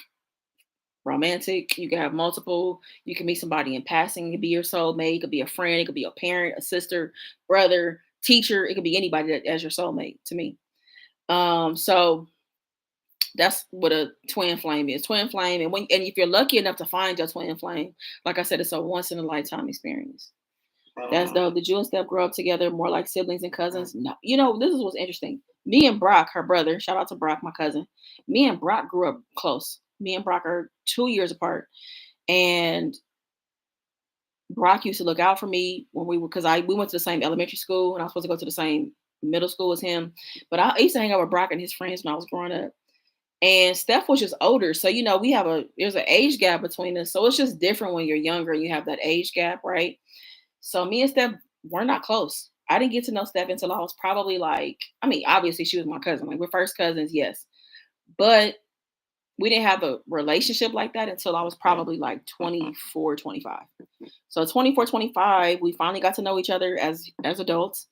romantic. You can have multiple. You can meet somebody in passing. It could be your soulmate. It could be a friend. It could be a parent, a sister, brother, teacher. It could be anybody that as your soulmate to me. So that's what a twin flame is. Twin flame, and if you're lucky enough to find your twin flame, like I said, it's a once in a lifetime experience. That's dope. Did you and Steph grow up together more like siblings and cousins? No. This is what's interesting. Me and Brock, her brother, shout out to Brock, my cousin. Me and Brock grew up close. Me and Brock are 2 years apart. And Brock used to look out for me when because we went to the same elementary school and I was supposed to go to the same middle school as him. But I used to hang out with Brock and his friends when I was growing up. And Steph was just older. So, we have there's an age gap between us. So it's just different when you're younger and you have that age gap, right? So me and Steph were not close. I didn't get to know Steph until I was probably obviously she was my cousin. Like we're first cousins, yes. But we didn't have a relationship like that until I was probably like 24, 25. So 24, 25, we finally got to know each other as adults.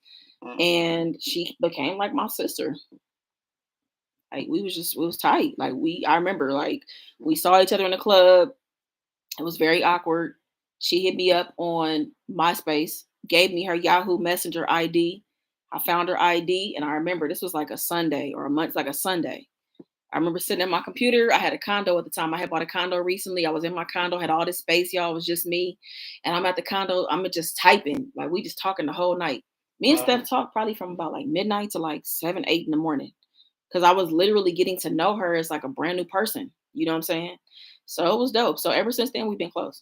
And she became like my sister. Like we was tight. I remember we saw each other in the club. It was very awkward. She hit me up on MySpace, gave me her Yahoo Messenger ID. I found her ID, and I remember this was like a Sunday or a month, like a Sunday. I remember sitting at my computer. I had a condo at the time. I had bought a condo recently. I was in my condo, had all this space, y'all. It was just me. And I'm at the condo. I'm just typing. Like we just talking the whole night. Me and Steph talked probably from about like midnight to like 7, 8 in the morning. Because I was literally getting to know her as like a brand new person. You know what I'm saying? So it was dope. So ever since then, we've been close.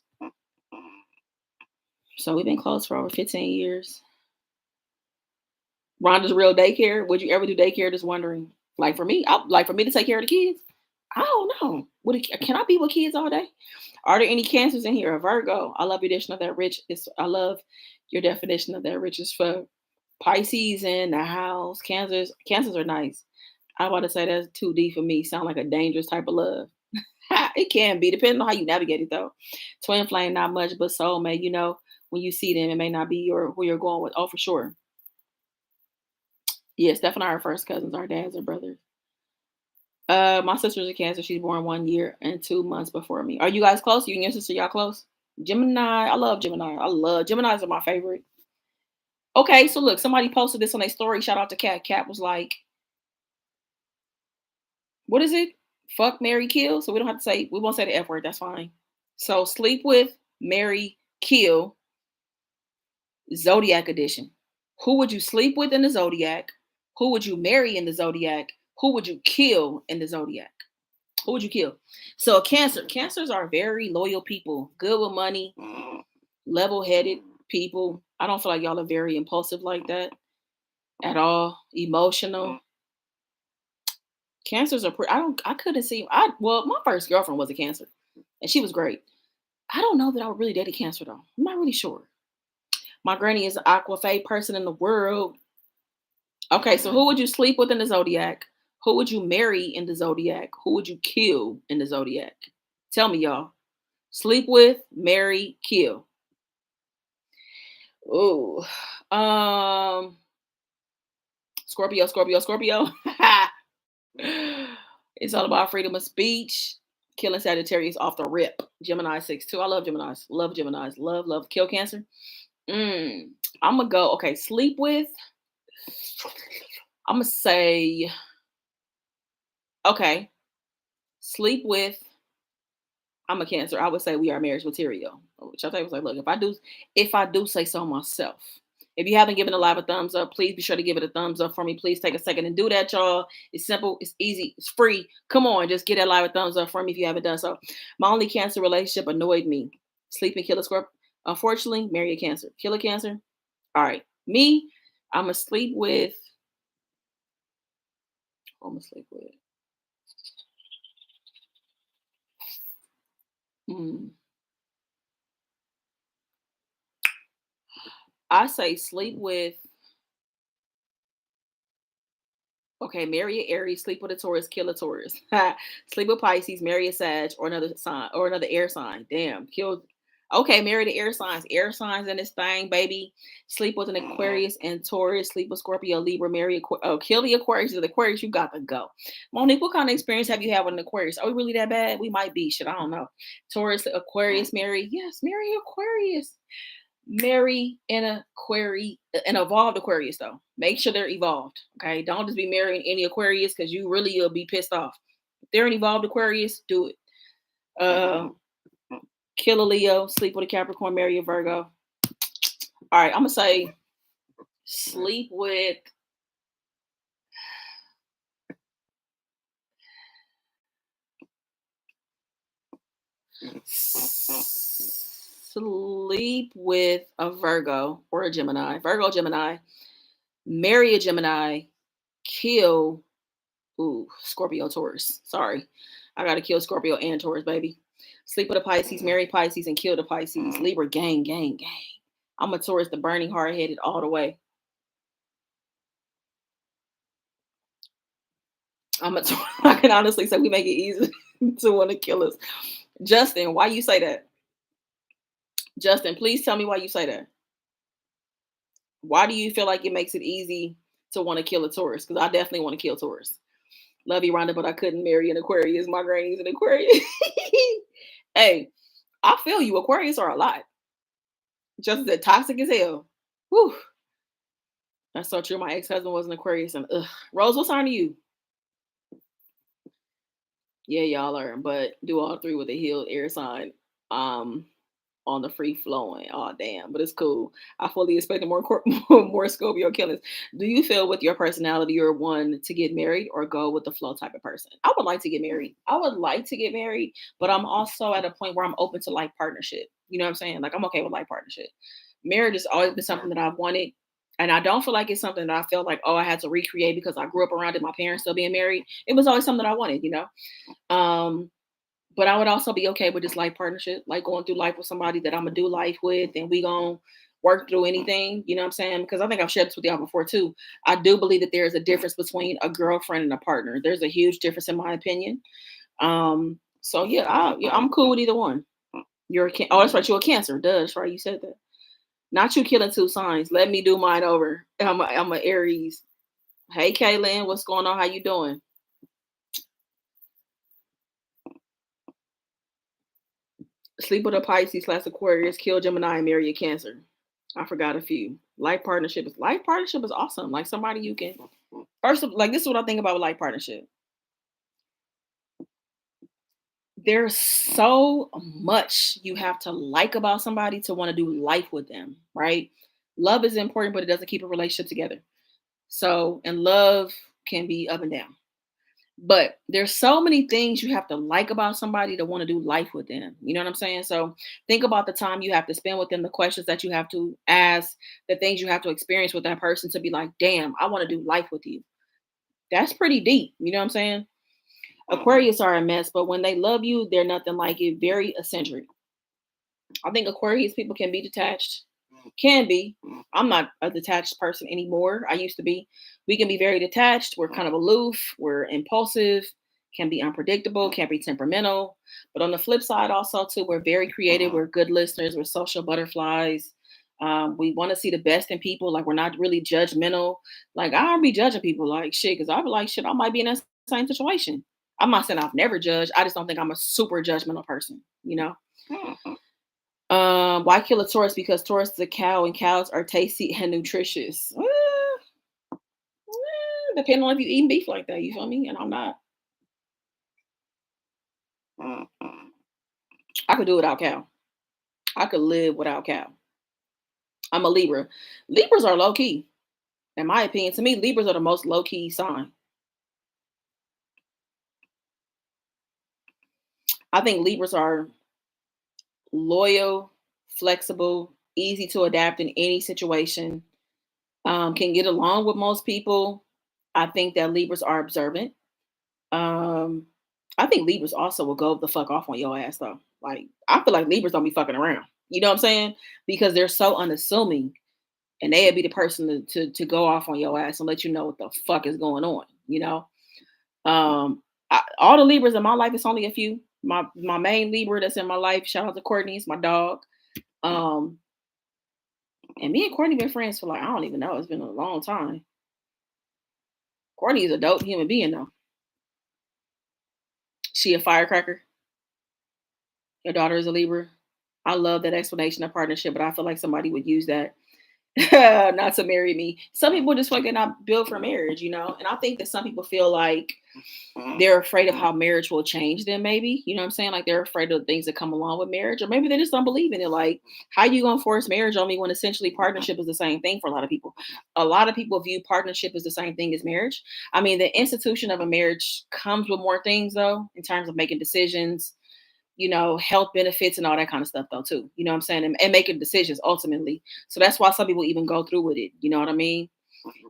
So we've been close for over 15 years. Rhonda's real daycare. Would you ever do daycare? Just wondering. Like for me, for me to take care of the kids. I don't know. Can I be with kids all day? Are there any cancers in here? A Virgo. I love your definition of that rich. I love your definition of that rich as fuck. Pisces in the house. Cancers are nice. I want to say that's too deep for me. Sound like a dangerous type of love. It can be, depending on how you navigate it though. Twin flame, not much, but soulmate, when you see them, it may not be who you're going with. Oh, for sure. Yeah, Steph and I are first cousins. Our dads are brothers. My sister's a Cancer. She's born 1 year and 2 months before me. Are you guys close? You and your sister, y'all close? Gemini. I love Gemini. Geminis are my favorite. Okay, so look, somebody posted this on their story. Shout out to Cat. Cat was like, what is it? Fuck, marry, kill. So we won't say the F word. That's fine. So sleep with, marry, kill, Zodiac edition. Who would you sleep with in the Zodiac? Who would you marry in the Zodiac? Who would you kill in the Zodiac? Who would you kill? So Cancer. Cancers are very loyal people, good with money, level-headed people. I don't feel like y'all are very impulsive like that at all. Emotional. Cancers are I couldn't see. Well, my first girlfriend was a Cancer, and she was great. I don't know that I would really date a Cancer though. I'm not really sure. My granny is the aquafade person in the world. Okay, so who would you sleep with in the Zodiac? Who would you marry in the Zodiac? Who would you kill in the Zodiac? Tell me, y'all. Sleep with, marry, kill. Ooh. Scorpio, Scorpio, Scorpio. It's all about freedom of speech. Killing Sagittarius off the rip. Gemini 6-2. I love Geminis. Love Geminis. Love, love. Kill Cancer. I'm going to go. Okay, sleep with. I'm going to say. Okay. Sleep with. I'm a Cancer. I would say we are marriage material. Which I was like, look, if I do say so myself. If you haven't given the live a thumbs up, please be sure to give it a thumbs up for me. Please take a second and do that, y'all. It's simple. It's easy. It's free. Come on. Just get that live a thumbs up for me if you haven't done so. My only Cancer relationship annoyed me. Sleep and kill a Scorpio. Unfortunately, marry a Cancer. Kill a Cancer. All right. Me, I'm going to sleep with. I'm going to sleep with. I say sleep with. Okay, marry an Aries, sleep with a Taurus, kill a Taurus. Sleep with Pisces, marry a Sag, or another sign, or another air sign. Damn, kill. Okay, married to air signs. Air signs in this thing, baby. Sleep with an Aquarius and Taurus. Sleep with Scorpio, Libra, marry kill the Aquarius. The Aquarius, you got to go. Monique, what kind of experience have you had with an Aquarius? Are we really that bad? We might be. Shit, I don't know. Taurus, Aquarius, marry. Yes, marry Aquarius. Marry an evolved Aquarius though. Make sure they're evolved. Okay, don't just be marrying any Aquarius because you really will be pissed off. If they're an evolved Aquarius, do it. Uh, Kill a Leo, sleep with a Capricorn, marry a Virgo. All right, I'm gonna say sleep with a Virgo or a Gemini. Virgo, Gemini, marry a Gemini, kill Scorpio, Taurus. Sorry. I gotta kill Scorpio and Taurus, baby. Sleep with a Pisces, marry Pisces, and kill the Pisces. Libra, gang, gang, gang. I'm a Taurus, the burning, hard headed all the way. I can honestly say we make it easy to want to kill us. Justin, why you say that? Justin, please tell me why you say that. Why do you feel like it makes it easy to want to kill a Taurus? Because I definitely want to kill Taurus. Love you, Rhonda, but I couldn't marry an Aquarius. My granny's an Aquarius. Hey, I feel you. Aquarius are a lot. Just as toxic as hell. Whew. That's so true. My ex-husband was an Aquarius. And Rose, what sign are you? Yeah, y'all are. But do all three with a healed air sign. On the free flowing. Oh damn, but it's cool. I fully expect more Scorpio killings. Do you feel with your personality you're one to get married or go with the flow type of person? I would like to get married. I would like to get married, but I'm also at a point where I'm open to life partnership. You know what I'm saying? Like I'm okay with life partnership. Marriage has always been something that I've wanted. And I don't feel like it's something that I felt like, oh, I had to recreate because I grew up around it, my parents still being married. It was always something that I wanted, you know. But I would also be okay with this life partnership, like going through life with somebody that I'm gonna do life with, and we gonna work through anything. You know what I'm saying? Because I think I've shared this with y'all before too. I do believe that there is a difference between a girlfriend and a partner. There's a huge difference in my opinion. So yeah, I'm cool with either one. You're oh, that's right, you're a Cancer. Duh, that's right, you said that. Not you killing two signs. Let me do mine over. I'm a Aries. Hey, Kaylin, what's going on? How you doing? Sleep with a Pisces / Aquarius, kill Gemini, and marry a Cancer. I forgot a few. Life partnership is awesome. Like somebody you can first of like this is what I think about with life partnership. There's so much you have to like about somebody to want to do life with them, right? Love is important, but it doesn't keep a relationship together. So, and love can be up and down. But there's so many things you have to like about somebody to want to do life with them. You know what I'm saying? So think about the time you have to spend with them, the questions that you have to ask, the things you have to experience with that person to be like, damn, I want to do life with you. That's pretty deep. You know what I'm saying? Aquarius are a mess, but when they love you, they're nothing like it. Very eccentric. I think Aquarius people can be detached. Can be. I'm not a detached person anymore. I used to be. We can be very detached. We're kind of aloof. We're impulsive. Can be unpredictable. Can be temperamental. But on the flip side, also too, we're very creative. We're good listeners. We're social butterflies. We want to see the best in people. Like we're not really judgmental. Like I don't be judging people like shit because I be like shit. I might be in that same situation. I'm not saying I've never judged. I just don't think I'm a super judgmental person. You know. Why kill a Taurus? Because Taurus is a cow and cows are tasty and nutritious. Depending on if you eat beef like that, you feel me? And I'm not. I could do without cow. I could live without cow. I'm a Libra. Libras are low key, in my opinion. To me, Libras are the most low key sign. I think Libras are loyal, flexible, easy to adapt in any situation. Can get along with most people. I think that Libras are observant. Um, I think Libras also will go the fuck off on your ass though. Like I feel like Libras don't be fucking around. You know what I'm saying? Because they're so unassuming, and they'd be the person to go off on your ass and let you know what the fuck is going on. You know, all the Libras in my life, it's only a few. My main Libra that's in my life. Shout out to Courtney, it's my dog. Um, and me and Courtney been friends for like, I don't even know. It's been a long time. Courtney is a dope human being though. She a firecracker. Your daughter is a Libra. I love that explanation of partnership, but I feel like somebody would use that not to marry me. Some people just feel like they're not built for marriage, And I think that some people feel like they're afraid of how marriage will change them, maybe. You know what I'm saying? Like they're afraid of the things that come along with marriage, or maybe they just don't believe in it. Like, how you gonna force marriage on me when essentially partnership is the same thing for a lot of people? A lot of people view partnership as the same thing as marriage. I mean, the institution of a marriage comes with more things though, in terms of making decisions, health benefits and all that kind of stuff though too. You know what I'm saying? And making decisions ultimately. So that's why some people even go through with it. You know what I mean?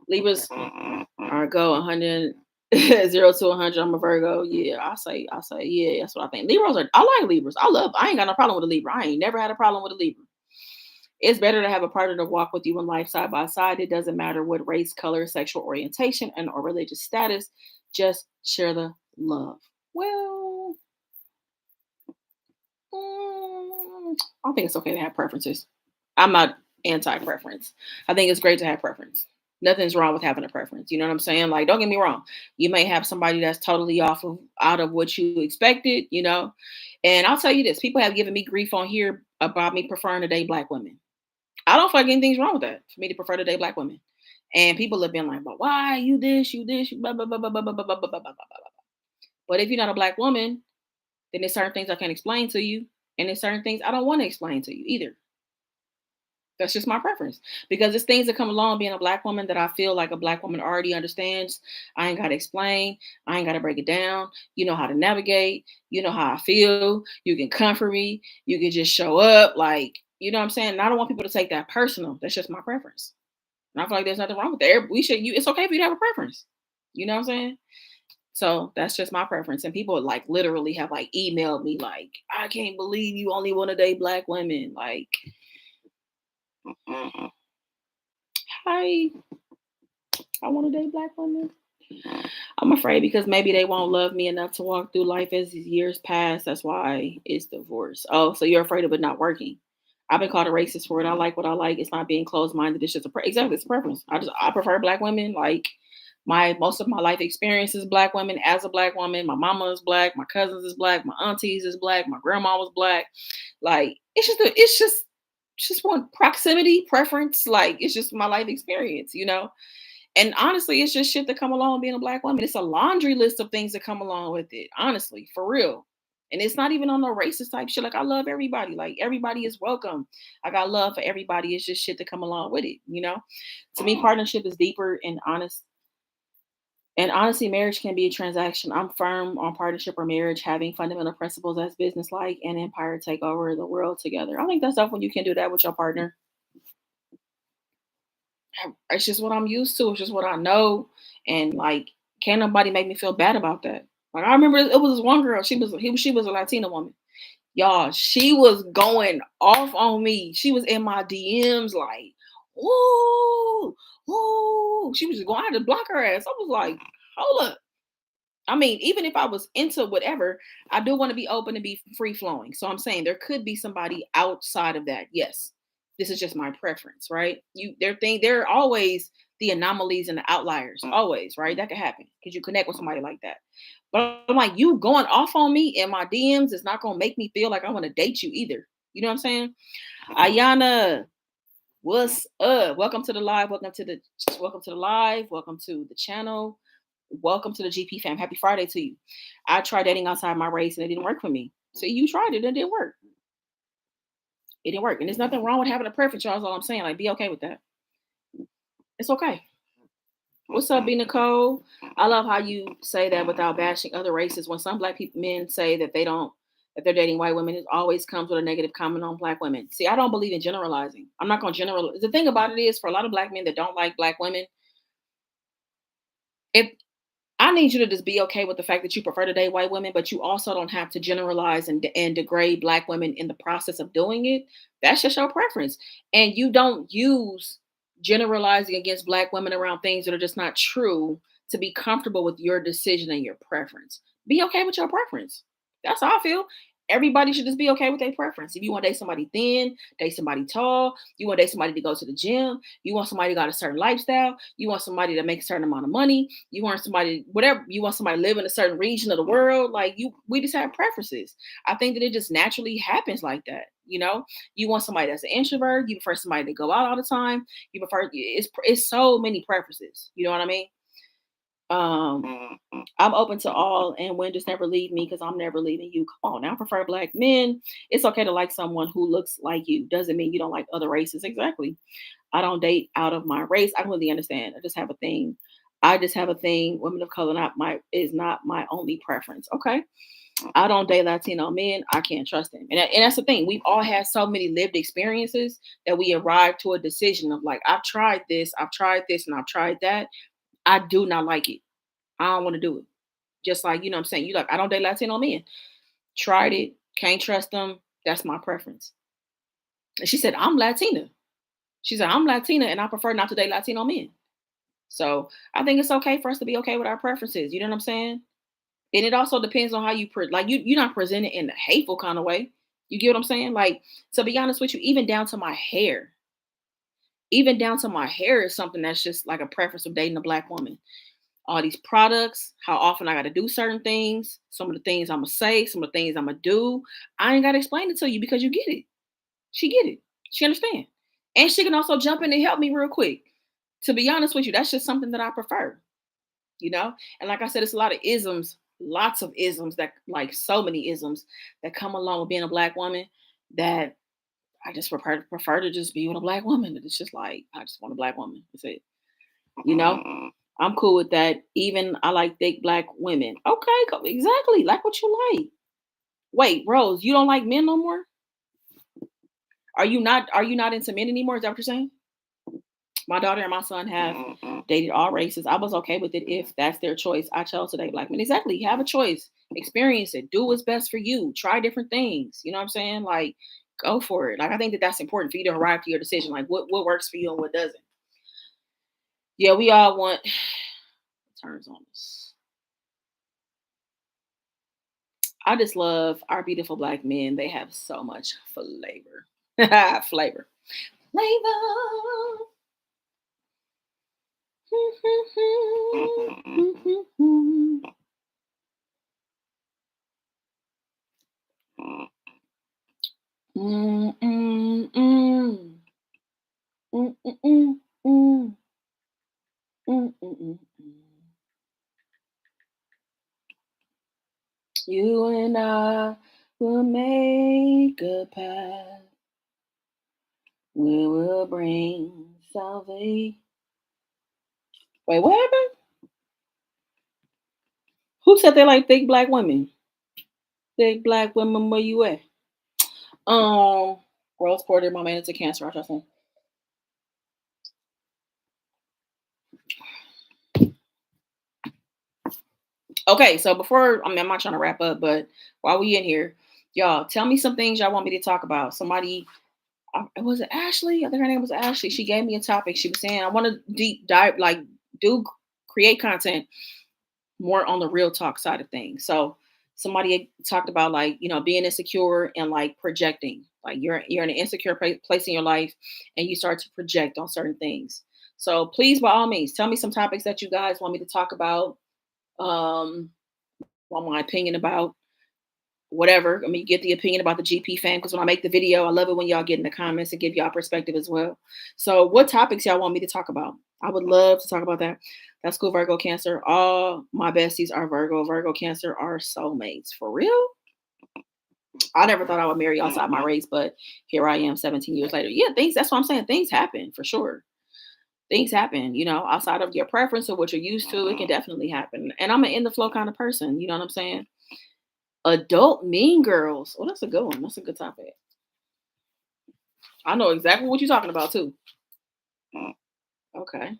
Libras are go 100, 0 to 100. I'm a Virgo. Yeah, I say, yeah, that's what I think. I like Libras. I ain't got no problem with a Libra. I ain't never had a problem with a Libra. It's better to have a partner to walk with you in life side by side. It doesn't matter what race, color, sexual orientation, and or religious status. Just share the love. Well, I think it's okay to have preferences. I'm not anti-preference. I think it's great to have preference. Nothing's wrong with having a preference. You know what I'm saying? Like, don't get me wrong. You may have somebody that's totally out of what you expected. And I'll tell you this: people have given me grief on here about me preferring to date black women. I don't feel like anything's wrong with that for me to prefer to date black women. And people have been like, "But why you this, you blah blah blah blah blah blah blah blah blah blah blah." But if you're not a black woman, then there's certain things I can't explain to you, and there's certain things I don't want to explain to you either. That's just my preference because it's things that come along being a black woman that I feel like a black woman already understands. I ain't got to explain. I ain't got to break it down. You know how to navigate. You know how I feel. You can comfort me. You can just show up. Like, you know what I'm saying? And I don't want people to take that personal. That's just my preference. And I feel like there's nothing wrong with that. It's okay for you to have a preference. You know what I'm saying? So that's just my preference. And people like literally have like emailed me like, I can't believe you only want to date black women. Like, hi, I want to date black women. I'm afraid because maybe they won't love me enough to walk through life as these years pass. That's why it's divorce. Oh, so you're afraid of it not working. I've been called a racist for it. I like what I like. It's not being closed minded. It's just exactly, it's a preference. I prefer black women. Like my most of my life experience is black women. As a black woman, my mama is black, my cousins is black, my aunties is black, my grandma was black. Like it's just one proximity preference. Like it's just my life experience. And honestly, it's just shit that come along with being a black woman. It's a laundry list of things that come along with it. Honestly, for real. And it's not even on no racist type shit. Like I love everybody. Like everybody is welcome. I got love for everybody. It's just shit that come along with it. To me, partnership is deeper and honest. And honestly, marriage can be a transaction. I'm firm on partnership or marriage, having fundamental principles as business like and empire take over the world together. I think that's stuff when you can do that with your partner. It's just what I'm used to. It's just what I know. And like, can't nobody make me feel bad about that. Like I remember it was this one girl. She was a Latina woman. Y'all, she was going off on me. She was in my DMs like, ooh, ooh. She was just going, I had to block her ass. I was like, hold up. I mean, even if I was into whatever, I do want to be open and be free flowing. So I'm saying there could be somebody outside of that. Yes, this is just my preference, right? There are always the anomalies and the outliers, always, right? That could happen because you connect with somebody like that. But I'm like, you going off on me in my DMs is not gonna make me feel like I want to date you either. You know what I'm saying? Ayana, what's up? Welcome to the live. Welcome to the live. Welcome to the channel. Welcome to the GP fam. Happy Friday to you. I tried dating outside my race and it didn't work for me. So you tried it and it didn't work. It didn't work. And there's nothing wrong with having a preference, y'all. Is all I'm saying. Like, be okay with that. It's okay. What's up, B Nicole? I love how you say that without bashing other races. When some black men say that that they're dating white women, it always comes with a negative comment on black women. See, I don't believe in generalizing. I'm not going to generalize. The thing about it is, for a lot of black men that don't like black women, if I need you to just be okay with the fact that you prefer to date white women, but you also don't have to generalize and degrade black women in the process of doing it. That's just your preference. And you don't use generalizing against black women around things that are just not true to be comfortable with your decision and your preference. Be okay with your preference. That's how I feel. Everybody should just be okay with their preference. If you want to date somebody thin, date somebody tall, you want to date somebody to go to the gym, you want somebody to got a certain lifestyle, you want somebody to make a certain amount of money, you want somebody, whatever, you want somebody to live in a certain region of the world. Like we just have preferences. I think that it just naturally happens like that. You want somebody that's an introvert, you prefer somebody to go out all the time, you prefer it's so many preferences. You know what I mean? I'm open to all, and when just never leave me because I'm never leaving you. Come on now, I prefer black men. It's okay to like someone who looks like you. Doesn't mean you don't like other races. Exactly. I don't date out of my race. I completely understand. I just have a thing. I just have a thing. Women of color is not my only preference. Okay. I don't date Latino men. I can't trust them. And that's the thing. We've all had so many lived experiences that we arrive to a decision of like, I've tried this, and I've tried that. I do not like it. I don't want to do it. Just like, what I'm saying? You like, I don't date Latino men. Tried it. Can't trust them. That's my preference. And she said, I'm Latina. She said, I'm Latina and I prefer not to date Latino men. So I think it's okay for us to be okay with our preferences. You know what I'm saying? And it also depends on how you're not presented in a hateful kind of way. You get what I'm saying? Like, to be honest with you, even down to my hair is something that's just like a preference of dating a black woman. All these products, how often I got to do certain things, some of the things I'm gonna say, some of the things I'm gonna do. I ain't gotta explain it to you because you get it. She get it. She understand, and she can also jump in and help me real quick. To be honest with you, that's just something that I prefer. And like I said, it's a lot of isms, lots of isms that, like, so many isms that come along with being a black woman that I just prefer to just be with a black woman. It's just like I just want a black woman. That's it. You know. I'm cool with that. Even I like thick black women. Okay, exactly. Like what you like. Wait, Rose, you don't like men no more? Are you not into men anymore? Is that what you're saying? My daughter and my son have dated all races. I was okay with it if that's their choice. I chose to date black men. Exactly. Have a choice. Experience it. Do what's best for you. Try different things. You know what I'm saying? Like, go for it. Like, I think that that's important for you to arrive to your decision. Like, what works for you and what doesn't. Yeah, we all want turns on us. I just love our beautiful black men. They have so much flavor. Flavor. Flavor. Mm, mm, mm. Mm, mm, mm, mm. Mm, mm, mm, mm. You and I will make a path. We will bring salvation. Wait, what happened? Who said they like thick black women? Thick black women, where you at? Um, Rose Porter, my man, into cancer. I trust him. Okay, so I'm not trying to wrap up, but while we in here, y'all, tell me some things y'all want me to talk about. Somebody, was it Ashley? I think her name was Ashley. She gave me a topic. She was saying, I want to deep dive, like, do create content more on the real talk side of things. So somebody talked about, like, being insecure and like projecting. Like you're in an insecure place in your life, and you start to project on certain things. So please, by all means, tell me some topics that you guys want me to talk about. Um, want my opinion about whatever. I mean, get the opinion about the GP fan, because when I make the video, I love it when y'all get in the comments and give y'all perspective as well. So what topics y'all want me to talk about? I would love to talk about that. That's cool, Virgo, Cancer. All my besties are Virgo. Virgo, Cancer are soulmates. For real? I never thought I would marry outside my race, but here I am 17 years later. Yeah, that's what I'm saying. Things happen for sure. Things happen, outside of your preference or what you're used to. It can definitely happen. And I'm an in the flow kind of person. You know what I'm saying? Adult mean girls. Oh, that's a good one. That's a good topic. I know exactly what you're talking about too. Okay.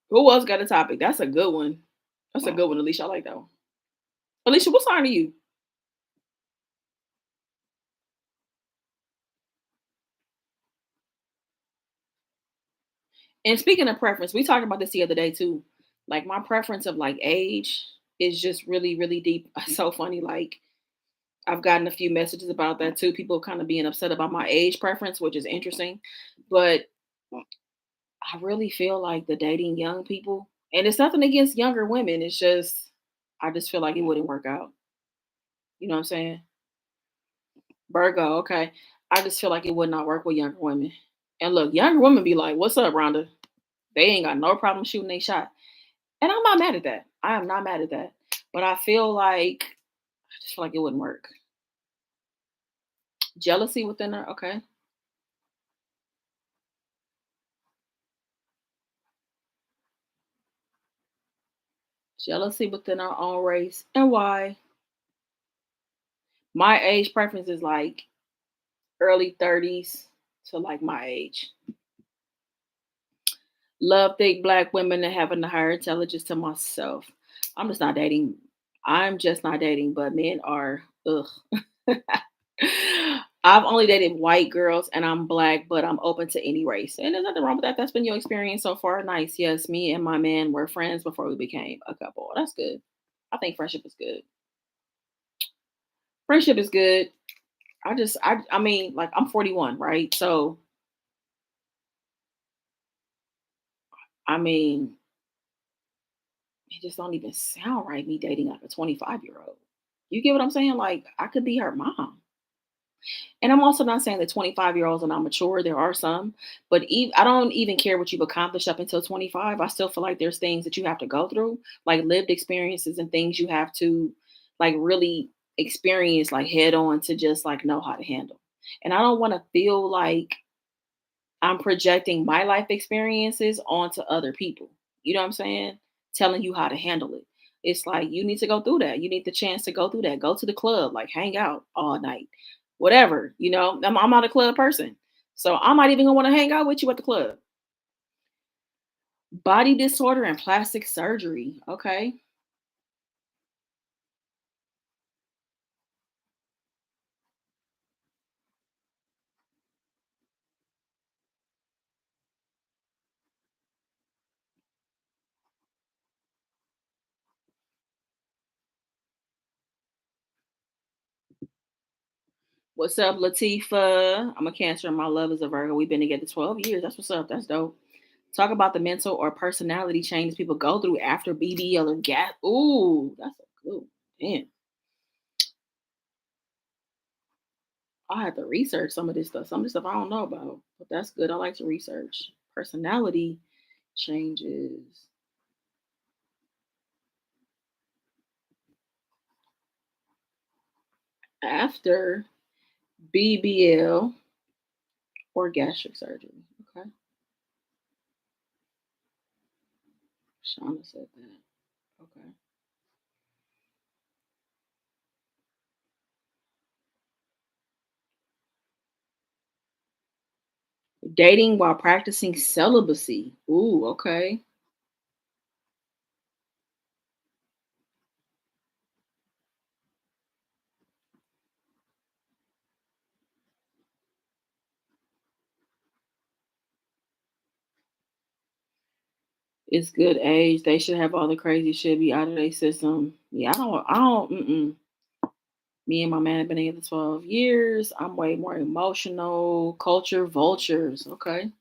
Who else got a topic? That's a good one. That's a good one, Alicia. I like that one. Alicia, what sign are you? And speaking of preference, we talked about this the other day too. Like my preference of like age is just really, really deep. So funny. Like I've gotten a few messages about that too. People kind of being upset about my age preference, which is interesting. But I really feel like the dating young people, and it's nothing against younger women. It's just I just feel like it wouldn't work out. You know what I'm saying? Virgo, okay. I just feel like it would not work with younger women. And look, younger women be like, "What's up, Rhonda?" They ain't got no problem shooting they shot. And I'm not mad at that. I am not mad at that. But I just feel like it wouldn't work. Jealousy within her, okay. Jealousy within our own race. And why? My age preference is like early 30s to like my age. Love thick black women and having the higher intelligence to myself. I'm just not dating. I'm just not dating, but men are ugh. I've only dated white girls and I'm black, but I'm open to any race. And there's nothing wrong with that. That's been your experience so far. Nice. Yes, me and my man were friends before we became a couple. That's good. I think friendship is good. Friendship is good. I mean, like I'm 41, right? So I mean, it just don't even sound right me dating like a 25-year-old. You get what I'm saying? Like I could be her mom. And I'm also not saying that 25-year-olds are not mature. There are some, but I don't even care what you've accomplished up until 25. I still feel like there's things that you have to go through, like lived experiences and things you have to like really experience like head on to just like know how to handle. And I don't want to feel like I'm projecting my life experiences onto other people. You know what I'm saying? Telling you how to handle it. It's like you need to go through that. You need the chance to go through that. Go to the club, like hang out all night, whatever. You know, I'm not a club person, so I'm not even gonna want to hang out with you at the club. Body disorder and plastic surgery. Okay, what's up, Latifa? I'm a Cancer and my love is a Virgo. We've been together 12 years. That's what's up. That's dope. Talk about the mental or personality changes people go through after BBL or GAP. Ooh, that's a good one. Damn. I have to research some of this stuff. Some of this stuff I don't know about, but that's good. I like to research. Personality changes after BBL or gastric surgery. Okay. Shauna said that. Okay. Dating while practicing celibacy. Ooh, okay. It's good age. They should have all the crazy shit be out of their system. Yeah, mm-mm. Me and my man have been together 12 years. I'm way more emotional. Culture vultures. Okay.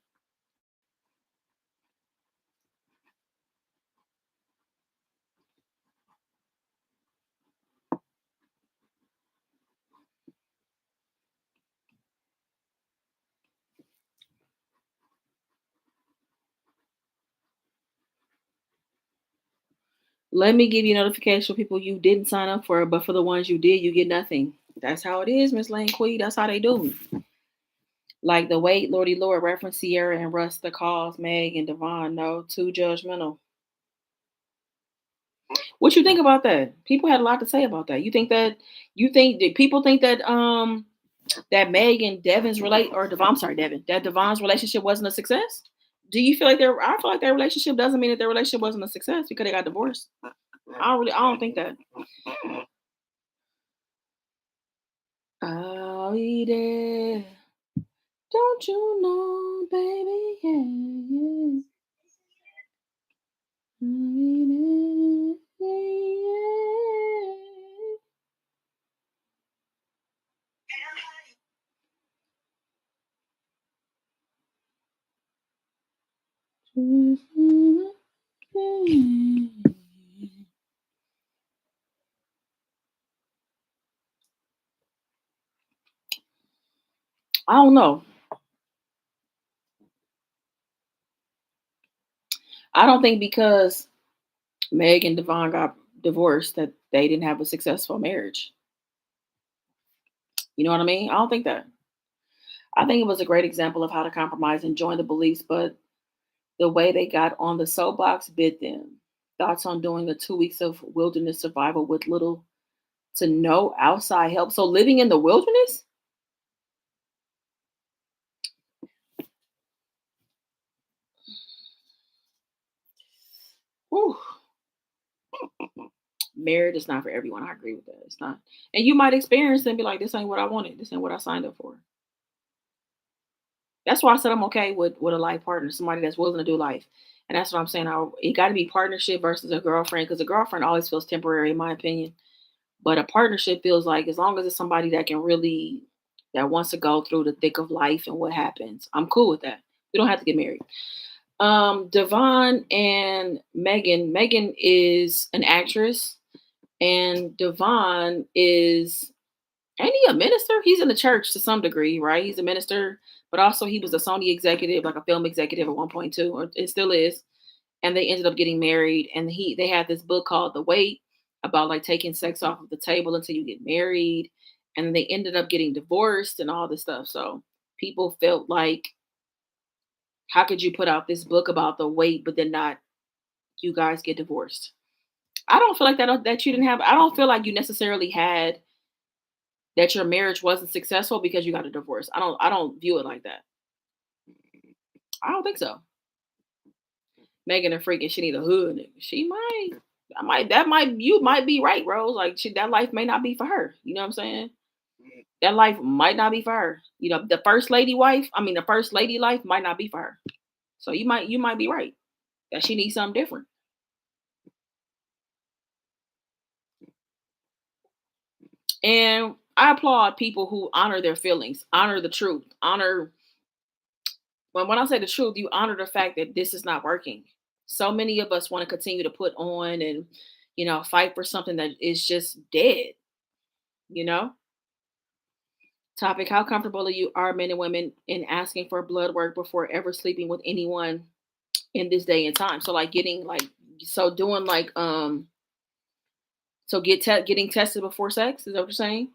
Let me give you notification for people you didn't sign up for, but for the ones you did, you get nothing. That's how it is, Miss Lane Queen. That's how they do. Like the wait, Lordy Lord reference Sierra and Russ the calls, Meg and Devon. No, too judgmental. What you think about that? People had a lot to say about that. You think that people think that Meg and Devin's relate or Devon, I'm sorry, Devin, that Devon's relationship wasn't a success? Do you feel like their I feel like their relationship doesn't mean that their relationship wasn't a success because they got divorced. I don't think that. I'll be there. Don't you know, baby? Yeah, yeah. I don't know. I don't think because Meg and Devon got divorced that they didn't have a successful marriage. You know what I mean? I don't think that. I think it was a great example of how to compromise and join the beliefs, but the way they got on the soapbox bit them. Thoughts on doing a 2 weeks of wilderness survival with little to no outside help. So living in the wilderness? Whew. Marriage is not for everyone. I agree with that. It's not. And you might experience and be like, this ain't what I wanted. This ain't what I signed up for. That's why I said I'm okay with a life partner, somebody that's willing to do life. And that's what I'm saying. It got to be partnership versus a girlfriend because a girlfriend always feels temporary, in my opinion. But a partnership feels like as long as it's somebody that can really that wants to go through the thick of life and what happens, I'm cool with that. We don't have to get married. Devon and Megan. Megan is an actress, and Devon is ain't he a minister? He's in the church to some degree, right? He's a minister, but also he was a Sony executive, like a film executive at one point too, or it still is. And they ended up getting married, and they had this book called The Wait about like taking sex off of the table until you get married, and then they ended up getting divorced and all this stuff. So people felt like, how could you put out this book about the wait, but then not you guys get divorced? I don't feel like that you didn't have. I don't feel like you necessarily had that your marriage wasn't successful because you got a divorce. I don't view it like that. I don't think so. Megan a freaking she need a hood nigga. She might. I might that might you might be right, Rose. Like that life may not be for her. You know what I'm saying? That life might not be for her. You know, the first lady wife, I mean the first lady life might not be for her. So you might be right. That she needs something different. And I applaud people who honor their feelings, honor the truth, honor when I say the truth, you honor the fact that this is not working. So many of us want to continue to put on and, fight for something that is just dead, you know? Topic: how comfortable are men and women in asking for blood work before ever sleeping with anyone in this day and time? So like getting like so doing like so getting tested before sex, is that what you're saying?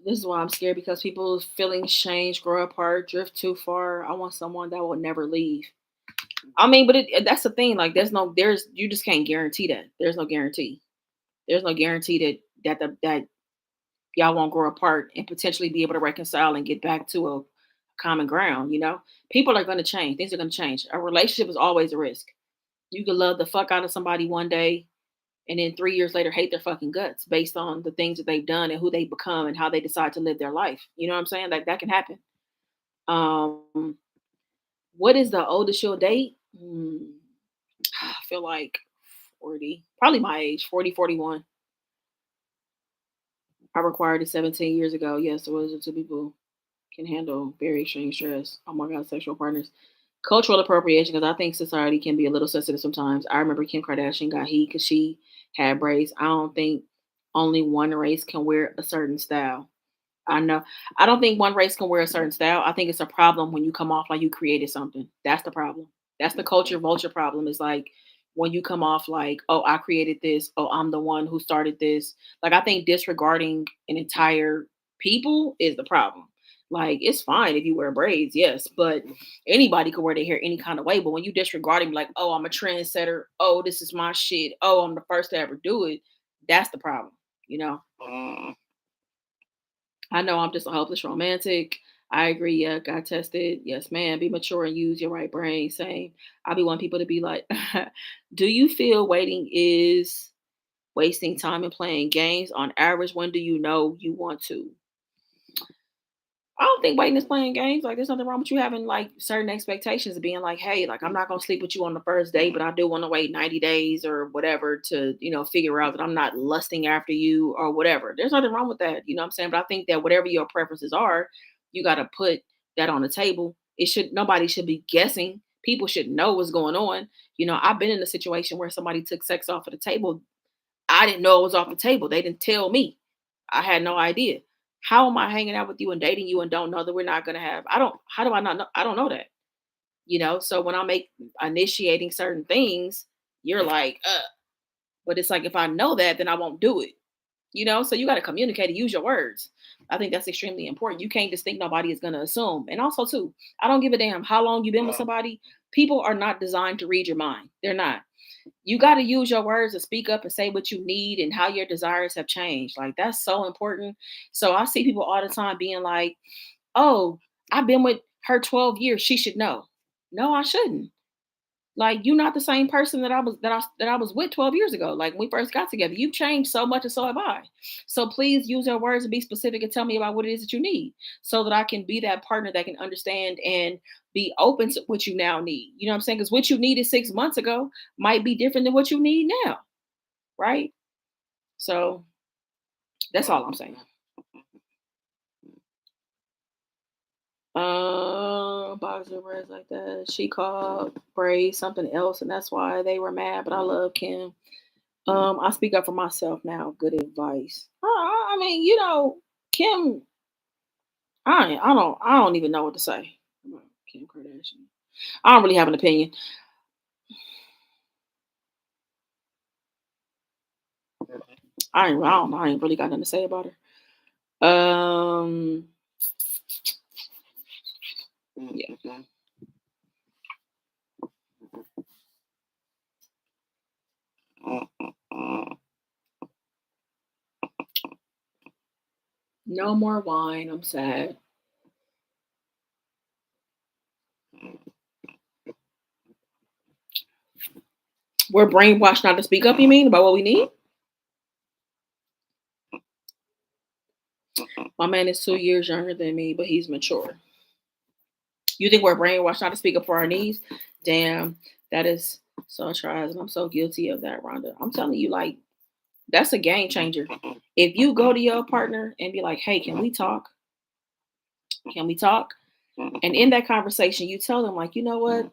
This is why I'm scared because people's feelings change, grow apart, drift too far. I want someone that will never leave. I mean, but that's the thing. Like, there's you just can't guarantee that. There's no guarantee. There's no guarantee that y'all won't grow apart and potentially be able to reconcile and get back to a common ground. People are going to change. Things are going to change. A relationship is always a risk. You can love the fuck out of somebody one day, and then 3 years later hate their fucking guts based on the things that they've done and who they become and how they decide to live their life. You know what I'm saying? Like that can happen. Um, what is the oldest you'll date? I feel like 40, probably my age, 40, 41. I required it 17 years ago. Yes, it was two people can handle very extreme stress. Oh my God, sexual partners. Cultural appropriation, because I think society can be a little sensitive sometimes. I remember Kim Kardashian got heat because she had braids. I don't think only one race can wear a certain style. I know. I don't think one race can wear a certain style. I think it's a problem when you come off like you created something. That's the problem. That's the culture vulture problem. Is like when you come off like, oh, I created this. Oh, I'm the one who started this. Like I think disregarding an entire people is the problem. Like it's fine if you wear braids, yes, but anybody could wear their hair any kind of way. But when you disregard him, like, oh, I'm a trendsetter. Oh, this is my shit. Oh, I'm the first to ever do it. That's the problem. You know. I know I'm just a hopeless romantic. I agree. Yeah, got tested. Yes, man. Be mature and use your right brain. Same. I be wanting people to be like, do you feel waiting is wasting time and playing games? On average, when do you know you want to? I don't think waiting is playing games. Like, there's nothing wrong with you having like certain expectations of being like, hey, like I'm not gonna sleep with you on the first day, but I do want to wait 90 days or whatever to, figure out that I'm not lusting after you or whatever. There's nothing wrong with that. You know what I'm saying? But I think that whatever your preferences are, you gotta put that on the table. Nobody should be guessing. People should know what's going on. I've been in a situation where somebody took sex off of the table. I didn't know it was off the table. They didn't tell me. I had no idea. How am I hanging out with you and dating you and don't know that we're not gonna have? I don't. How do I not know? I don't know that. So when I make initiating certain things, you're like, but it's like if I know that, then I won't do it. So you got to communicate and use your words. I think that's extremely important. You can't just think nobody is gonna assume. And also too, I don't give a damn how long you've been with somebody. People are not designed to read your mind. They're not. You got to use your words to speak up and say what you need and how your desires have changed. Like that's so important. So I see people all the time being like, "Oh, I've been with her 12 years. She should know." No, I shouldn't. Like you're not the same person that I was with 12 years ago. Like when we first got together, you've changed so much and so have I. So please use your words and be specific and tell me about what it is that you need so that I can be that partner that can understand and be open to what you now need. You know what I'm saying? Because what you needed 6 months ago might be different than what you need now, right? So that's all I'm saying. Boxer words like that. She called Bray something else, and that's why they were mad. But I love Kim. I speak up for myself now. Good advice. I mean, Kim. I don't even know what to say about Kim Kardashian. I don't really have an opinion. I ain't really got nothing to say about her. Yeah. No more wine. I'm sad. We're brainwashed not to speak up. You mean about what we need? My man is 2 years younger than me, but he's mature. You think we're brainwashed not to speak up for our needs? Damn, that is so traumatizing. I'm so guilty of that, Rhonda. I'm telling you, like, that's a game changer. If you go to your partner and be like, hey, can we talk? Can we talk? And in that conversation, you tell them, like, you know what?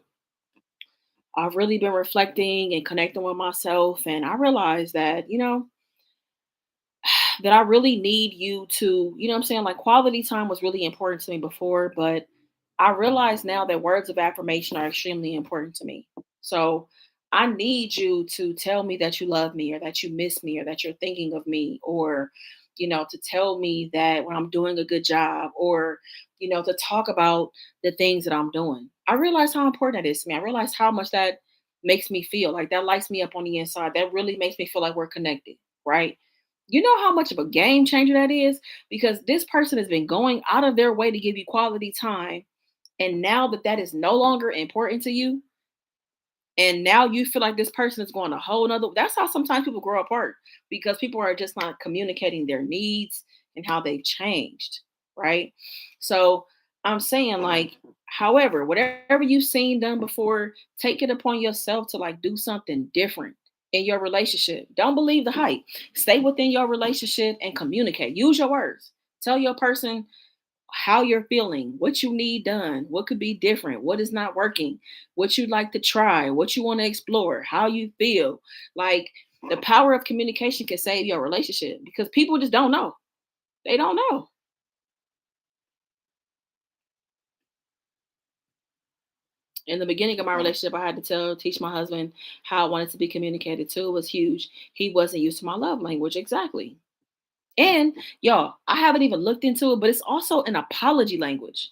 I've really been reflecting and connecting with myself. And I realized that, that I really need you to, what I'm saying? Like quality time was really important to me before, but I realize now that words of affirmation are extremely important to me. So I need you to tell me that you love me or that you miss me or that you're thinking of me or, to tell me that when I'm doing a good job or, to talk about the things that I'm doing. I realize how important that is to me. I realize how much that makes me feel like that lights me up on the inside. That really makes me feel like we're connected, right? You know how much of a game changer that is? Because this person has been going out of their way to give you quality time. And now that that is no longer important to you, and now you feel like this person is going a whole nother. That's how sometimes people grow apart because people are just not communicating their needs and how they've changed, right? So I'm saying, like, however, whatever you've seen done before, take it upon yourself to like do something different in your relationship. Don't believe the hype. Stay within your relationship and communicate. Use your words. Tell your person how you're feeling, what you need done, what could be different, what is not working, what you'd like to try, what you want to explore, how you feel. Like the power of communication can save your relationship because people just don't know. They don't know. In the beginning of my relationship, I had to teach my husband how I wanted to be communicated to. It was huge. He wasn't used to my love language exactly. And y'all, I haven't even looked into it, but it's also an apology language.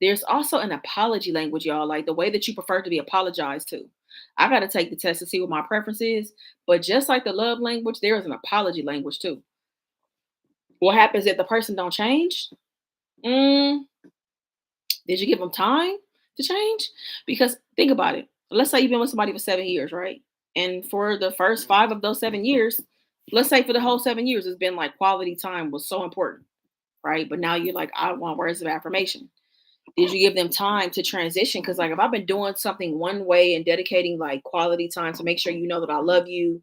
There's also an apology language, y'all, like the way that you prefer to be apologized to. I got to take the test to see what my preference is. But just like the love language, there is an apology language too. What happens if the person don't change? Mm, Did you give them time to change? Because think about it. Let's say you've been with somebody for 7 years, right? And for the first 5 of those 7 years, let's say for the whole 7 years, it's been like quality time was so important, right? But now you're like, I want words of affirmation. Did you give them time to transition? Because like if I've been doing something one way and dedicating like quality time to make sure you know that I love you,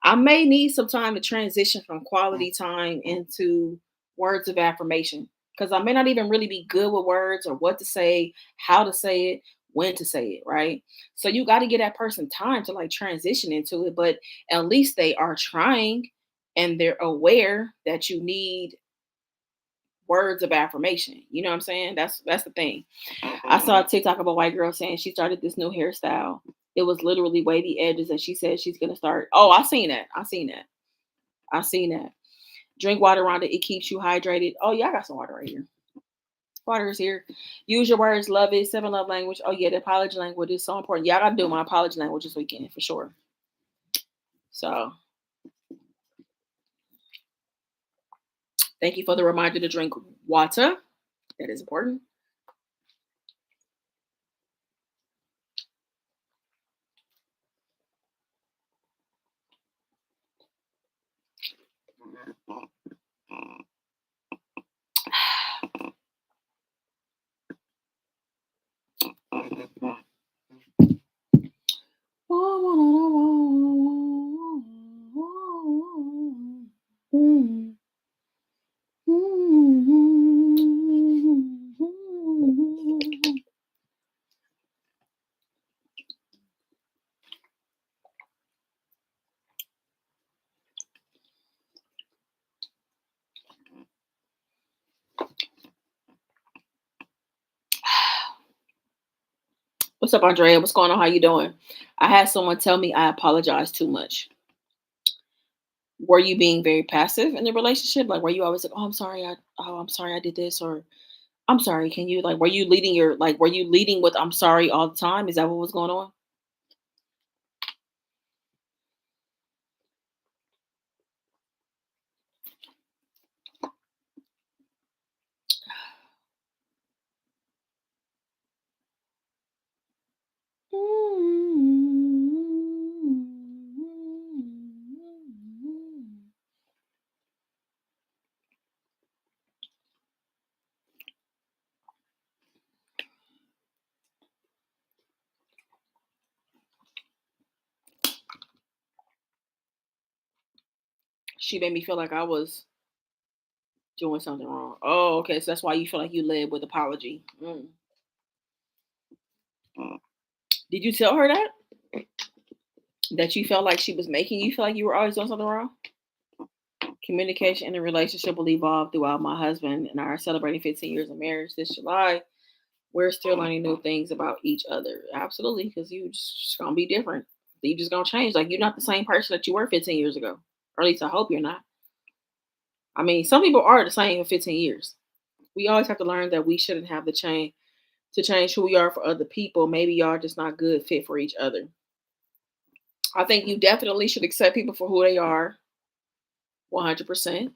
I may need some time to transition from quality time into words of affirmation. Because I may not even really be good with words or what to say, how to say it, when to say it, right? So you got to give that person time to like transition into it, but at least they are trying and they're aware that you need words of affirmation. You know what I'm saying? That's the thing. I saw a TikTok of a white girl saying she started this new hairstyle. It was literally wavy edges, and she said she's gonna start. Oh, I seen that. I seen that. I seen that. Drink water around it. It keeps you hydrated. Oh yeah, I got some water right here. Water is here. Use your words. Love it. Seven love language. Oh yeah, the apology language is so important. Yeah, I gotta do my apology language this weekend for sure. So thank you for the reminder to drink water. That is important. What's up, Andrea? What's going on? How you doing? I had someone tell me I apologize too much. Were you being very passive in the relationship? Like, were you always like, "Oh, I'm sorry. I'm sorry, I did this," or "I'm sorry, can you?" Like, were you leading your like, were you leading with "I'm sorry" all the time? Is that what was going on? She made me feel like I was doing something wrong. Oh, okay. So that's why you feel like you led with apology. Did you tell her that? That you felt like she was making you feel like you were always doing something wrong? Communication in a relationship will evolve throughout my husband and I are celebrating 15 years of marriage this July. We're still learning new things about each other. Absolutely, because you just gonna be different. You just gonna change. Like you're not the same person that you were 15 years ago. Or at least I hope you're not. I mean, some people are the same for 15 years. We always have to learn that we shouldn't have the change to change who we are for other people. Maybe y'all just not good fit for each other. I think you definitely should accept people for who they are, 100%.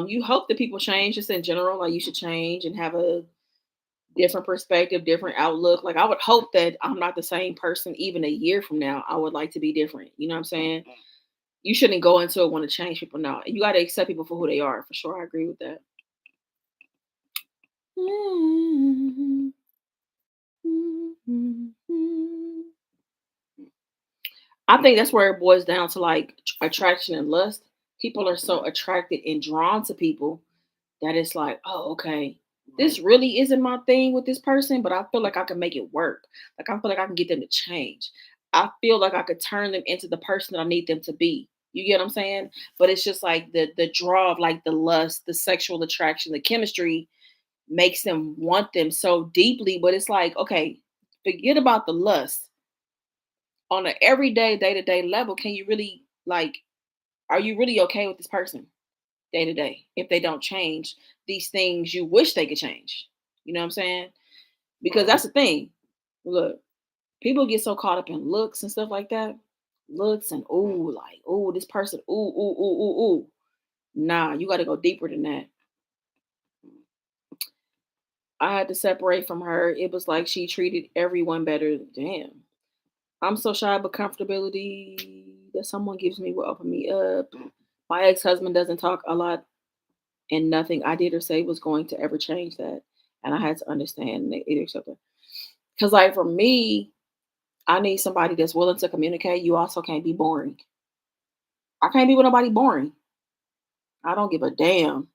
You hope that people change just in general. Like you should change and have a different perspective, different outlook. Like I would hope that I'm not the same person even a year from now. I would like to be different. You know what I'm saying? You shouldn't go into it want to change people now. You got to accept people for who they are. For sure, I agree with that. I think that's where it boils down to like attraction and lust. People are so attracted and drawn to people that it's like, oh, okay, this really isn't my thing with this person, but I feel like I can make it work. Like I feel like I can get them to change. I feel like I could turn them into the person that I need them to be. You get what I'm saying? But it's just like the draw of like the lust, the sexual attraction, the chemistry makes them want them so deeply. But it's like, okay, forget about the lust. On an everyday, day to day level, can you really like, are you really okay with this person? Day to day if they don't change these things you wish they could change. You know what I'm saying? Because that's the thing. Look, people get so caught up in looks and stuff like that. Looks and ooh, like, ooh, this person, ooh, ooh, ooh, ooh, ooh. Nah, you got to go deeper than that. I had to separate from her. It was like she treated everyone better. Damn. I'm so shy of comfortability that someone gives me will open me up. My ex-husband doesn't talk a lot, and nothing I did or say was going to ever change that. And I had to understand that either something. Because like for me, I need somebody that's willing to communicate. You also can't be boring. I can't be with nobody boring. I don't give a damn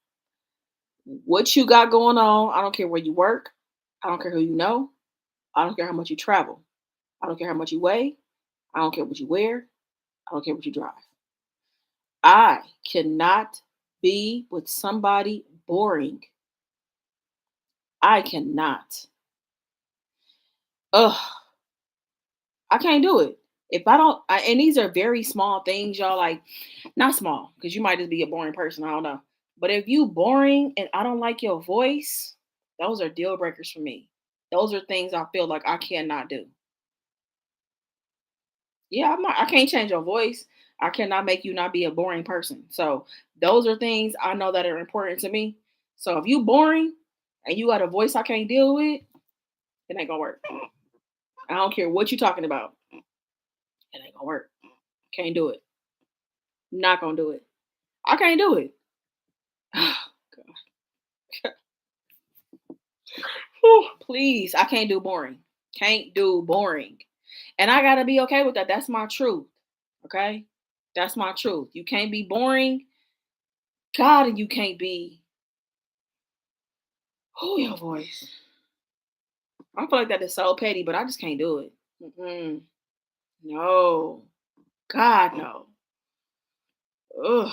what you got going on. I don't care where you work. I don't care who you know. I don't care how much you travel. I don't care how much you weigh. I don't care what you wear. I don't care what you drive. I cannot be with somebody boring. I cannot. Ugh, I can't do it. If I don't, and these are very small things, y'all. Like, not small, because you might just be a boring person. I don't know. But if you boring and I don't like your voice, those are deal breakers for me. Those are things I feel like I cannot do. Yeah, I can't change your voice. I cannot make you not be a boring person. So those are things I know that are important to me. So if you boring and you got a voice I can't deal with, it ain't gonna work. I don't care what you talking about. It ain't gonna work. Can't do it. Not gonna do it. I can't do it. Please, I can't do boring. Can't do boring. And I gotta be okay with that. That's my truth. Okay? That's my truth. You can't be boring. God, and you can't be your voice. I feel like that is so petty, but I just can't do it. Mm-mm. No. God, no. Ugh.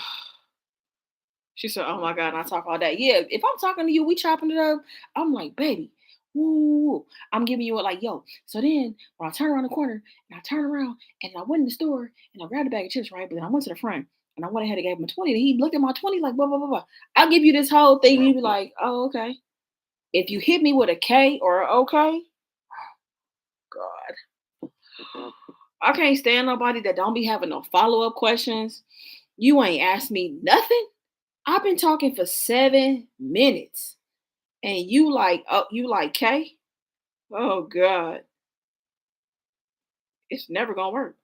She said, "Oh my God," and I talk all that. Yeah, if I'm talking to you, we chopping it up. I'm like, baby, woo. I'm giving you a like, yo. So then when I turn around the corner and I turn around and I went in the store and I grabbed a bag of chips, right? But then I went to the front and I went ahead and gave him a 20. And he looked at my 20 like, blah, blah, blah, blah. I'll give you this whole thing. And you be like, oh, okay. If you hit me with a K or a okay, God, I can't stand nobody that don't be having no follow-up questions. You ain't asked me nothing. I've been talking for 7 minutes. And you like, oh, you like K? Oh God, it's never gonna work.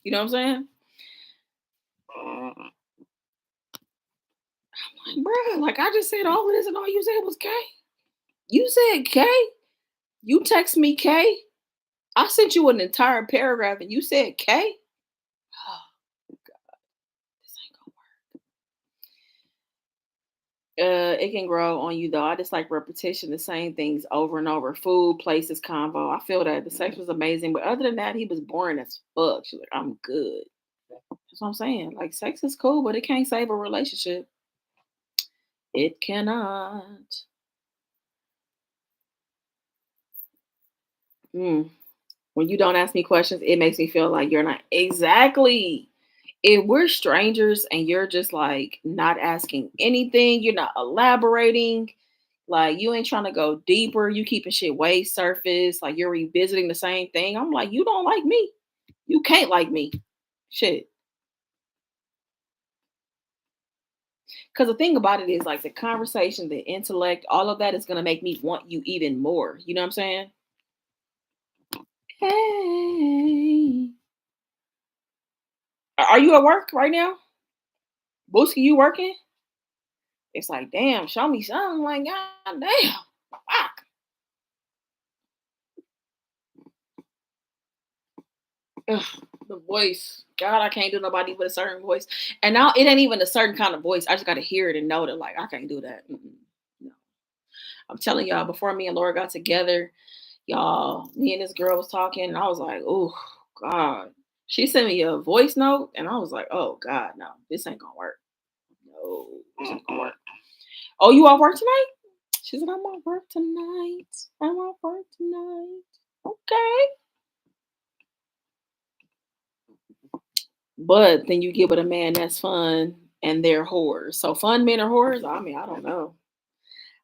You know what I'm saying? Like, bruh, like I just said all of this and all you said was K. You said K. You text me K. I sent you an entire paragraph and you said K. Oh, this ain't gonna work. It can grow on you though. I just like repetition, the same things over and over. Food, places, convo. I feel that the sex was amazing, but other than that, he was boring as fuck. She's like, I'm good. That's what I'm saying. Like, sex is cool, but it can't save a relationship. It cannot. Mm. When you don't ask me questions, it makes me feel like you're not exactly. If we're strangers and you're just like not asking anything, you're not elaborating, like you ain't trying to go deeper, you keeping shit way surface, like you're revisiting the same thing. I'm like, you don't like me. You can't like me. Shit. Because the thing about it is like the conversation, the intellect, all of that is gonna make me want you even more. You know what I'm saying? Hey. Are you at work right now? Booski, you working? It's like, damn, show me something. Like, god damn. Fuck. Ugh, the voice. God, I can't do nobody with a certain voice. And now it ain't even a certain kind of voice. I just gotta hear it and know that like I can't do that. Mm-mm. No. I'm telling y'all, before me and Laura got together, y'all, me and this girl was talking, and I was like, oh God. She sent me a voice note, and I was like, oh God, no, this ain't gonna work. No, this ain't gonna work. Oh, you off work tonight? She said, I'm off work tonight. I'm off work tonight. Okay. But then you get with a man that's fun and they're whores. So fun men are whores? I mean, I don't know.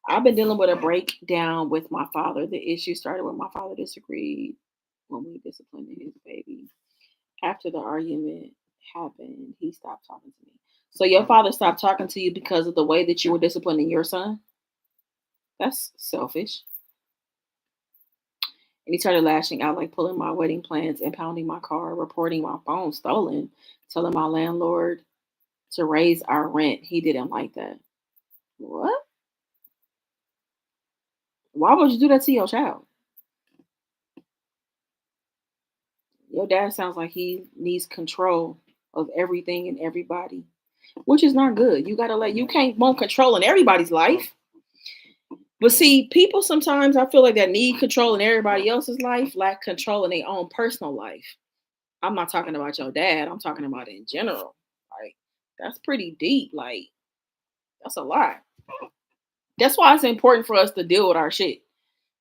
I've been dealing with a breakdown with my father. The issue started when my father disagreed when we disciplined his baby. After the argument happened, he stopped talking to me. So your father stopped talking to you because of the way that you were disciplining your son? That's selfish. And he started lashing out, like pulling my wedding plans, impounding my car, reporting my phone stolen, telling my landlord to raise our rent. He didn't like that. What? Why would you do that to your child? Your dad sounds like he needs control of everything and everybody, which is not good. You gotta let you can't want control in everybody's life. But see, people sometimes I feel like that need control in everybody else's life, lack control in their own personal life. I'm not talking about your dad. I'm talking about in general. Like that's pretty deep. Like that's a lot. That's why it's important for us to deal with our shit.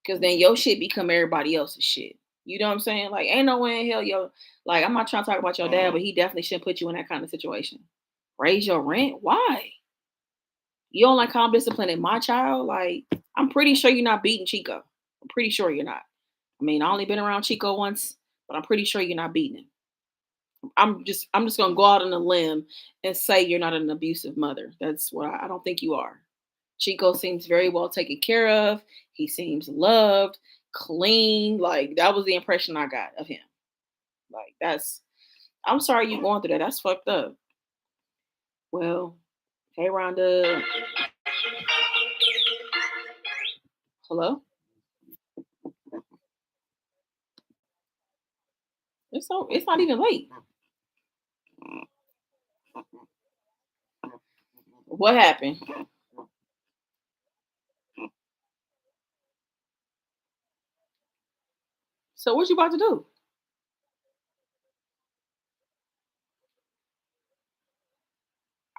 Cause then your shit become everybody else's shit. You know what I'm saying? Like, ain't no way in hell like I'm not trying to talk about your dad, but he definitely shouldn't put you in that kind of situation. Raise your rent? Why? You don't like how I'm disciplining my child? Like, I'm pretty sure you're not beating Chico. I'm pretty sure you're not. I mean, I only been around Chico once, but I'm pretty sure you're not beating him. I'm just gonna go out on a limb and say you're not an abusive mother. That's what I don't think you are. Chico seems very well taken care of. He seems loved, clean. Like that was the impression I got of him. Like that's I'm sorry you going through that. That's fucked up. Well, hey Rhonda. Hello? It's not even late. What happened? So what you about to do?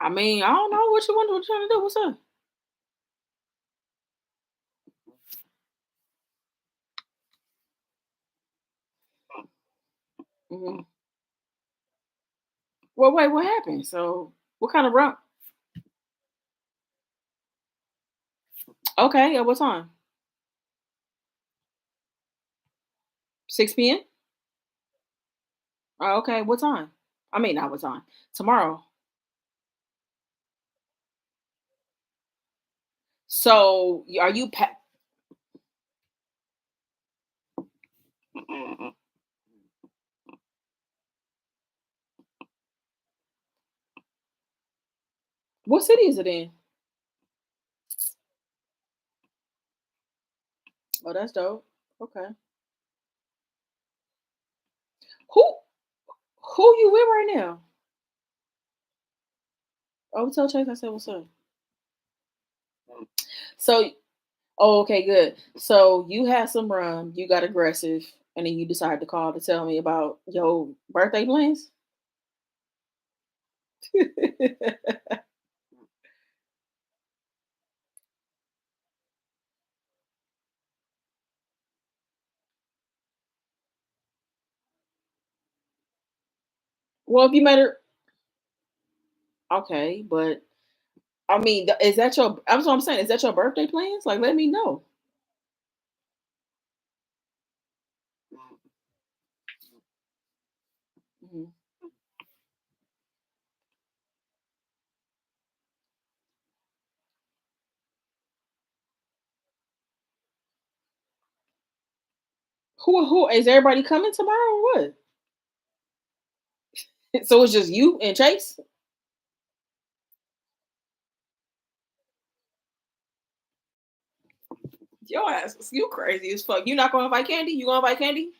I mean, I don't know what you trying to do. What's up? Hmm. Well, wait, what happened? So what kind of run? Okay, at what time? 6 p.m. Oh, okay, what time? I mean, not what time. Tomorrow. So are you? What city is it in? Oh, that's dope. Okay. Who who you with right now? Oh, tell Chase I said what's up. So, oh, okay, good. So you had some rum, you got aggressive, and then you decided to call to tell me about your birthday plans. Well, if you met her, okay, but I mean, is that your? That's what I'm saying. Is that your birthday plans? Like, let me know. Mhm. Who is everybody coming tomorrow or what? So it's just you and Chase? Your ass, you crazy as fuck. You not gonna invite Candy? You gonna invite Candy?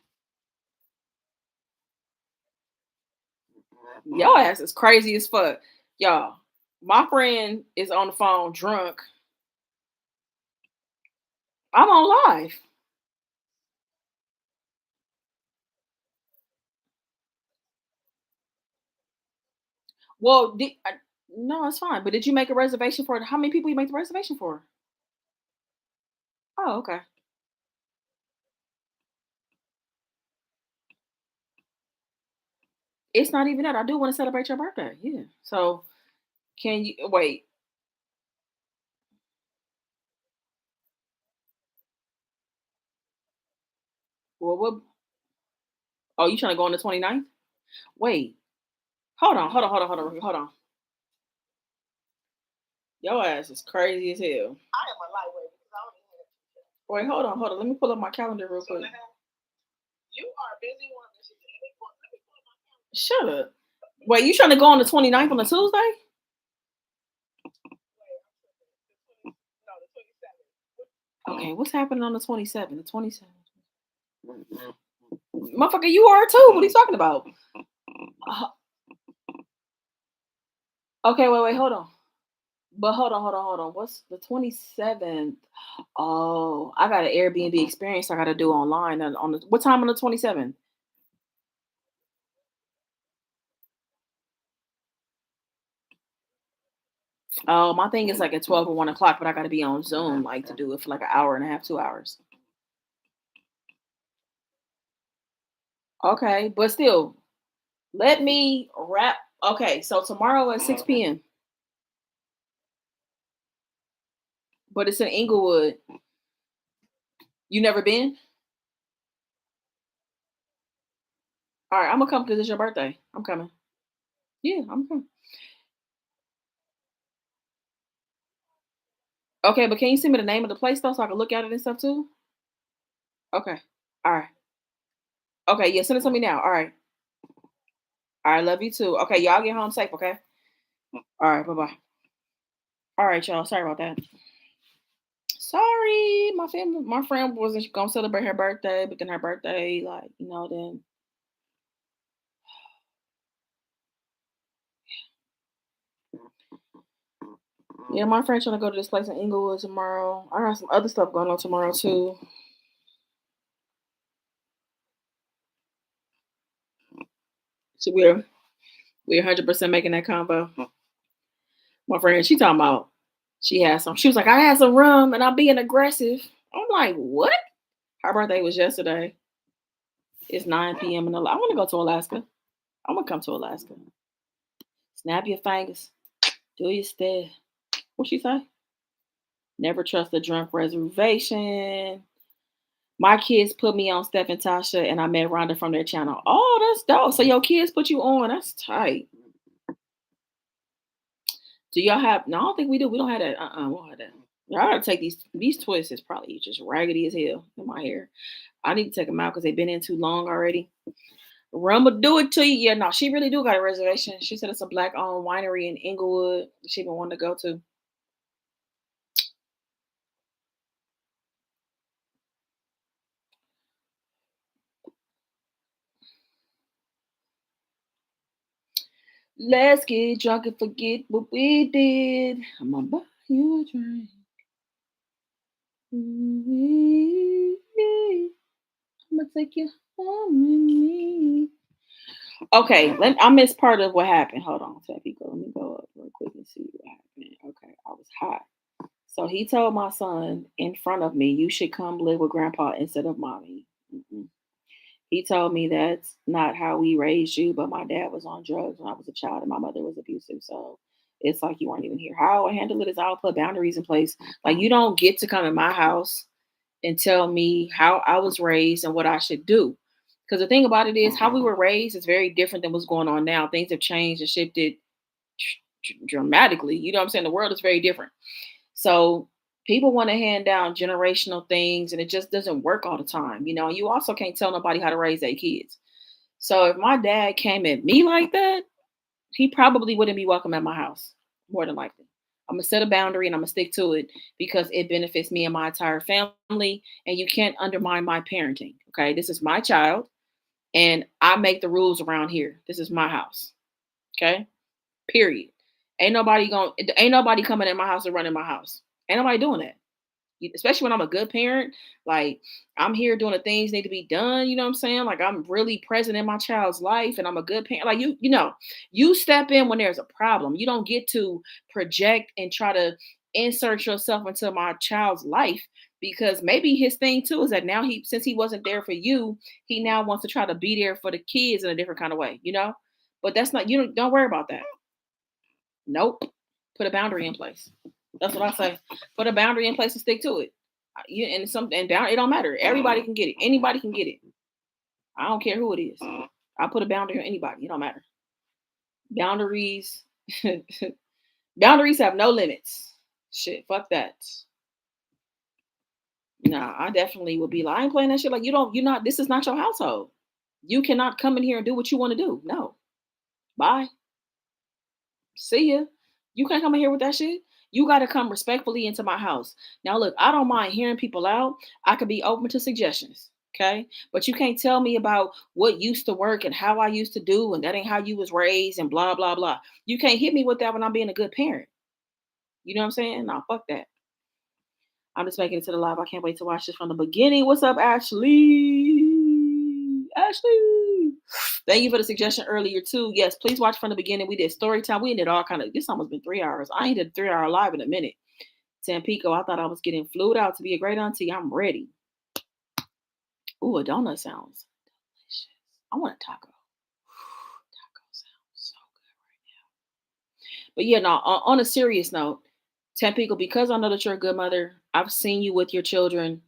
Your ass is crazy as fuck. Y'all, my friend is on the phone drunk. I'm on live. Well, no, it's fine. But did you make a reservation for it? How many people you make the reservation for? Oh, okay. It's not even that. I do want to celebrate your birthday. Yeah. So can you wait? Well, what? Oh, you trying to go on the 29th? Wait. Hold on. Hold on. Hold on. Hold on. Hold on. Your ass is crazy as hell. Wait, hold on. Let me pull up my calendar real quick. Shut up. Wait, you trying to go on the 29th on a Tuesday? Okay, what's happening on the 27th? The 27th. Motherfucker, you are too. What are you talking about? Uh, okay, wait, hold on. But hold on. What's the 27th? Oh, I got an Airbnb experience I got to do online on the what time on the 27th? Oh, my thing is like at 12 or 1 o'clock, but I got to be on Zoom like to do it for like an hour and a half, 2 hours. Okay, but still, let me wrap. Okay, so tomorrow at 6 p.m., but it's in Inglewood. You never been? All right, I'm gonna come because it's your birthday. I'm coming. Yeah, I'm coming. Okay, but can you send me the name of the place though so I can look at it and stuff too? Okay. All right. Okay, yeah, send it to me now. All right. All right, love you too. Okay, y'all get home safe, okay? All right, bye-bye. All right, y'all. Sorry about that. Sorry, my friend wasn't gonna celebrate her birthday, but then her birthday, like, then yeah, my friend trying to go to this place in Inglewood tomorrow. I got some other stuff going on tomorrow too. So we're 100% making that combo. My friend, she talking about she had some. She was like, I had some rum and I'm being aggressive. I'm like, what? Her birthday was yesterday. It's 9 p.m. I want to go to Alaska. I'm gonna come to Alaska. Snap your fingers. Do your stare. What she say? Never trust a drunk reservation. My kids put me on Steph and Tasha, and I met Rhonda from their channel. Oh, that's dope. So your kids put you on. That's tight. Do y'all have? No, I don't think we do. We don't have that. We don't have that. I gotta take these twists. Is probably just raggedy as hell in my hair. I need to take them out because they've been in too long already. Rum will do it to you. Yeah, no, she really do got a reservation. She said it's a black owned winery in Inglewood. She been wanting to go to. Let's get drunk and forget what we did. I'm gonna buy you a drink. I'm gonna take you home with me. Okay, I missed part of what happened. Hold on, Taffy. Let me go up real quick and see what happened. Okay, I was hot. So he told my son in front of me, "You should come live with grandpa instead of mommy." Mm-mm. He told me that's not how we raised you, but my dad was on drugs when I was a child and my mother was abusive. So it's like you weren't even here. How I handle it is I'll put boundaries in place. Like you don't get to come in my house and tell me how I was raised and what I should do. Because the thing about it is how we were raised is very different than what's going on now. Things have changed and shifted dramatically. You know what I'm saying? The world is very different. So people want to hand down generational things and it just doesn't work all the time. You also can't tell nobody how to raise their kids. So if my dad came at me like that, he probably wouldn't be welcome at my house, more than likely. I'm gonna set a boundary and I'm gonna stick to it because it benefits me and my entire family. And you can't undermine my parenting. Okay. This is my child and I make the rules around here. This is my house. Okay. Period. Ain't nobody coming in my house and running my house. Ain't nobody doing that. Especially when I'm a good parent, like I'm here doing the things need to be done. You know what I'm saying? Like I'm really present in my child's life, and I'm a good parent. Like you step in when there's a problem. You don't get to project and try to insert yourself into my child's life because maybe his thing too is that now since he wasn't there for you, he now wants to try to be there for the kids in a different kind of way. But that's not don't worry about that. Nope. Put a boundary in place. That's what I say. Put a boundary in place and stick to it. You and some and down. It don't matter. Everybody can get it. Anybody can get it. I don't care who it is. I put a boundary on anybody. It don't matter. Boundaries. Boundaries have no limits. Shit, fuck that. Nah, I definitely would be like, I ain't playing that shit. Like, you're not, this is not your household. You cannot come in here and do what you want to do. No. Bye. See ya. You can't come in here with that shit. You got to come respectfully into my house. Now, look, I don't mind hearing people out. I could be open to suggestions. Okay. But you can't tell me about what used to work and how I used to do, and that ain't how you was raised and blah, blah, blah. You can't hit me with that when I'm being a good parent. You know what I'm saying? Nah, fuck that. I'm just making it to the live. I can't wait to watch this from the beginning. What's up, Ashley? Ashley. Thank you for the suggestion earlier too. Yes, please watch from the beginning. We did story time. We did all kind of. This almost been 3 hours. I ain't did a 3 hour live in a minute. Tampico, I thought I was getting flued out to be a great auntie. I'm ready. Ooh, a donut sounds delicious. I want a taco. Taco sounds so good. But yeah, no. On a serious note, Tampico, because I know that you're a good mother, I've seen you with your children.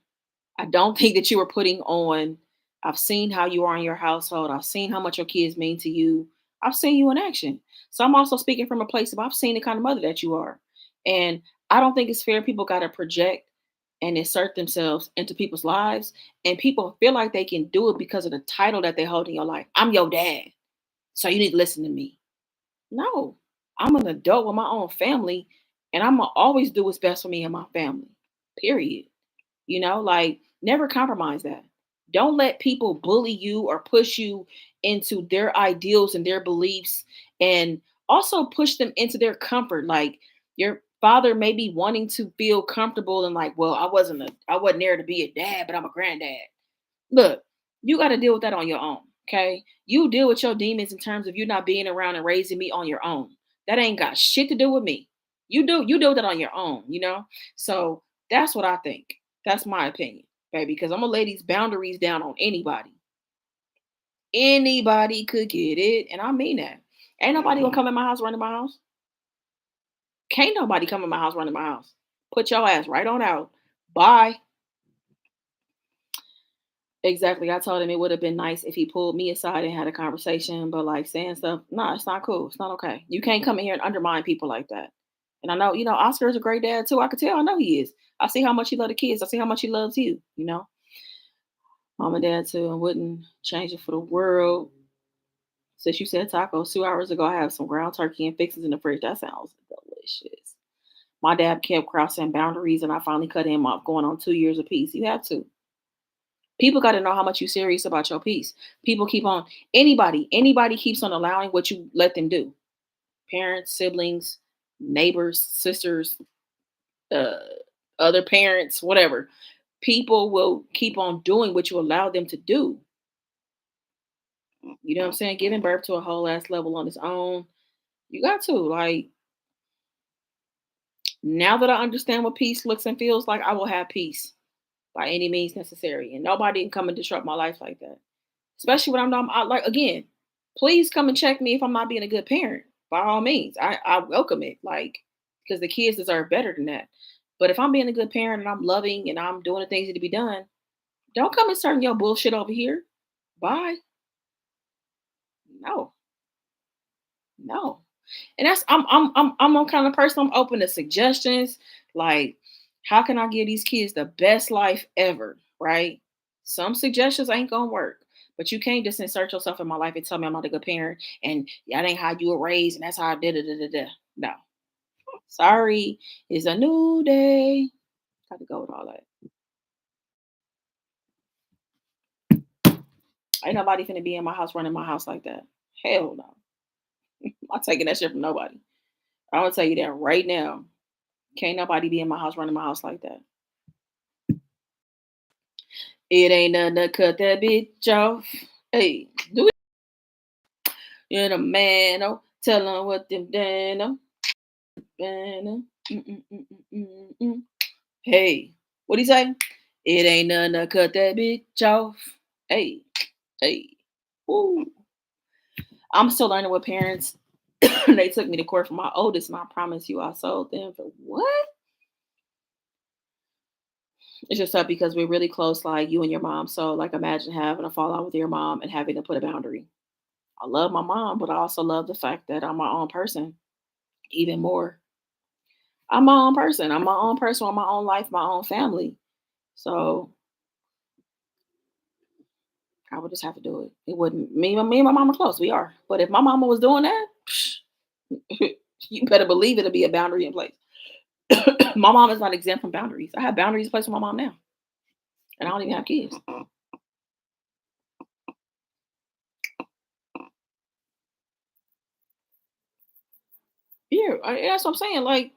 I don't think that you were putting on. I've seen how you are in your household. I've seen how much your kids mean to you. I've seen you in action. So I'm also speaking from a place of I've seen the kind of mother that you are. And I don't think it's fair people got to project and insert themselves into people's lives. And people feel like they can do it because of the title that they hold in your life. I'm your dad. So you need to listen to me. No, I'm an adult with my own family. And I'm going to always do what's best for me and my family. Period. Like never compromise that. Don't let people bully you or push you into their ideals and their beliefs, and also push them into their comfort. Like your father may be wanting to feel comfortable and like, well, I wasn't there to be a dad, but I'm a granddad. Look, you got to deal with that on your own. Okay. You deal with your demons in terms of you not being around and raising me on your own. That ain't got shit to do with me. You do that on your own. So that's what I think. That's my opinion, baby, because I'm gonna lay these boundaries down on anybody. Anybody could get it. And I mean that. Ain't nobody gonna come in my house running my house. Can't nobody come in my house running my house. Put your ass right on out. Bye. Exactly. I told him it would have been nice if he pulled me aside and had a conversation, but like saying stuff, no, it's not cool. It's not okay. You can't come in here and undermine people like that. And I know, Oscar is a great dad too. I could tell. I know he is. I see how much he loves the kids. I see how much he loves you. Mom and dad too. I wouldn't change it for the world. Since you said tacos 2 hours ago, I have some ground turkey and fixings in the fridge. That sounds delicious. My dad kept crossing boundaries and I finally cut him off going on 2 years apiece. You have to. People got to know how much you're serious about your peace. People keep on, anybody keeps on allowing what you let them do. Parents, siblings, neighbors, sisters, uh, other parents, whatever. People will keep on doing what you allow them to do. You know what I'm saying? Giving birth to a whole ass level on its own. You got to. Like, now that I understand what peace looks and feels like, I will have peace by any means necessary. And nobody can come and disrupt my life like that. Especially when I'm not like again, please come and check me if I'm not being a good parent. By all means. I welcome it. Like, because the kids deserve better than that. But if I'm being a good parent and I'm loving and I'm doing the things that need to be done, don't come and start your bullshit over here. Bye. No. No. And that's I'm a kind of person, I'm open to suggestions. Like, how can I give these kids the best life ever? Right? Some suggestions ain't gonna work. But you can't just insert yourself in my life and tell me I'm not a good parent and that ain't how you were raised and that's how I did it. No. Sorry. It's a new day. Got to go with all that. Ain't nobody finna be in my house running my house like that. Hell no. I'm taking that shit from nobody. I'm gonna tell you that right now. Can't nobody be in my house running my house like that. It ain't nothing to cut that bitch off. Hey, do it. You're the man. Oh, tell them what them done. Oh, hey, what he say? It ain't nothing to cut that bitch off. Hey, hey. Woo. I'm still learning with parents. They took me to court for my oldest, and I promise you I sold them for what? It's just up because we're really close, like you and your mom. So, like, imagine having a fallout with your mom and having to put a boundary. I love my mom, but I also love the fact that I'm my own person even more. I'm my own person. I'm my own person with my own life, my own family. So I would just have to do it. It wouldn't me and my mama close. We are. But if my mama was doing that, you better believe it'll be a boundary in place. My mom is not exempt from boundaries. I have boundaries in place with my mom now, and I don't even have kids. Yeah, that's what I'm saying. Like,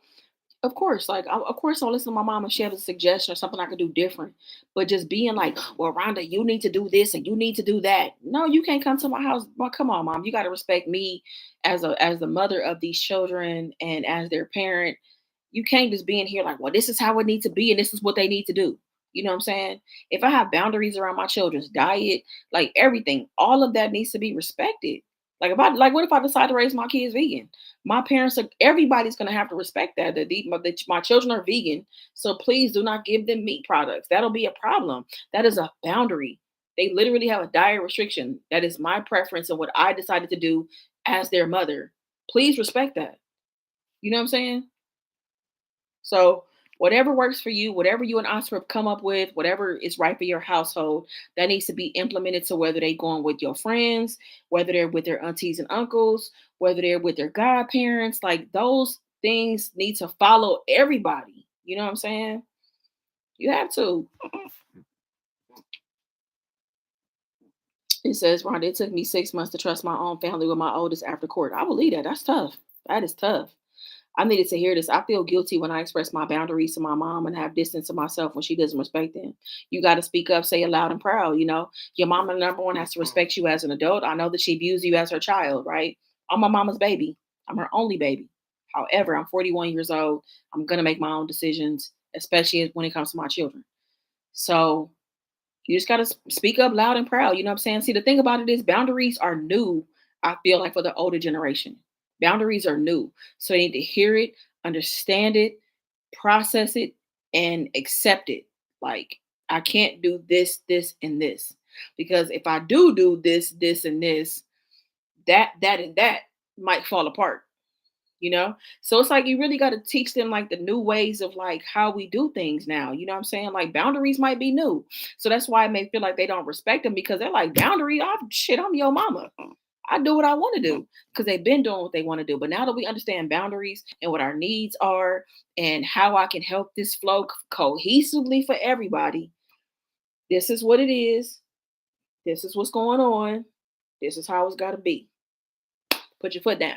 of course, like, of course, I'll listen to my mom if she has a suggestion or something I could do different. But just being like, well, Rhonda, you need to do this and you need to do that. No, you can't come to my house. Well, come on, mom. You got to respect me as the mother of these children and as their parent. You can't just be in here like, well, this is how it needs to be and this is what they need to do. You know what I'm saying? If I have boundaries around my children's diet, like everything, all of that needs to be respected. Like if I like, what if I decide to raise my kids vegan? My parents are everybody's gonna have to respect that. My children are vegan, so please do not give them meat products. That'll be a problem. That is a boundary. They literally have a diet restriction. That is my preference and what I decided to do as their mother. Please respect that. You know what I'm saying? So whatever works for you, whatever you and Oscar have come up with, whatever is right for your household, that needs to be implemented. So whether they're going with your friends, whether they're with their aunties and uncles, whether they're with their godparents, like those things need to follow everybody. You know what I'm saying? You have to. It says, Rhonda, it took me 6 months to trust my own family with my oldest after court. I believe that. That's tough. That is tough. I needed to hear this. I feel guilty when I express my boundaries to my mom and have distance to myself when she doesn't respect them. You got to speak up, say it loud and proud. You know, your mama, number one, has to respect you as an adult. I know that she views you as her child, right? I'm my mama's baby. I'm her only baby. However, I'm 41 years old. I'm going to make my own decisions, especially when it comes to my children. So you just got to speak up loud and proud. You know what I'm saying? See, the thing about it is boundaries are new, I feel like, for the older generation. Boundaries are new. So they need to hear it, understand it, process it, and accept it. Like, I can't do this, this, and this. Because if I do this, this, and this, that, and that might fall apart, you know. So it's like you really got to teach them like the new ways of like how we do things now, you know what I'm saying? Like boundaries might be new, so that's why it may feel like they don't respect them because they're like, boundary, I'm shit, I'm your mama, I do what I want to do because they've been doing what they want to do. But now that we understand boundaries and what our needs are and how I can help this flow cohesively for everybody, this is what it is, this is what's going on, this is how it's got to be. Put your foot down.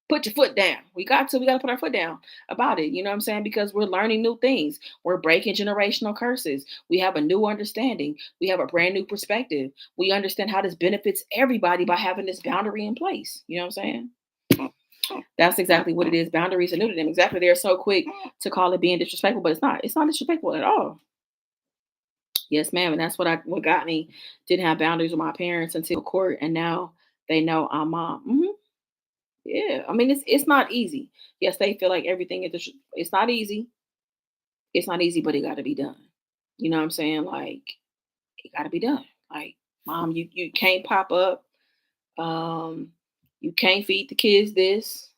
Put your foot down. We got to put our foot down about it. You know what I'm saying? Because we're learning new things. We're breaking generational curses. We have a new understanding. We have a brand new perspective. We understand how this benefits everybody by having this boundary in place. You know what I'm saying? That's exactly what it is. Boundaries are new to them. Exactly. They're so quick to call it being disrespectful, but it's not. It's not disrespectful at all. Yes, ma'am. And that's what got me. Didn't have boundaries with my parents until court, and now they know I'm mom. Yeah, I mean it's not easy. Yes, they feel like everything is. It's not easy. It's not easy, but it got to be done. You know what I'm saying? Like it got to be done. Like mom, you can't pop up. Um, you can't feed the kids this.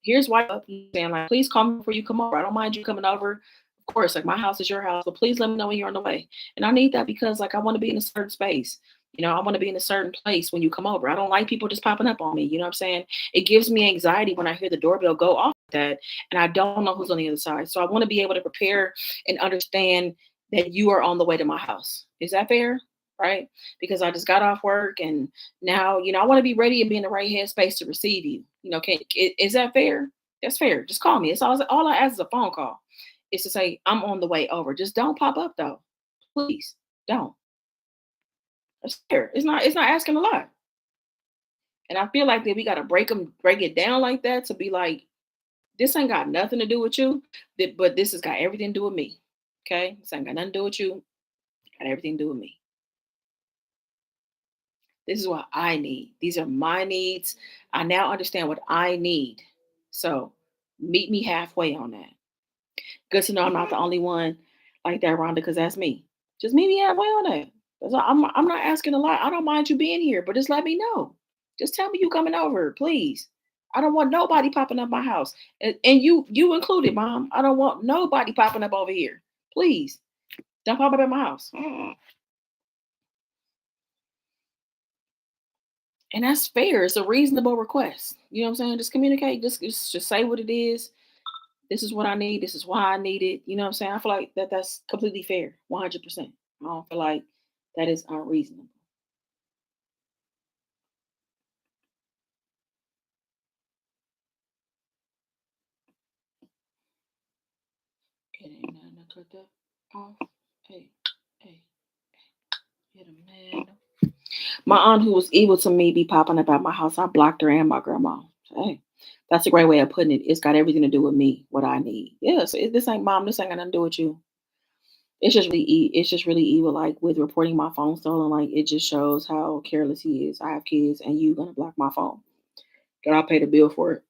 Here's why I'm saying like, please call me before you come over. I don't mind you coming over. Of course, like my house is your house, but please let me know when you're on the way. And I need that because like I want to be in a certain space. You know, I want to be in a certain place when you come over. I don't like people just popping up on me. You know what I'm saying? It gives me anxiety when I hear the doorbell go off like that and I don't know who's on the other side. So I want to be able to prepare and understand that you are on the way to my house. Is that fair? Right? Because I just got off work and now, you know, I want to be ready and be in the right headspace to receive you. You know, is that fair? That's fair. Just call me. It's all I ask is a phone call. It's to say I'm on the way over. Just don't pop up though. Please don't. That's fair. It's not asking a lot. And I feel like that we gotta break it down like that to be like, this ain't got nothing to do with you, but this has got everything to do with me. Okay? This ain't got nothing to do with you, got everything to do with me. This is what I need. These are my needs. I now understand what I need. So meet me halfway on that. Good to know I'm not the only one like that, Rhonda, because that's me. Just meet me halfway on that. I'm not asking a lot. I don't mind you being here, but just let me know. Just tell me you coming over, please. I don't want nobody popping up my house. And you included, mom. I don't want nobody popping up over here. Please. Don't pop up at my house. And that's fair. It's a reasonable request. You know what I'm saying? Just communicate. Just say what it is. This is what I need. This is why I need it. You know what I'm saying? I feel like that's completely fair. 100%. I don't feel like that is unreasonable. It ain't nothing to cut that off. Hey, hey, get a man. My aunt, who was evil to me, be popping up at my house. I blocked her and my grandma. Hey, that's a great way of putting it. It's got everything to do with me, what I need. Yeah, so this ain't mom. This ain't got nothing to do with you. It's just really evil. Like with reporting my phone stolen, like it just shows how careless he is. I have kids, and you gonna block my phone? Can I pay the bill for it?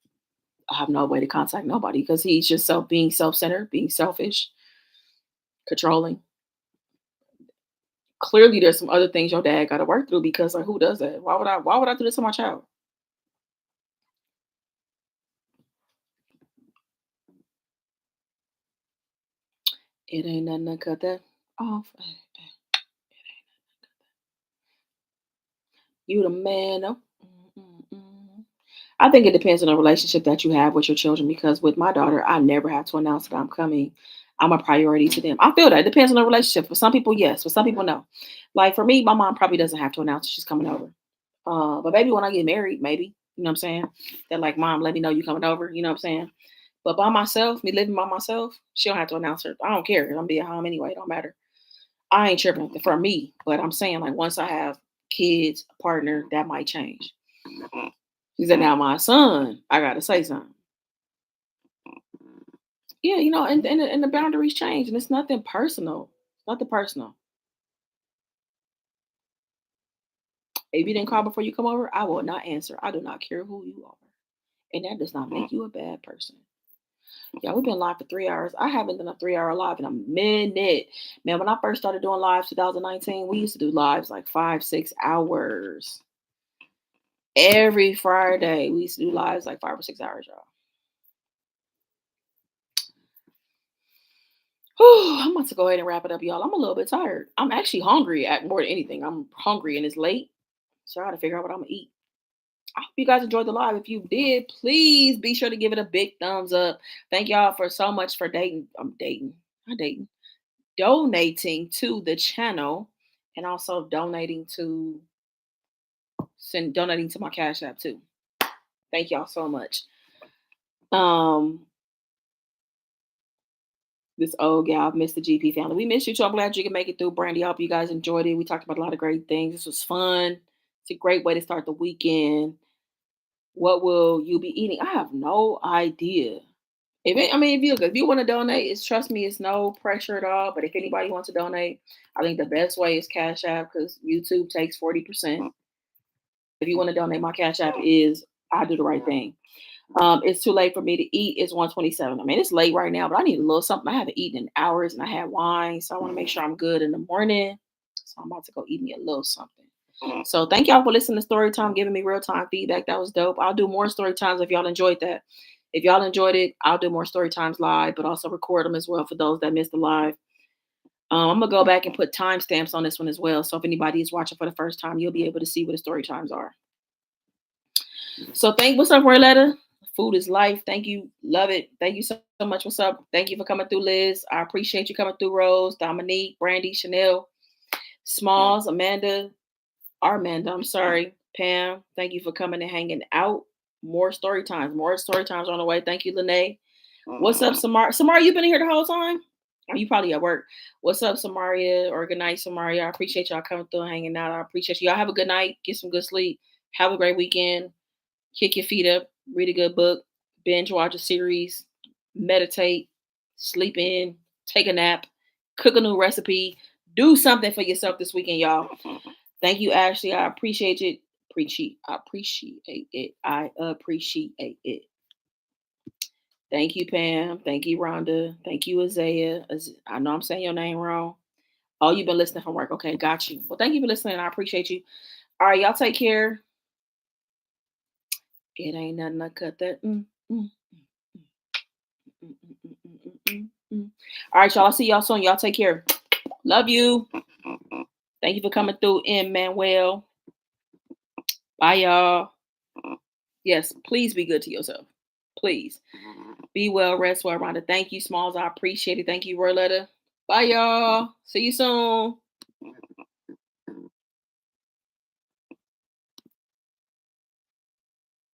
I have no way to contact nobody because he's just being self centered, being selfish, controlling. Clearly, there's some other things your dad got to work through because like who does that? Why would I do this to my child? It ain't nothing to cut that off. You the man. Oh. Mm. I think it depends on the relationship that you have with your children because with my daughter, I never have to announce that I'm coming. I'm a priority to them. I feel that. It depends on the relationship. For some people, yes. For some people, no. Like for me, my mom probably doesn't have to announce she's coming over. But maybe when I get married, maybe. You know what I'm saying? That like, mom, let me know you coming over. You know what I'm saying? But by myself, me living by myself, she don't have to announce her. I don't care. I'm be at home anyway. It don't matter. I ain't tripping for me. But I'm saying like once I have kids, a partner, that might change. She said, now my son, I gotta say something. Yeah, and the boundaries change, and it's nothing personal. It's nothing personal. If you didn't call before you come over, I will not answer. I do not care who you are, and that does not make you a bad person. Yeah, we've been live for 3 hours. I haven't done a 3 hour live in a minute. Man, when I first started doing lives 2019, we used to do lives like 5, 6 hours. Every Friday, we used to do lives like 5 or 6 hours, y'all. Whew, I'm about to go ahead and wrap it up, y'all. I'm a little bit tired. I'm actually hungry at more than anything. I'm hungry and it's late. So I gotta figure out what I'm gonna eat. I hope you guys enjoyed the live. If you did, please be sure to give it a big thumbs up. Thank y'all for so much for dating. I'm dating. Not dating. Donating to the channel and also donating to my Cash App too. Thank y'all so much. Um, this old gal, I've missed the GP family. We missed you too. I'm glad you can make it through, Brandy. I hope you guys enjoyed it. We talked about a lot of great things. This was fun. It's a great way to start the weekend. What will you be eating? I have no idea. If you want to donate, trust me, it's no pressure at all. But if anybody wants to donate, I think the best way is Cash App because YouTube takes 40%. If you want to donate, my Cash App is I do the right thing. It's too late for me to eat. It's 1:27. I mean, it's late right now, but I need a little something. I haven't eaten in hours, and I had wine, so I want to make sure I'm good in the morning. So I'm about to go eat me a little something. So thank y'all for listening to Story Time, giving me real time feedback. That was dope. I'll do more story times if y'all enjoyed that. If y'all enjoyed it, I'll do more story times live, but also record them as well for those that missed the live. I'm gonna go back and put timestamps on this one as well. So if anybody is watching for the first time, you'll be able to see what the story times are. So what's up, Royletta? Food is life. Thank you. Love it. Thank you so much. What's up? Thank you for coming through, Liz. I appreciate you coming through, Rose, Dominique, Brandy, Chanel, Smalls, Armanda, I'm sorry. Pam, thank you for coming and hanging out. More story times. More story times on the way. Thank you, Lene. What's up, Samar? Samar, you been here the whole time? Or you probably at work. What's up, Samaria? Or good night, Samaria. I appreciate y'all coming through and hanging out. I appreciate you. Y'all have a good night. Get some good sleep. Have a great weekend. Kick your feet up. Read a good book. Binge watch a series. Meditate. Sleep in. Take a nap. Cook a new recipe. Do something for yourself this weekend, y'all. Thank you, Ashley. I appreciate it. I appreciate it. I appreciate it. Thank you, Pam. Thank you, Rhonda. Thank you, Isaiah. I know I'm saying your name wrong. Oh, you've been listening from work. Okay, got you. Well, thank you for listening. I appreciate you. All right, y'all take care. It ain't nothing to cut that. Mm, mm, mm, mm, mm, mm. All right, y'all. I'll see y'all soon. Y'all take care. Love you. Thank you for coming through, Manuel. Bye, y'all. Yes, please be good to yourself. Please. Be well, rest well, Rhonda. Thank you, Smalls. I appreciate it. Thank you, Royletta. Bye, y'all. See you soon.